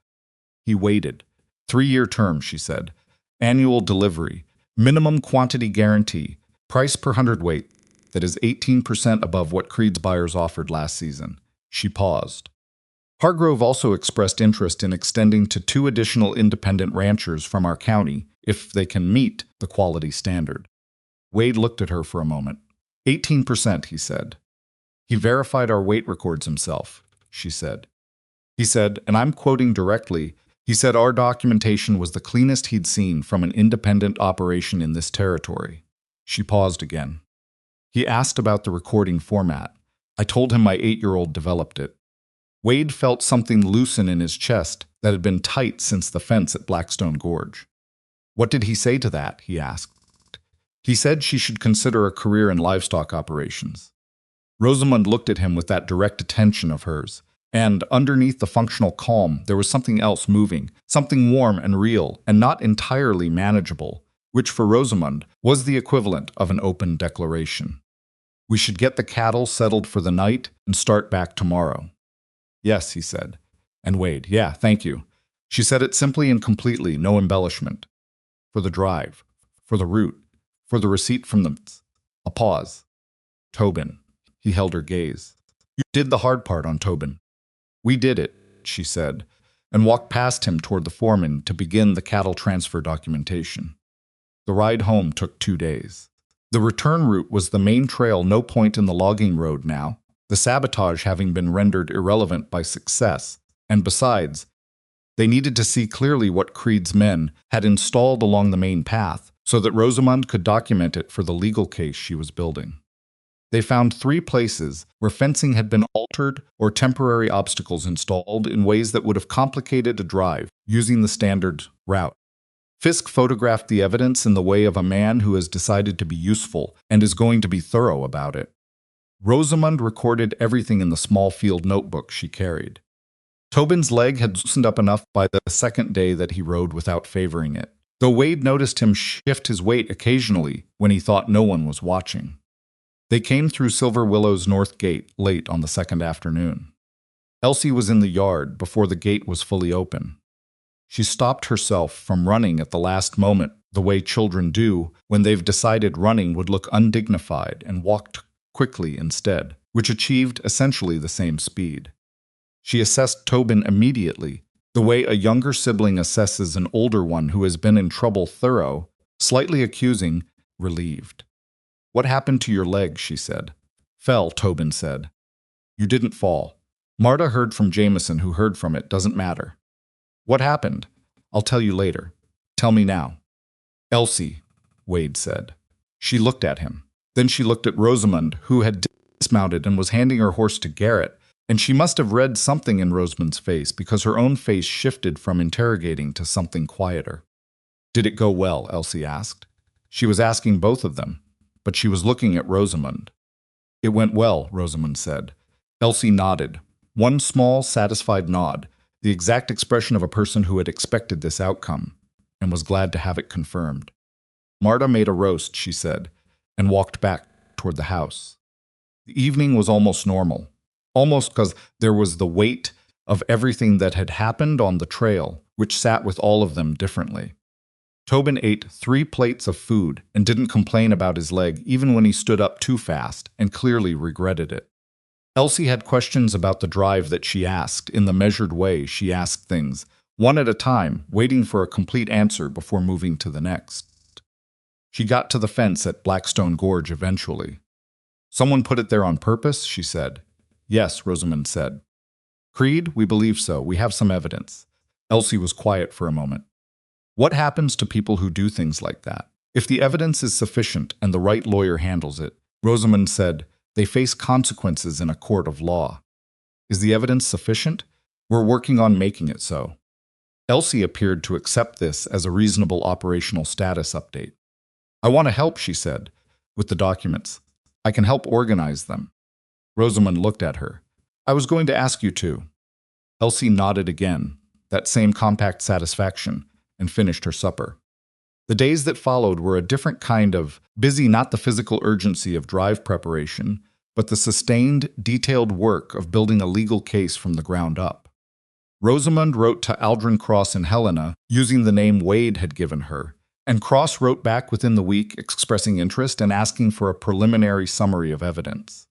He waited. 3-year term, she said. Annual delivery. Minimum quantity guarantee. Price per hundredweight. That is 18% above what Creed's buyers offered last season. She paused. Hargrove also expressed interest in extending to 2 additional independent ranchers from our county if they can meet the quality standard. Wade looked at her for a moment. 18%, he said. "He verified our weight records himself," she said. He said, and I'm quoting directly, he said our documentation was the cleanest he'd seen from an independent operation in this territory. She paused again. He asked about the recording format. I told him my 8-year-old developed it. Wade felt something loosen in his chest that had been tight since the fence at Blackstone Gorge. "What did he say to that?" he asked. "He said she should consider a career in livestock operations." Rosamund looked at him with that direct attention of hers, and underneath the functional calm there was something else moving, something warm and real and not entirely manageable, which for Rosamund was the equivalent of an open declaration. "We should get the cattle settled for the night and start back tomorrow." "Yes," he said. And Wade, "Yeah, thank you." She said it simply and completely, no embellishment. "For the drive, for the route, for the receipt from them." A pause. "Tobin." He held her gaze. "You did the hard part on Tobin." "We did it," she said, and walked past him toward the foreman to begin the cattle transfer documentation. The ride home took 2 days. The return route was the main trail, no point in the logging road now, the sabotage having been rendered irrelevant by success, and besides, they needed to see clearly what Creed's men had installed along the main path so that Rosamund could document it for the legal case she was building. They found 3 places where fencing had been altered or temporary obstacles installed in ways that would have complicated a drive using the standard route. Fisk photographed the evidence in the way of a man who has decided to be useful and is going to be thorough about it. Rosamund recorded everything in the small field notebook she carried. Tobin's leg had loosened up enough by the second day that he rode without favoring it. though Wade noticed him shift his weight occasionally when he thought no one was watching. They came through Silver Willow's north gate late on the second afternoon. Elsie was in the yard before the gate was fully open. She stopped herself from running at the last moment, the way children do when they've decided running would look undignified, and walked quickly instead, which achieved essentially the same speed. She assessed Tobin immediately, the way a younger sibling assesses an older one who has been in trouble, thorough, slightly accusing, relieved. "What happened to your leg?" she said. "Fell," Tobin said. "You didn't fall. Marta heard from Jameson, who heard from it. Doesn't matter." "What happened?" "I'll tell you later. Tell me now." "Elsie," Wade said. She looked at him. Then she looked at Rosamund, who had dismounted and was handing her horse to Garrett, and she must have read something in Rosamund's face because her own face shifted from interrogating to something quieter. "Did it go well?" Elsie asked. She was asking both of them, but she was looking at Rosamund. "It went well," Rosamund said. Elsie nodded. One small, satisfied nod, the exact expression of a person who had expected this outcome, and was glad to have it confirmed. "Marta made a roast," she said, and walked back toward the house. The evening was almost normal, almost because there was the weight of everything that had happened on the trail, which sat with all of them differently. Tobin ate 3 plates of food and didn't complain about his leg even when he stood up too fast, and clearly regretted it. Elsie had questions about the drive that she asked, in the measured way she asked things, one at a time, waiting for a complete answer before moving to the next. She got to the fence at Blackstone Gorge eventually. "Someone put it there on purpose?" she said. "Yes," Rosamund said. "Creed, we believe so. We have some evidence." Elsie was quiet for a moment. "What happens to people who do things like that? If the evidence is sufficient and the right lawyer handles it," Rosamund said, "they face consequences in a court of law. Is the evidence sufficient? We're working on making it so." Elsie appeared to accept this as a reasonable operational status update. "I want to help," she said, "with the documents. I can help organize them." Rosamund looked at her. "I was going to ask you to." Elsie nodded again, that same compact satisfaction, and finished her supper. The days that followed were a different kind of busy, not the physical urgency of drive preparation, but the sustained, detailed work of building a legal case from the ground up. Rosamund wrote to Aldrin Cross and Helena using the name Wade had given her, and Cross wrote back within the week expressing interest and asking for a preliminary summary of evidence.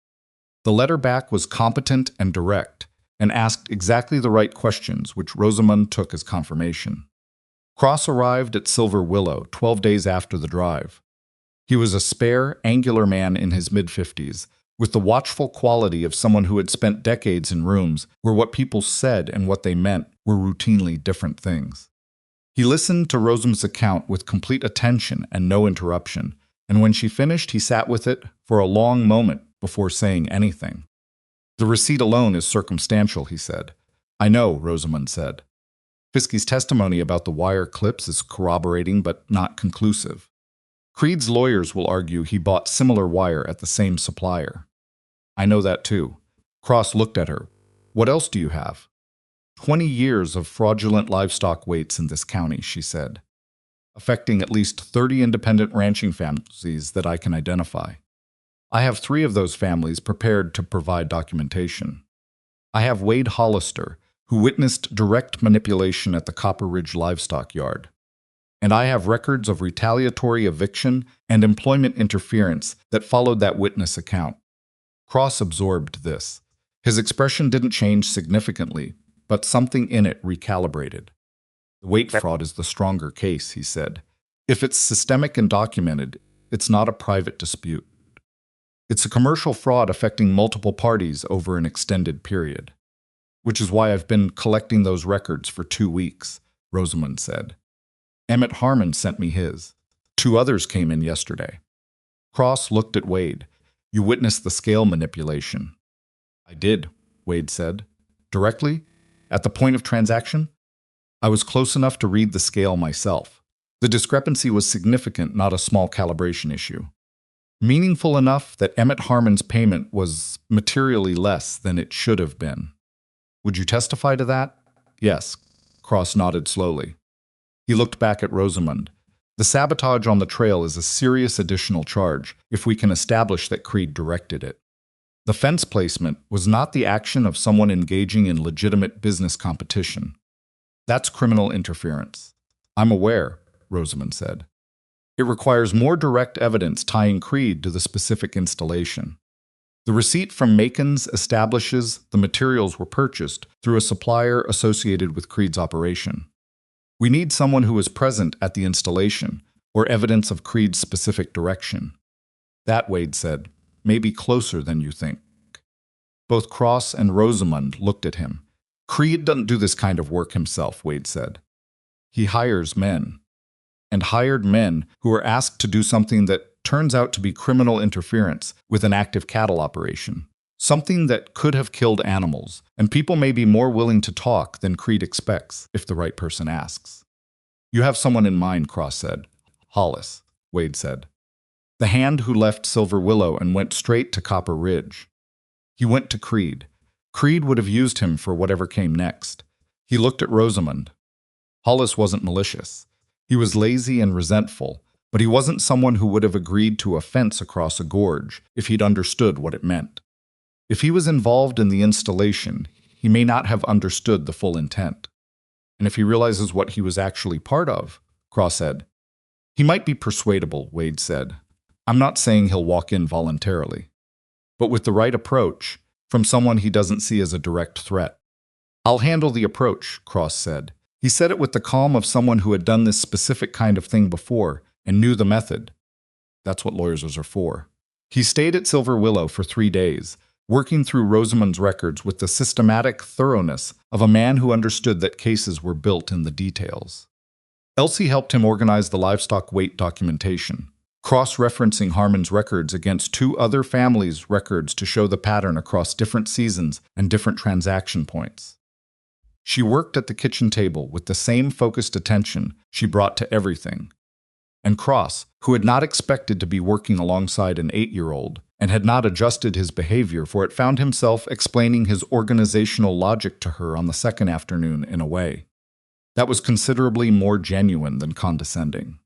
The letter back was competent and direct, and asked exactly the right questions, which Rosamund took as confirmation. Cross arrived at Silver Willow 12 days after the drive. He was a spare, angular man in his mid-50s, with the watchful quality of someone who had spent decades in rooms where what people said and what they meant were routinely different things. He listened to Rosamund's account with complete attention and no interruption, and when she finished, he sat with it for a long moment before saying anything. "The receipt alone is circumstantial," he said. "I know," Rosamund said. "Fiskey's testimony about the wire clips is corroborating but not conclusive. Creed's lawyers will argue he bought similar wire at the same supplier." "I know that too." Cross looked at her. "What else do you have?" 20 years of fraudulent livestock weights in this county," she said, "affecting at least 30 independent ranching families that I can identify. I have 3 of those families prepared to provide documentation. I have Wade Hollister, who witnessed direct manipulation at the Copper Ridge Livestock Yard. And I have records of retaliatory eviction and employment interference that followed that witness account." Cross absorbed this. His expression didn't change significantly, but something in it recalibrated. "The weight fraud is the stronger case," he said. "If it's systemic and documented, it's not a private dispute. It's a commercial fraud affecting multiple parties over an extended period. Which is why I've been collecting those records for 2 weeks," Rosamund said. "Emmett Harmon sent me his. 2 others came in yesterday." Cross looked at Wade. "You witnessed the scale manipulation." "I did," Wade said. "Directly? At the point of transaction?" "I was close enough to read the scale myself. The discrepancy was significant, not a small calibration issue. Meaningful enough that Emmett Harmon's payment was materially less than it should have been." "Would you testify to that?" "Yes." Cross nodded slowly. He looked back at Rosamund. The sabotage on the trail is a serious additional charge if we can establish that Creed directed it. The fence placement was not the action of someone engaging in legitimate business competition. That's criminal interference. I'm aware, Rosamund said. It requires more direct evidence tying Creed to the specific installation. The receipt from Macon's establishes the materials were purchased through a supplier associated with Creed's operation. We need someone who was present at the installation, or evidence of Creed's specific direction. That, Wade said, may be closer than you think. Both Cross and Rosamund looked at him. Creed doesn't do this kind of work himself, Wade said. He hires men. And hired men who are asked to do something that turns out to be criminal interference with an active cattle operation. Something that could have killed animals, and people may be more willing to talk than Creed expects if the right person asks. You have someone in mind, Cross said. Hollis, Wade said. The hand who left Silver Willow and went straight to Copper Ridge. He went to Creed. Creed would have used him for whatever came next. He looked at Rosamund. Hollis wasn't malicious. He was lazy and resentful, but he wasn't someone who would have agreed to a fence across a gorge if he'd understood what it meant. If he was involved in the installation, he may not have understood the full intent. And if he realizes what he was actually part of, Cross said. He might be persuadable, Wade said. I'm not saying he'll walk in voluntarily. But with the right approach, from someone he doesn't see as a direct threat. I'll handle the approach, Cross said. He said it with the calm of someone who had done this specific kind of thing before and knew the method. That's what lawyers are for. He stayed at Silver Willow for 3 days, working through Rosamund's records with the systematic thoroughness of a man who understood that cases were built in the details. Elsie helped him organize the livestock weight documentation, cross-referencing Harmon's records against 2 other families' records to show the pattern across different seasons and different transaction points. She worked at the kitchen table with the same focused attention she brought to everything. And Cross, who had not expected to be working alongside an 8-year-old and had not adjusted his behavior for it, found himself explaining his organizational logic to her on the second afternoon in a way that was considerably more genuine than condescending.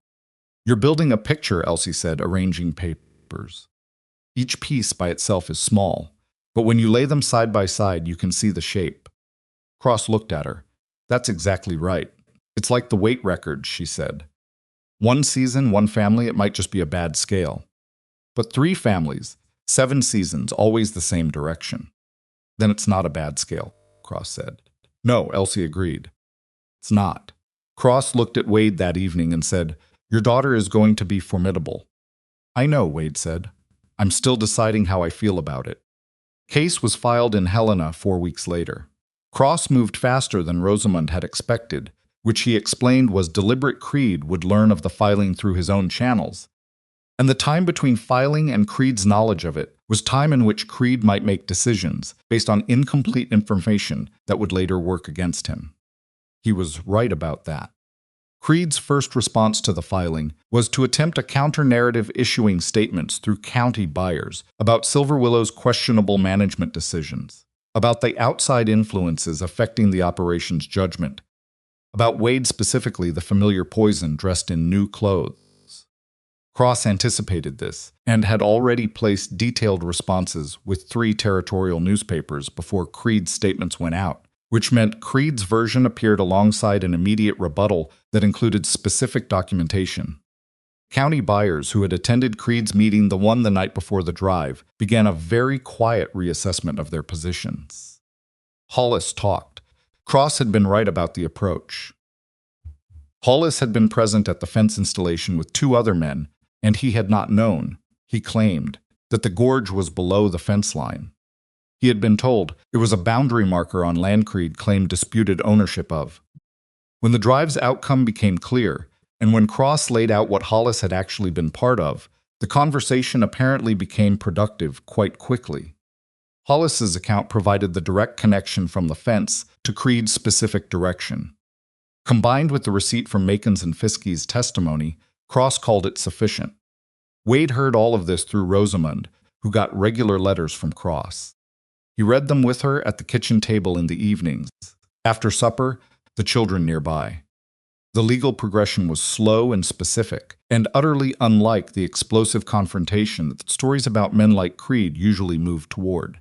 You're building a picture, Elsie said, arranging papers. Each piece by itself is small, but when you lay them side by side, you can see the shape. Cross looked at her. That's exactly right. It's like the weight records, she said. 1 season, 1 family, it might just be a bad scale. But 3 families, 7 seasons, always the same direction. Then it's not a bad scale, Cross said. No, Elsie agreed. It's not. Cross looked at Wade that evening and said, Your daughter is going to be formidable. I know, Wade said. I'm still deciding how I feel about it. Case was filed in Helena 4 weeks later. Cross moved faster than Rosamund had expected, which he explained was deliberate. Creed would learn of the filing through his own channels. And the time between filing and Creed's knowledge of it was time in which Creed might make decisions based on incomplete information that would later work against him. He was right about that. Creed's first response to the filing was to attempt a counter-narrative, issuing statements through county buyers about Silver Willow's questionable management decisions, about the outside influences affecting the operation's judgment, about Wade specifically, the familiar poison dressed in new clothes. Cross anticipated this and had already placed detailed responses with 3 territorial newspapers before Creed's statements went out, which meant Creed's version appeared alongside an immediate rebuttal that included specific documentation. County buyers who had attended Creed's meeting the night before the drive began a very quiet reassessment of their positions. Hollis talked. Cross had been right about the approach. Hollis had been present at the fence installation with 2 other men, and he had not known, he claimed, that the gorge was below the fence line. He had been told it was a boundary marker on land Creed claimed disputed ownership of. When the drive's outcome became clear, and when Cross laid out what Hollis had actually been part of, the conversation apparently became productive quite quickly. Hollis's account provided the direct connection from the fence to Creed's specific direction. Combined with the receipt from Macon's and Fiskey's testimony, Cross called it sufficient. Wade heard all of this through Rosamund, who got regular letters from Cross. He read them with her at the kitchen table in the evenings. After supper, the children nearby. The legal progression was slow and specific, and utterly unlike the explosive confrontation that stories about men like Creed usually move toward.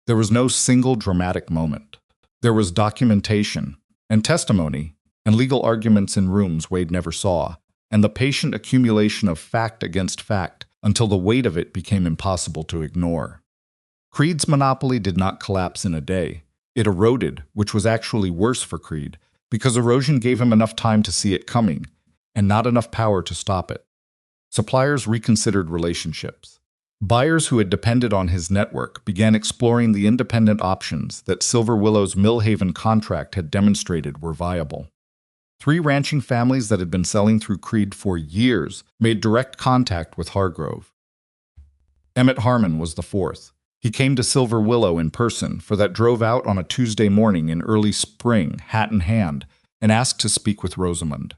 There was no single dramatic moment. There was documentation, and testimony, and legal arguments in rooms Wade never saw, and the patient accumulation of fact against fact until the weight of it became impossible to ignore. Creed's monopoly did not collapse in a day. It eroded, which was actually worse for Creed, because erosion gave him enough time to see it coming, and not enough power to stop it. Suppliers reconsidered relationships. Buyers who had depended on his network began exploring the independent options that Silver Willow's Millhaven contract had demonstrated were viable. 3 ranching families that had been selling through Creed for years made direct contact with Hargrove. Emmett Harmon was the 4th. He came to Silver Willow in person, for that drove out on a Tuesday morning in early spring, hat in hand, and asked to speak with Rosamund.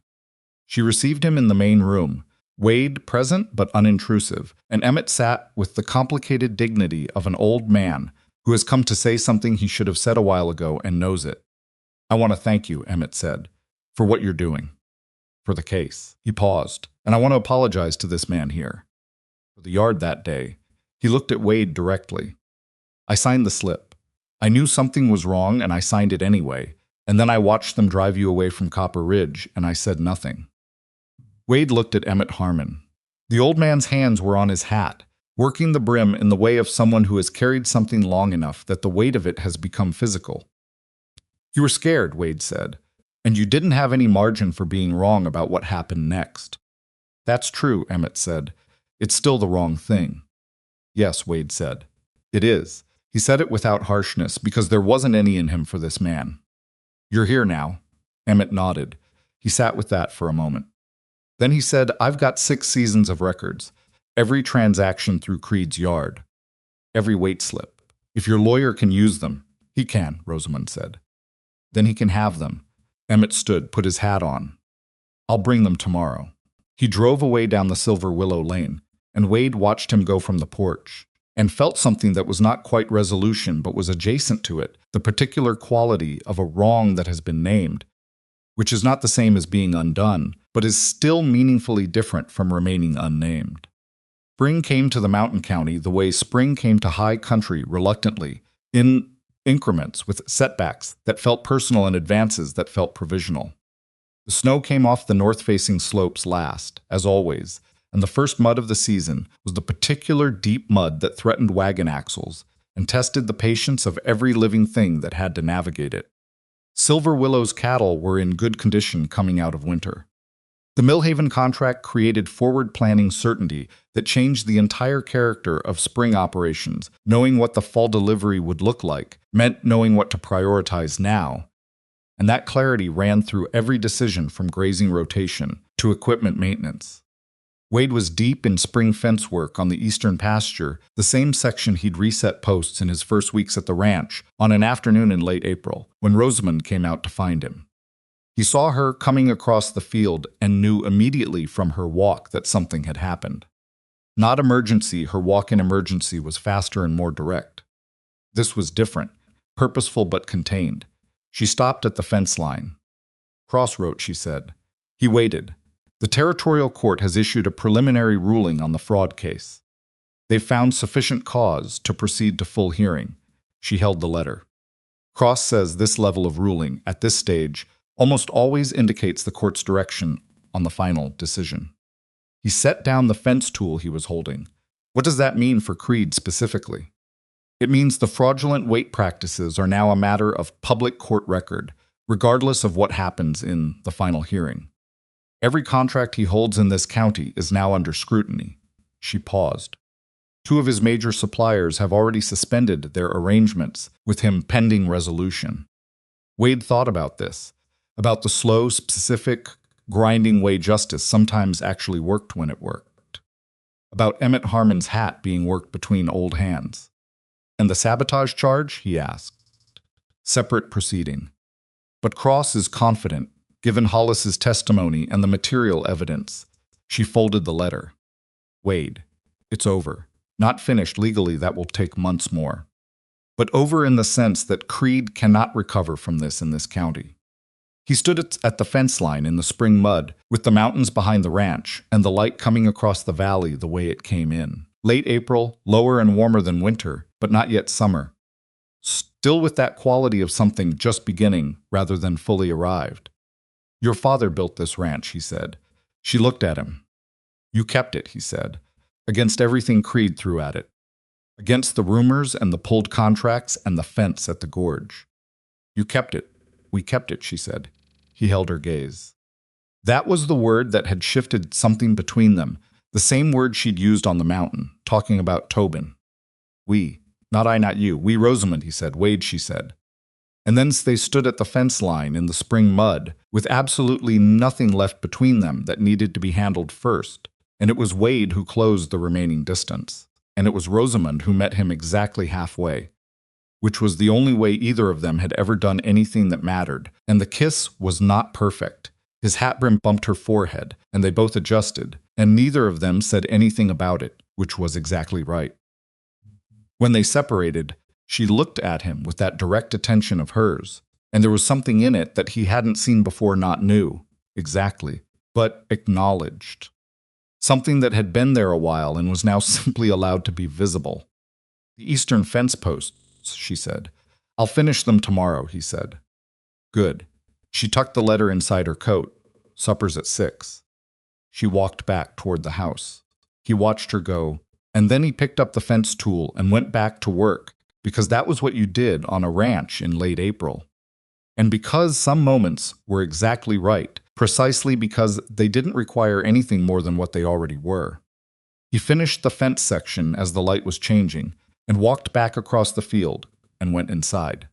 She received him in the main room, Wade present but unintrusive, and Emmett sat with the complicated dignity of an old man who has come to say something he should have said a while ago and knows it. "I want to thank you," Emmett said, "for what you're doing. For the case." He paused, "And I want to apologize to this man here. For the yard that day." He looked at Wade directly. "I signed the slip. I knew something was wrong and I signed it anyway, and then I watched them drive you away from Copper Ridge and I said nothing." Wade looked at Emmett Harmon. The old man's hands were on his hat, working the brim in the way of someone who has carried something long enough that the weight of it has become physical. "You were scared," Wade said, "and you didn't have any margin for being wrong about what happened next." "That's true," Emmett said. "It's still the wrong thing." "Yes," Wade said. "It is." He said it without harshness because there wasn't any in him for this man. "You're here now." Emmett nodded. He sat with that for a moment. Then he said, "I've got 6 seasons of records. Every transaction through Creed's yard. Every weight slip. If your lawyer can use them." "He can," Rosamund said. "Then he can have them." Emmett stood, put his hat on. "I'll bring them tomorrow." He drove away down the Silver Willow Lane, and Wade watched him go from the porch, and felt something that was not quite resolution but was adjacent to it, the particular quality of a wrong that has been named, which is not the same as being undone, but is still meaningfully different from remaining unnamed. Spring came to the mountain county the way spring came to high country reluctantly, in increments with setbacks that felt personal and advances that felt provisional. The snow came off the north-facing slopes last, as always, and the first mud of the season was the particular deep mud that threatened wagon axles and tested the patience of every living thing that had to navigate it. Silver Willow's cattle were in good condition coming out of winter. The Millhaven contract created forward-planning certainty that changed the entire character of spring operations. Knowing what the fall delivery would look like meant knowing what to prioritize now, and that clarity ran through every decision from grazing rotation to equipment maintenance. Wade was deep in spring fence work on the eastern pasture, the same section he'd reset posts in his first weeks at the ranch, on an afternoon in late April, when Rosamund came out to find him. He saw her coming across the field and knew immediately from her walk that something had happened. Not emergency, her walk in emergency was faster and more direct. This was different, purposeful but contained. She stopped at the fence line. "Crossroad," she said. He waited. "The territorial court has issued a preliminary ruling on the fraud case. They've found sufficient cause to proceed to full hearing." She held the letter. "Cross says this level of ruling, at this stage, almost always indicates the court's direction on the final decision." He set down the fence tool he was holding. "What does that mean for Creed specifically?" "It means the fraudulent weight practices are now a matter of public court record, regardless of what happens in the final hearing. Every contract he holds in this county is now under scrutiny." She paused. "2 of his major suppliers have already suspended their arrangements with him pending resolution." Wade thought about this, about the slow, specific, grinding way justice sometimes actually worked when it worked. About Emmett Harmon's hat being worked between old hands. "And the sabotage charge?" he asked. "Separate proceeding. But Cross is confident, given Hollis's testimony and the material evidence." She folded the letter. "Wade, it's over. Not finished legally, that will take months more. But over in the sense that Creed cannot recover from this in this county. He stood at the fence line in the spring mud, with the mountains behind the ranch and the light coming across the valley the way it came in. Late April, lower and warmer than winter, but not yet summer. Still with that quality of something just beginning rather than fully arrived. "Your father built this ranch," he said. She looked at him. "You kept it," he said, "against everything Creed threw at it. Against the rumors and the pulled contracts and the fence at the gorge. You kept it. We kept it," she said. He held her gaze. That was the word that had shifted something between them, the same word she'd used on the mountain, talking about Tobin. "We. Not I, not you. We, Rosamund," he said. "Wade," she said. And then they stood at the fence line in the spring mud, with absolutely nothing left between them that needed to be handled first. And it was Wade who closed the remaining distance. And it was Rosamund who met him exactly halfway, which was the only way either of them had ever done anything that mattered. And the kiss was not perfect. His hat brim bumped her forehead, and they both adjusted, and neither of them said anything about it, which was exactly right. When they separated, she looked at him with that direct attention of hers, and there was something in it that he hadn't seen before, not new, exactly, but acknowledged. Something that had been there a while and was now simply allowed to be visible. "The eastern fence posts," she said. "I'll finish them tomorrow," he said. "Good." She tucked the letter inside her coat. "Supper's at 6. She walked back toward the house. He watched her go, and then he picked up the fence tool and went back to work, because that was what you did on a ranch in late April. And because some moments were exactly right, precisely because they didn't require anything more than what they already were. He finished the fence section as the light was changing, and walked back across the field, and went inside.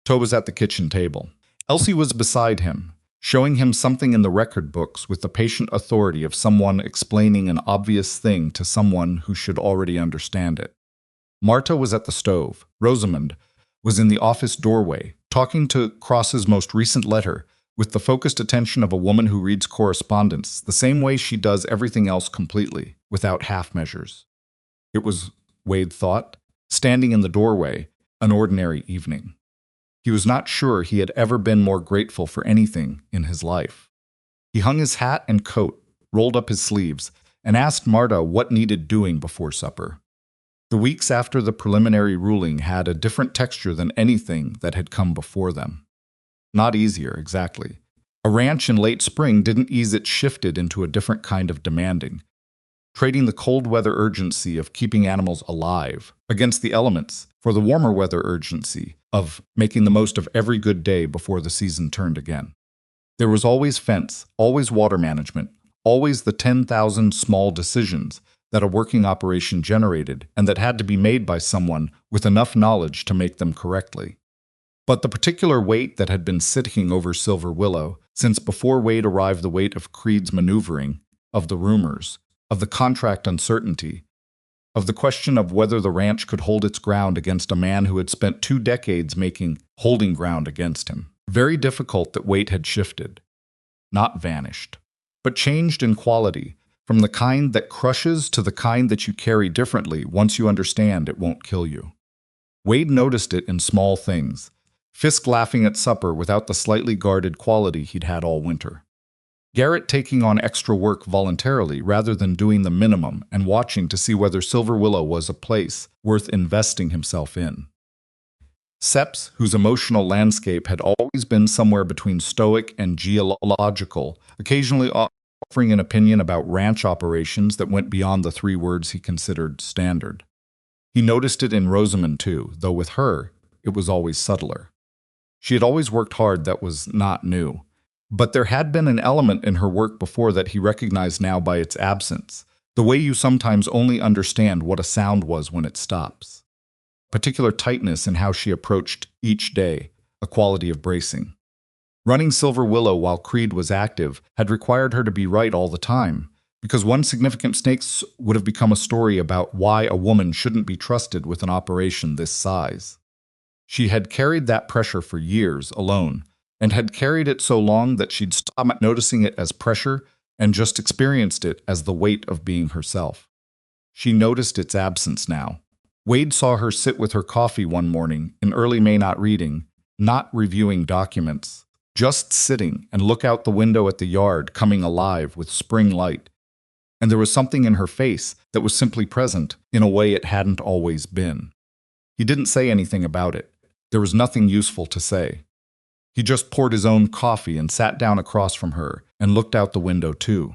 Tob was at the kitchen table. Elsie was beside him, showing him something in the record books with the patient authority of someone explaining an obvious thing to someone who should already understand it. Marta was at the stove. Rosamund was in the office doorway, talking to Cross's most recent letter with the focused attention of a woman who reads correspondence the same way she does everything else completely, without half measures. It was, Wade thought, standing in the doorway, an ordinary evening. He was not sure he had ever been more grateful for anything in his life. He hung his hat and coat, rolled up his sleeves, and asked Marta what needed doing before supper. The weeks after the preliminary ruling had a different texture than anything that had come before them. Not easier, exactly. A ranch in late spring didn't ease it, shifted into a different kind of demanding, trading the cold weather urgency of keeping animals alive against the elements for the warmer weather urgency of making the most of every good day before the season turned again. There was always fence, always water management, always the 10,000 small decisions that a working operation generated and that had to be made by someone with enough knowledge to make them correctly. But the particular weight that had been sitting over Silver Willow since before Wade arrived, the weight of Creed's maneuvering, of the rumors, of the contract uncertainty, of the question of whether the ranch could hold its ground against a man who had spent 2 decades making holding ground against him. Very difficult that weight had shifted, not vanished, but changed in quality, from the kind that crushes to the kind that you carry differently once you understand it won't kill you. Wade noticed it in small things. Fisk laughing at supper without the slightly guarded quality he'd had all winter. Garrett taking on extra work voluntarily rather than doing the minimum and watching to see whether Silver Willow was a place worth investing himself in. Seps, whose emotional landscape had always been somewhere between stoic and geological, occasionally offering an opinion about ranch operations that went beyond the 3 words he considered standard. He noticed it in Rosamund too, though with her, it was always subtler. She had always worked hard, that was not new. But there had been an element in her work before that he recognized now by its absence, the way you sometimes only understand what a sound was when it stops. Particular tightness in how she approached each day, a quality of bracing. Running Silver Willow while Creed was active had required her to be right all the time, because one significant mistake would have become a story about why a woman shouldn't be trusted with an operation this size. She had carried that pressure for years alone, and had carried it so long that she'd stopped noticing it as pressure and just experienced it as the weight of being herself. She noticed its absence now. Wade saw her sit with her coffee one morning in early May, not reading, not reviewing documents, just sitting and look out the window at the yard coming alive with spring light. And there was something in her face that was simply present in a way it hadn't always been. He didn't say anything about it. There was nothing useful to say. He just poured his own coffee and sat down across from her and looked out the window too.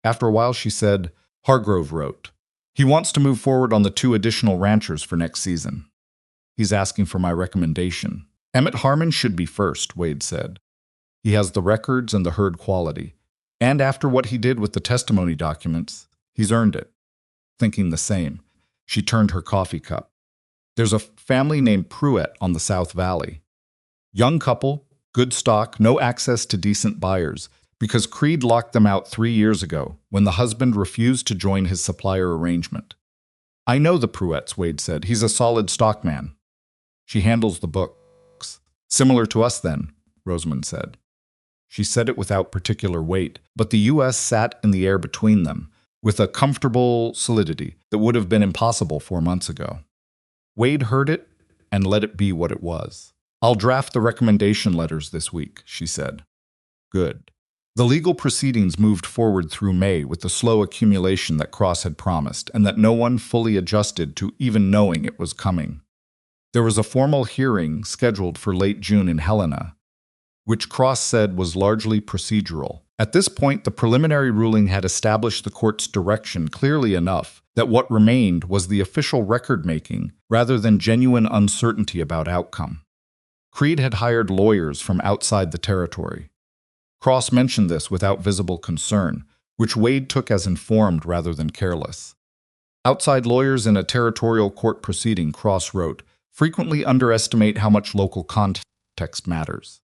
After a while she said, Hargrove wrote, "He wants to move forward on the 2 additional ranchers for next season. He's asking for my recommendation. Emmett Harmon should be first," Wade said. "He has the records and the herd quality. And after what he did with the testimony documents, he's earned it." Thinking the same, she turned her coffee cup. "There's a family named Pruitt on the South Valley. Young couple, good stock, no access to decent buyers, because Creed locked them out 3 years ago when the husband refused to join his supplier arrangement." "I know the Pruitts," Wade said. "He's a solid stock man." "She handles the books. Similar to us then," Rosamund said. She said it without particular weight, but the U.S. sat in the air between them, with a comfortable solidity that would have been impossible 4 months ago. Wade heard it and let it be what it was. "I'll draft the recommendation letters this week," she said. "Good." The legal proceedings moved forward through May with the slow accumulation that Cross had promised, and that no one fully adjusted to even knowing it was coming. There was a formal hearing scheduled for late June in Helena, which Cross said was largely procedural. At this point, the preliminary ruling had established the court's direction clearly enough that what remained was the official record-making rather than genuine uncertainty about outcome. Creed had hired lawyers from outside the territory. Cross mentioned this without visible concern, which Wade took as informed rather than careless. Outside lawyers in a territorial court proceeding, Cross wrote, frequently underestimate how much local context matters.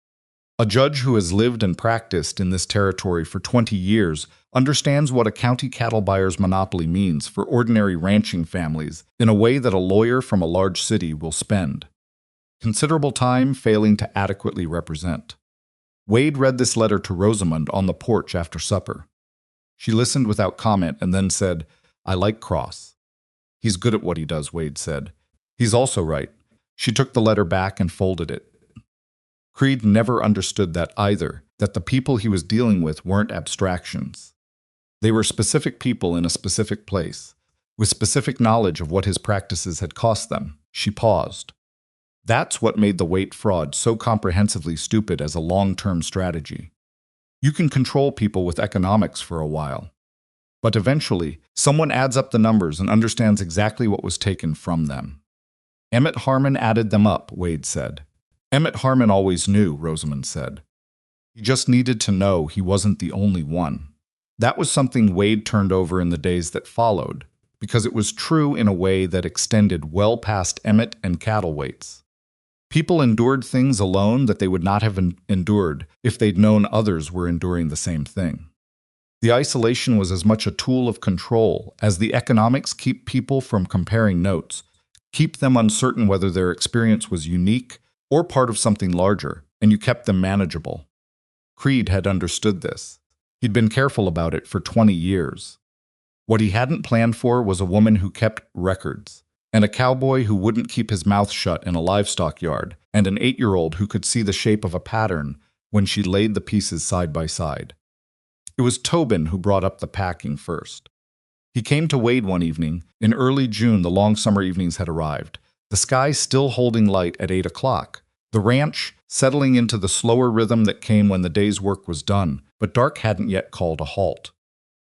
A judge who has lived and practiced in this territory for 20 years understands what a county cattle buyer's monopoly means for ordinary ranching families in a way that a lawyer from a large city will spend considerable time failing to adequately represent. Wade read this letter to Rosamund on the porch after supper. She listened without comment and then said, "I like Cross." "He's good at what he does," Wade said. "He's also right." She took the letter back and folded it. Creed never understood that either, that the people he was dealing with weren't abstractions. They were specific people in a specific place, with specific knowledge of what his practices had cost them. She paused. That's what made the weight fraud so comprehensively stupid as a long-term strategy. You can control people with economics for a while, but eventually, someone adds up the numbers and understands exactly what was taken from them. Emmett Harmon added them up, Wade said. Emmett Harmon always knew, Rosamund said. He just needed to know he wasn't the only one. That was something Wade turned over in the days that followed, because it was true in a way that extended well past Emmett and cattle weights. People endured things alone that they would not have endured if they'd known others were enduring the same thing. The isolation was as much a tool of control as the economics keep people from comparing notes, keep them uncertain whether their experience was unique or part of something larger, and you kept them manageable. Creed had understood this. He'd been careful about it for 20 years. What he hadn't planned for was a woman who kept records, and a cowboy who wouldn't keep his mouth shut in a livestock yard, and an 8-year-old who could see the shape of a pattern when she laid the pieces side by side. It was Tobin who brought up the packing first. He came to Wade one evening. In early June, the long summer evenings had arrived, the sky still holding light at 8 o'clock, the ranch settling into the slower rhythm that came when the day's work was done, but dark hadn't yet called a halt.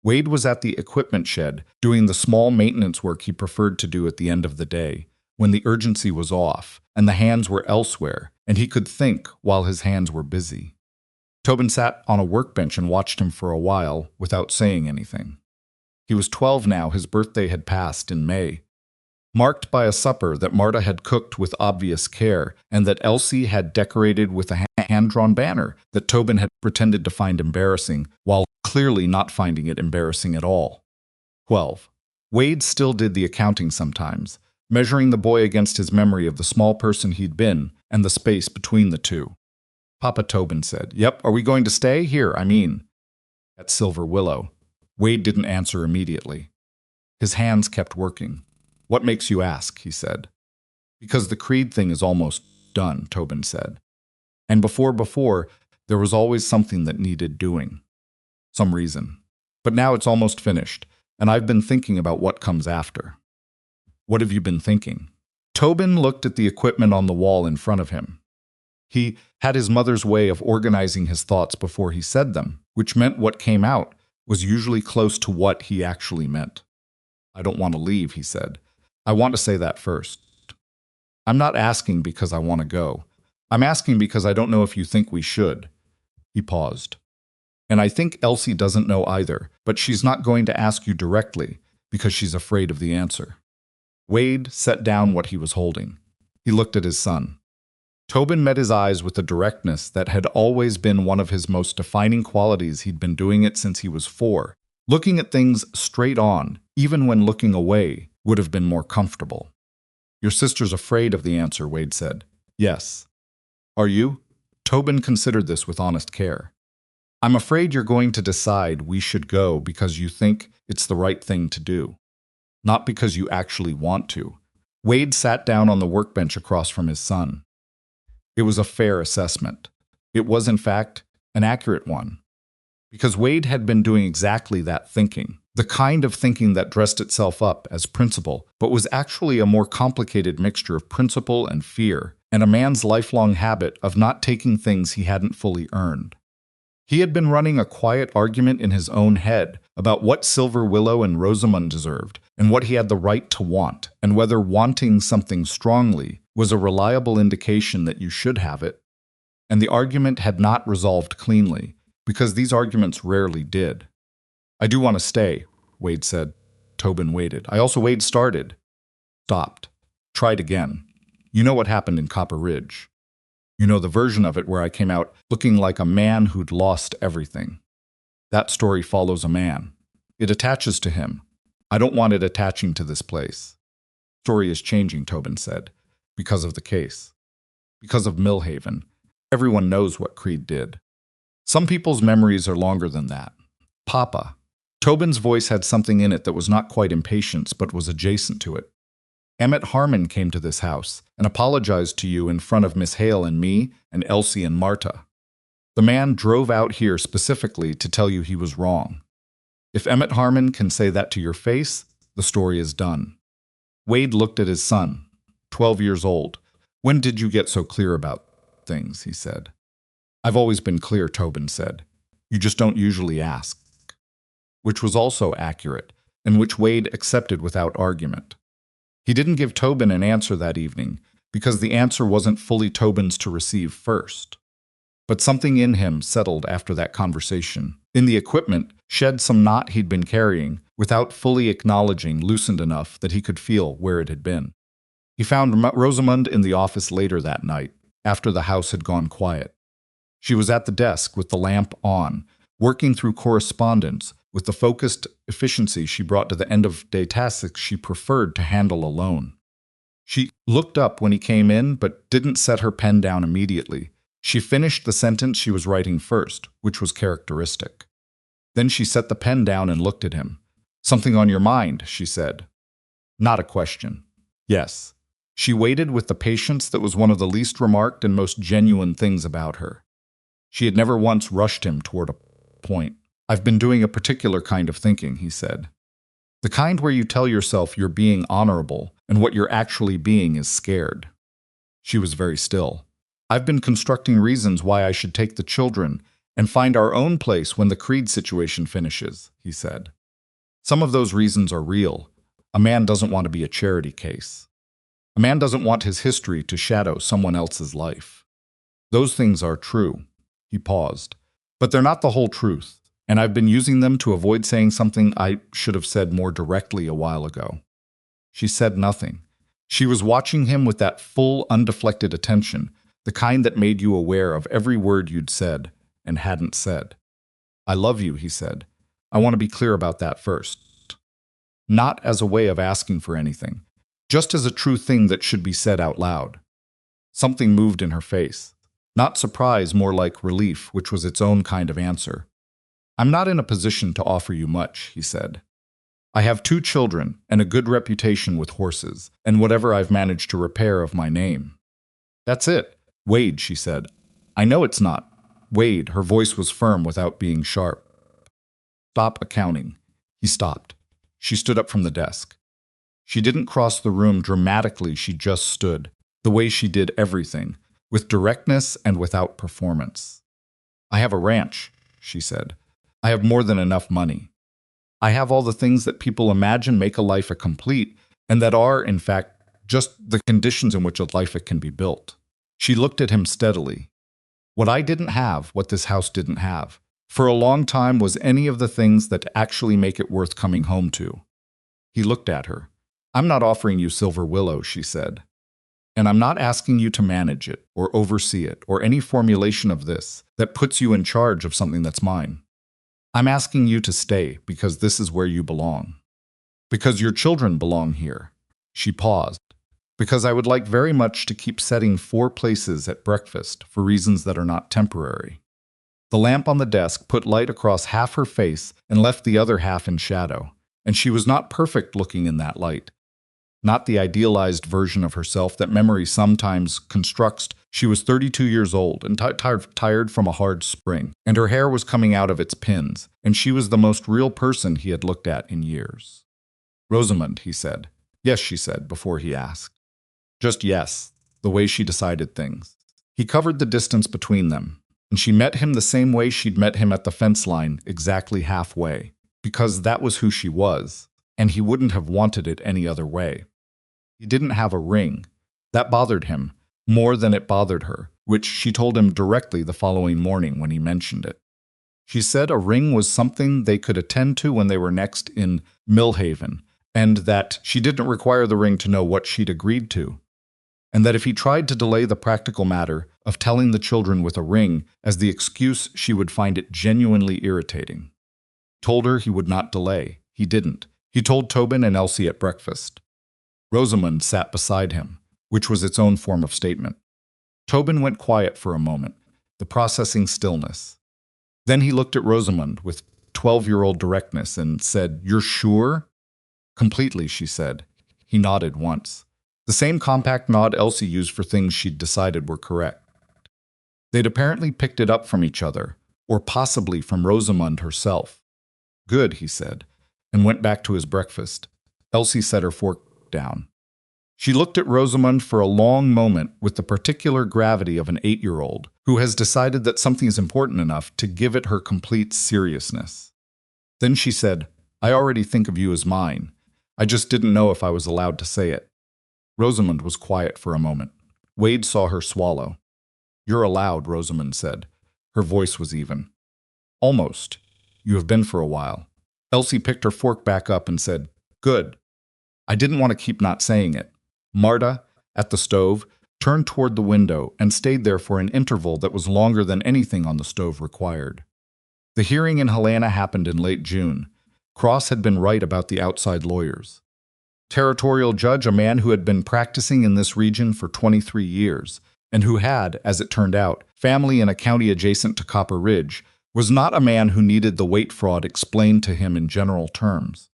Wade was at the equipment shed, doing the small maintenance work he preferred to do at the end of the day, when the urgency was off, and the hands were elsewhere, and he could think while his hands were busy. Tobin sat on a workbench and watched him for a while without saying anything. He was 12 now. His birthday had passed in May, marked by a supper that Marta had cooked with obvious care and that Elsie had decorated with a hand-drawn banner that Tobin had pretended to find embarrassing, while clearly not finding it embarrassing at all. 12. Wade still did the accounting sometimes, measuring the boy against his memory of the small person he'd been and the space between the two. Papa, Tobin said. Yep, are we going to stay? Here, I mean. At Silver Willow. Wade didn't answer immediately. His hands kept working. What makes you ask? He said. Because the Creed thing is almost done, Tobin said. And before, There was always something that needed doing. Some reason. But now it's almost finished, and I've been thinking about what comes after. What have you been thinking? Tobin looked at the equipment on the wall in front of him. He had his mother's way of organizing his thoughts before he said them, which meant what came out was usually close to what he actually meant. I don't want to leave, he said. I want to say that first. I'm not asking because I want to go. I'm asking because I don't know if you think we should. He paused. And I think Elsie doesn't know either, but she's not going to ask you directly because she's afraid of the answer. Wade set down what he was holding. He looked at his son. Tobin met his eyes with a directness that had always been one of his most defining qualities. He'd been doing it since he was 4. Looking at things straight on, even when looking away, would have been more comfortable. Your sister's afraid of the answer, Wade said. Yes. Are you? Tobin considered this with honest care. I'm afraid you're going to decide we should go because you think it's the right thing to do, not because you actually want to. Wade sat down on the workbench across from his son. It was a fair assessment. It was, in fact, an accurate one. Because Wade had been doing exactly that thinking, the kind of thinking that dressed itself up as principle, but was actually a more complicated mixture of principle and fear, and a man's lifelong habit of not taking things he hadn't fully earned. He had been running a quiet argument in his own head about what Silver Willow and Rosamund deserved, and what he had the right to want, and whether wanting something strongly was a reliable indication that you should have it. And the argument had not resolved cleanly, because these arguments rarely did. I do want to stay, Wade said. Tobin waited. Wade started. Stopped. Tried again. You know what happened in Copper Ridge. You know the version of it where I came out looking like a man who'd lost everything. That story follows a man. It attaches to him. I don't want it attaching to this place. Story is changing, Tobin said, because of the case. Because of Millhaven. Everyone knows what Creed did. Some people's memories are longer than that. Papa. Tobin's voice had something in it that was not quite impatience, but was adjacent to it. Emmett Harmon came to this house and apologized to you in front of Miss Hale and me and Elsie and Marta. The man drove out here specifically to tell you he was wrong. If Emmett Harmon can say that to your face, the story is done. Wade looked at his son, 12 years old. When did you get so clear about things, he said. I've always been clear, Tobin said. You just don't usually ask. Which was also accurate, and which Wade accepted without argument. He didn't give Tobin an answer that evening, because the answer wasn't fully Tobin's to receive first. But something in him settled after that conversation. In the equipment, shed some knot he'd been carrying, without fully acknowledging, loosened enough that he could feel where it had been. He found Rosamund in the office later that night, after the house had gone quiet. She was at the desk with the lamp on, working through correspondence with the focused efficiency she brought to the end-of-day tasks she preferred to handle alone. She looked up when he came in, but didn't set her pen down immediately. She finished the sentence she was writing first, which was characteristic. Then she set the pen down and looked at him. Something on your mind, she said. Not a question. Yes. She waited with the patience that was one of the least remarked and most genuine things about her. She had never once rushed him toward a point. I've been doing a particular kind of thinking, he said. The kind where you tell yourself you're being honorable, and what you're actually being is scared. She was very still. I've been constructing reasons why I should take the children and find our own place when the Creed situation finishes, he said. Some of those reasons are real. A man doesn't want to be a charity case. A man doesn't want his history to shadow someone else's life. Those things are true. He paused. But they're not the whole truth. And I've been using them to avoid saying something I should have said more directly a while ago. She said nothing. She was watching him with that full, undeflected attention, the kind that made you aware of every word you'd said and hadn't said. I love you, he said. I want to be clear about that first. Not as a way of asking for anything, just as a true thing that should be said out loud. Something moved in her face. Not surprise, more like relief, which was its own kind of answer. I'm not in a position to offer you much, he said. I have 2 children and a good reputation with horses, and whatever I've managed to repair of my name. That's it. Wade, she said. I know it's not Wade, her voice was firm without being sharp. Stop accounting. He stopped. She stood up from the desk. She didn't cross the room dramatically, she just stood, the way she did everything, with directness and without performance. I have a ranch, she said. I have more than enough money. I have all the things that people imagine make a life a complete, and that are, in fact, just the conditions in which a life can be built. She looked at him steadily. What I didn't have, what this house didn't have, for a long time was any of the things that actually make it worth coming home to. He looked at her. I'm not offering you Silver Willow, she said. And I'm not asking you to manage it, or oversee it, or any formulation of this that puts you in charge of something that's mine. I'm asking you to stay because this is where you belong. Because your children belong here. She paused. Because I would like very much to keep setting 4 places at breakfast for reasons that are not temporary. The lamp on the desk put light across half her face and left the other half in shadow, and she was not perfect looking in that light. Not the idealized version of herself that memory sometimes constructs. She was 32 years old and tired from a hard spring, and her hair was coming out of its pins, and she was the most real person he had looked at in years. Rosamund, he said. Yes, she said, before he asked. Just yes, the way she decided things. He covered the distance between them, and she met him the same way she'd met him at the fence line, exactly halfway, because that was who she was, and he wouldn't have wanted it any other way. He didn't have a ring. That bothered him, more than it bothered her, which she told him directly the following morning when he mentioned it. She said a ring was something they could attend to when they were next in Millhaven, and that she didn't require the ring to know what she'd agreed to, and that if he tried to delay the practical matter of telling the children with a ring as the excuse, she would find it genuinely irritating. Told her he would not delay. He didn't. He told Tobin and Elsie at breakfast. Rosamund sat beside him, which was its own form of statement. Tobin went quiet for a moment, the processing stillness. Then he looked at Rosamund with 12-year-old directness and said, "You're sure?" "Completely," she said. He nodded once. The same compact nod Elsie used for things she'd decided were correct. They'd apparently picked it up from each other, or possibly from Rosamund herself. "Good," he said, and went back to his breakfast. Elsie set her fork down. She looked at Rosamund for a long moment with the particular gravity of an 8-year-old who has decided that something is important enough to give it her complete seriousness. Then she said, "I already think of you as mine. I just didn't know if I was allowed to say it." Rosamund was quiet for a moment. Wade saw her swallow. "You're allowed," Rosamund said. Her voice was even. "Almost. You have been for a while." Elsie picked her fork back up and said, "Good." I didn't want to keep not saying it. Marta, at the stove, turned toward the window and stayed there for an interval that was longer than anything on the stove required. The hearing in Helena happened in late June. Cross had been right about the outside lawyers. Territorial judge, a man who had been practicing in this region for 23 years, and who had, as it turned out, family in a county adjacent to Copper Ridge, was not a man who needed the weight fraud explained to him in general terms.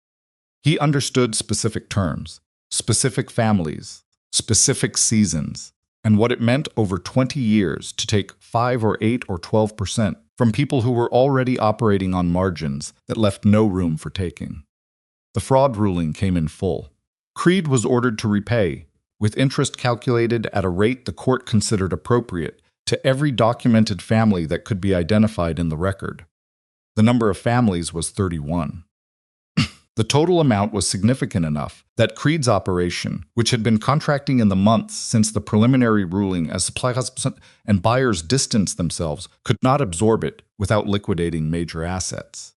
He understood specific terms, specific families, specific seasons, and what it meant over 20 years to take 5 or 8 or 12% from people who were already operating on margins that left no room for taking. The fraud ruling came in full. Creed was ordered to repay, with interest calculated at a rate the court considered appropriate, to every documented family that could be identified in the record. The number of families was 31. The total amount was significant enough that Creed's operation, which had been contracting in the months since the preliminary ruling as suppliers and buyers distanced themselves, could not absorb it without liquidating major assets.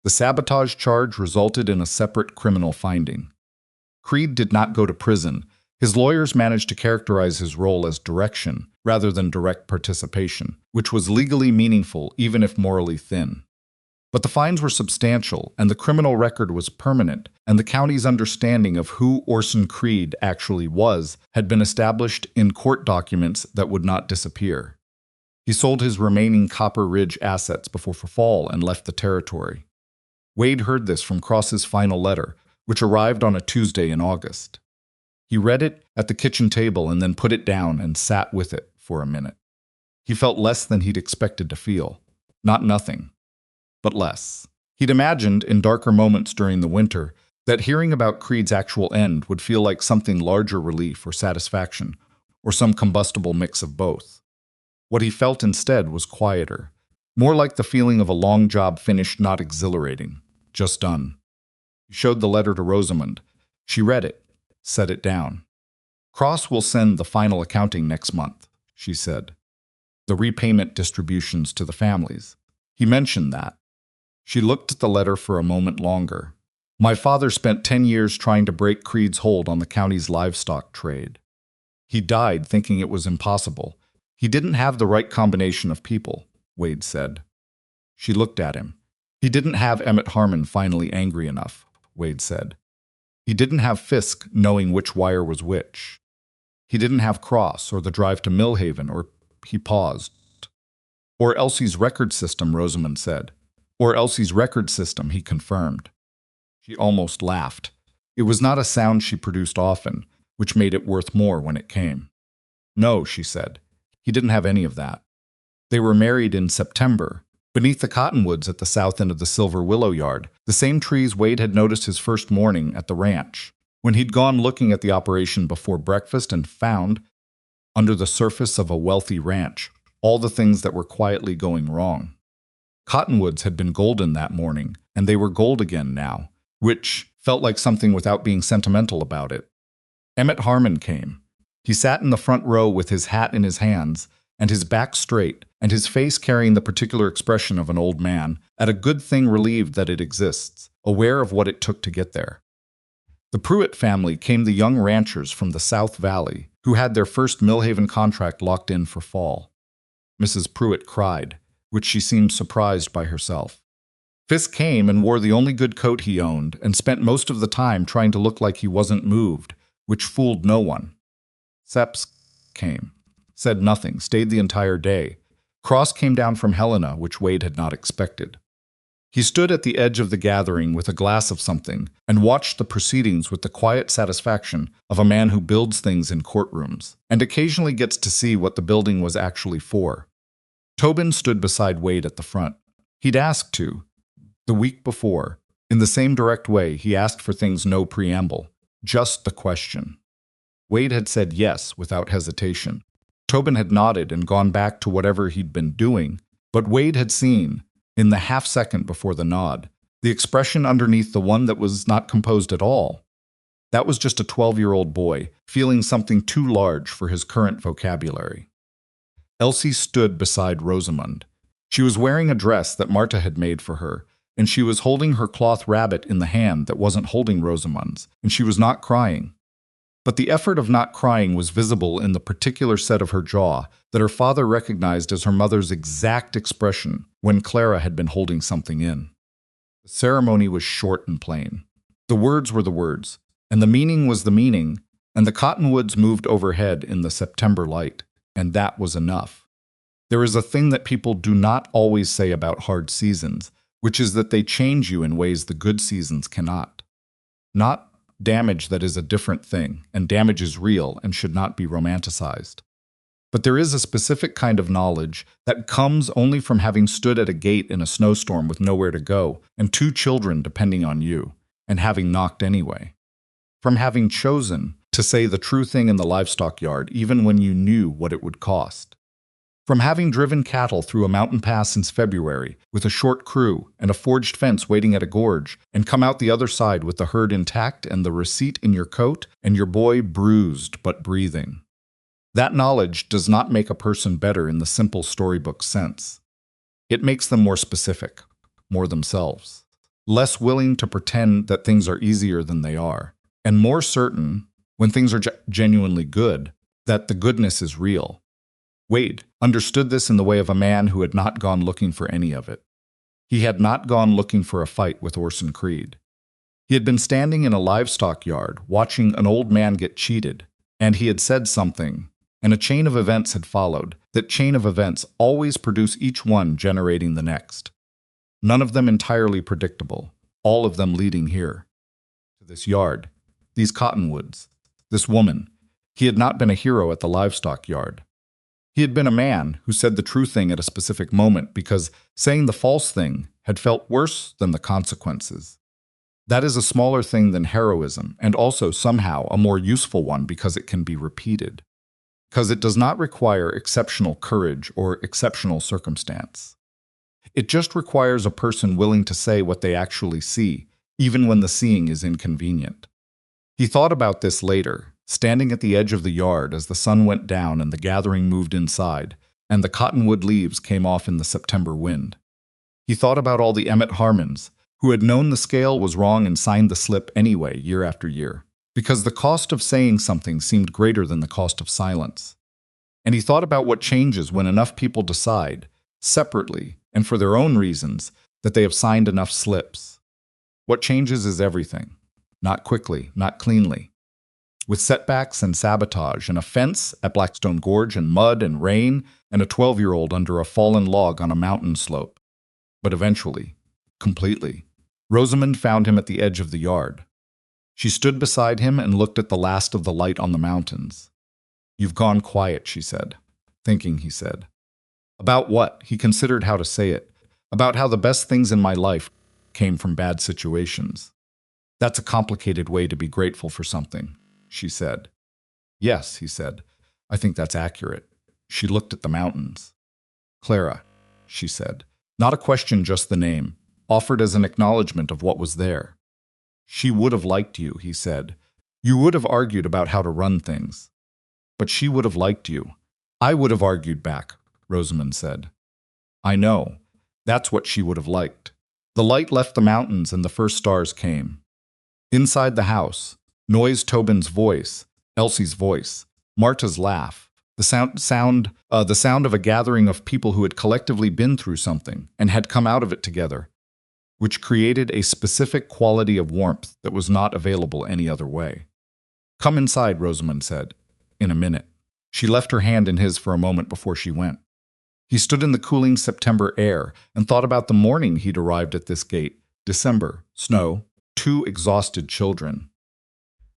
The sabotage charge resulted in a separate criminal finding. Creed did not go to prison. His lawyers managed to characterize his role as direction rather than direct participation, which was legally meaningful even if morally thin. But the fines were substantial, and the criminal record was permanent, and the county's understanding of who Orson Creed actually was had been established in court documents that would not disappear. He sold his remaining Copper Ridge assets before fall and left the territory. Wade heard this from Cross's final letter, which arrived on a Tuesday in August. He read it at the kitchen table and then put it down and sat with it for a minute. He felt less than he'd expected to feel. Not nothing, but less. He'd imagined, in darker moments during the winter, that hearing about Creed's actual end would feel like something larger relief or satisfaction, or some combustible mix of both. What he felt instead was quieter, more like the feeling of a long job finished, not exhilarating, just done. He showed the letter to Rosamund. She read it, set it down. "Cross will send the final accounting next month," she said. "The repayment distributions to the families." He mentioned that. She looked at the letter for a moment longer. "My father spent 10 years trying to break Creed's hold on the county's livestock trade. He died thinking it was impossible. He didn't have the right combination of people," Wade said. She looked at him. "He didn't have Emmett Harmon finally angry enough," Wade said. "He didn't have Fisk knowing which wire was which. He didn't have Cross or the drive to Millhaven or—" He paused. "Or Elsie's record system," Rosamund said. "Or Elsie's record system," he confirmed. She almost laughed. It was not a sound she produced often, which made it worth more when it came. "No," she said. "He didn't have any of that. They were married in September, beneath the cottonwoods at the south end of the Silver Willow yard, the same trees Wade had noticed his first morning at the ranch, when he'd gone looking at the operation before breakfast and found, under the surface of a wealthy ranch, all the things that were quietly going wrong. Cottonwoods had been golden that morning, and they were gold again now, which felt like something without being sentimental about it. Emmett Harmon came. He sat in the front row with his hat in his hands, and his back straight, and his face carrying the particular expression of an old man, at a good thing relieved that it exists, aware of what it took to get there. The Pruitt family came, the young ranchers from the South Valley, who had their first Millhaven contract locked in for fall. Mrs. Pruitt cried, which she seemed surprised by herself. Fisk came and wore the only good coat he owned, and spent most of the time trying to look like he wasn't moved, which fooled no one. Seps came, said nothing, stayed the entire day. Cross came down from Helena, which Wade had not expected. He stood at the edge of the gathering with a glass of something and watched the proceedings with the quiet satisfaction of a man who builds things in courtrooms and occasionally gets to see what the building was actually for. Tobin stood beside Wade at the front. He'd asked to. The week before, in the same direct way, he asked for things, no preamble, just the question. Wade had said yes without hesitation. Tobin had nodded and gone back to whatever he'd been doing, but Wade had seen, in the half-second before the nod, the expression underneath the one that was not composed at all. That was just a 12-year-old boy, feeling something too large for his current vocabulary. Elsie stood beside Rosamund. She was wearing a dress that Marta had made for her, and she was holding her cloth rabbit in the hand that wasn't holding Rosamund's, and she was not crying. But the effort of not crying was visible in the particular set of her jaw that her father recognized as her mother's exact expression when Clara had been holding something in. The ceremony was short and plain. The words were the words, and the meaning was the meaning, and the cottonwoods moved overhead in the September light, and that was enough. There is a thing that people do not always say about hard seasons, which is that they change you in ways the good seasons cannot. Not damage that is a different thing, and damage is real and should not be romanticized. But there is a specific kind of knowledge that comes only from having stood at a gate in a snowstorm with nowhere to go, and 2 children depending on you, and having knocked anyway. From having chosen to say the true thing in the livestock yard even when you knew what it would cost. From having driven cattle through a mountain pass since February with a short crew and a forged fence waiting at a gorge, and come out the other side with the herd intact and the receipt in your coat and your boy bruised but breathing. That knowledge does not make a person better in the simple storybook sense. It makes them more specific, more themselves, less willing to pretend that things are easier than they are, and more certain, when things are genuinely good, that the goodness is real. Wade understood this in the way of a man who had not gone looking for any of it. He had not gone looking for a fight with Orson Creed. He had been standing in a livestock yard, watching an old man get cheated, and he had said something, and a chain of events had followed. That chain of events always produce each one generating the next. None of them entirely predictable, all of them leading here. To this yard, these cottonwoods, this woman. He had not been a hero at the livestock yard. He had been a man who said the true thing at a specific moment because saying the false thing had felt worse than the consequences. That is a smaller thing than heroism, and also somehow a more useful one because it can be repeated. Because it does not require exceptional courage or exceptional circumstance. It just requires a person willing to say what they actually see, even when the seeing is inconvenient. He thought about this later, standing at the edge of the yard as the sun went down and the gathering moved inside, and the cottonwood leaves came off in the September wind. He thought about all the Emmett Harmons, who had known the scale was wrong and signed the slip anyway year after year, because the cost of saying something seemed greater than the cost of silence. And he thought about what changes when enough people decide, separately and for their own reasons, that they have signed enough slips. What changes is everything. Not quickly, not cleanly. With setbacks and sabotage, and a fence at Blackstone Gorge, and mud and rain, and a 12-year-old under a fallen log on a mountain slope. But eventually, completely, Rosamund found him at the edge of the yard. She stood beside him and looked at the last of the light on the mountains. "You've gone quiet," she said. Thinking, he said. About what? He considered how to say it. About how the best things in my life came from bad situations. That's a complicated way to be grateful for something, she said. Yes, he said. I think that's accurate. She looked at the mountains. Clara, she said. Not a question, just the name, offered as an acknowledgement of what was there. She would have liked you, he said. You would have argued about how to run things. But she would have liked you. I would have argued back, Rosamund said. I know. That's what she would have liked. The light left the mountains and the first stars came. Inside the house, noise Tobin's voice, Elsie's voice, Marta's laugh, the sound of a gathering of people who had collectively been through something and had come out of it together, which created a specific quality of warmth that was not available any other way. Come inside, Rosamund said. In a minute. She left her hand in his for a moment before she went. He stood in the cooling September air and thought about the morning he'd arrived at this gate. December, snow, 2 exhausted children.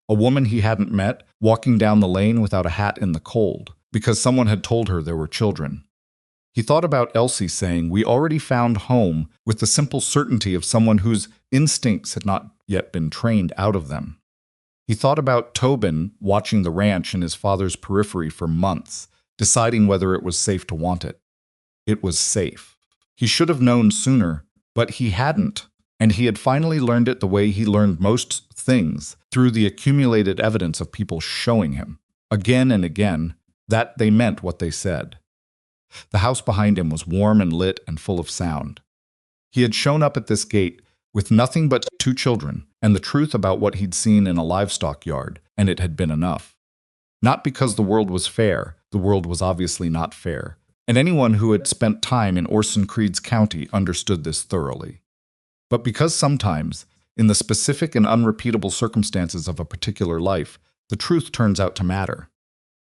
A woman he hadn't met, walking down the lane without a hat in the cold, because someone had told her there were children. He thought about Elsie saying, "We already found home," with the simple certainty of someone whose instincts had not yet been trained out of them. He thought about Tobin watching the ranch in his father's periphery for months, deciding whether it was safe to want it. It was safe. He should have known sooner, but he hadn't, and he had finally learned it the way he learned most things, through the accumulated evidence of people showing him, again and again, that they meant what they said. The house behind him was warm and lit and full of sound. He had shown up at this gate with nothing but 2 children and the truth about what he'd seen in a livestock yard, and it had been enough. Not because the world was fair, the world was obviously not fair, and anyone who had spent time in Orson Creed's county understood this thoroughly. But because sometimes, in the specific and unrepeatable circumstances of a particular life, the truth turns out to matter.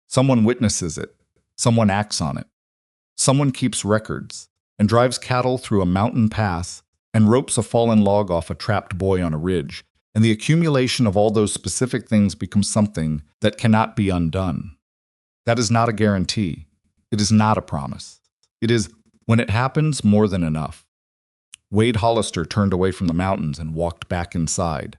Someone witnesses it, someone acts on it. Someone keeps records, and drives cattle through a mountain pass, and ropes a fallen log off a trapped boy on a ridge, and the accumulation of all those specific things becomes something that cannot be undone. That is not a guarantee. It is not a promise. It is, when it happens, more than enough. Wade Hollister turned away from the mountains and walked back inside.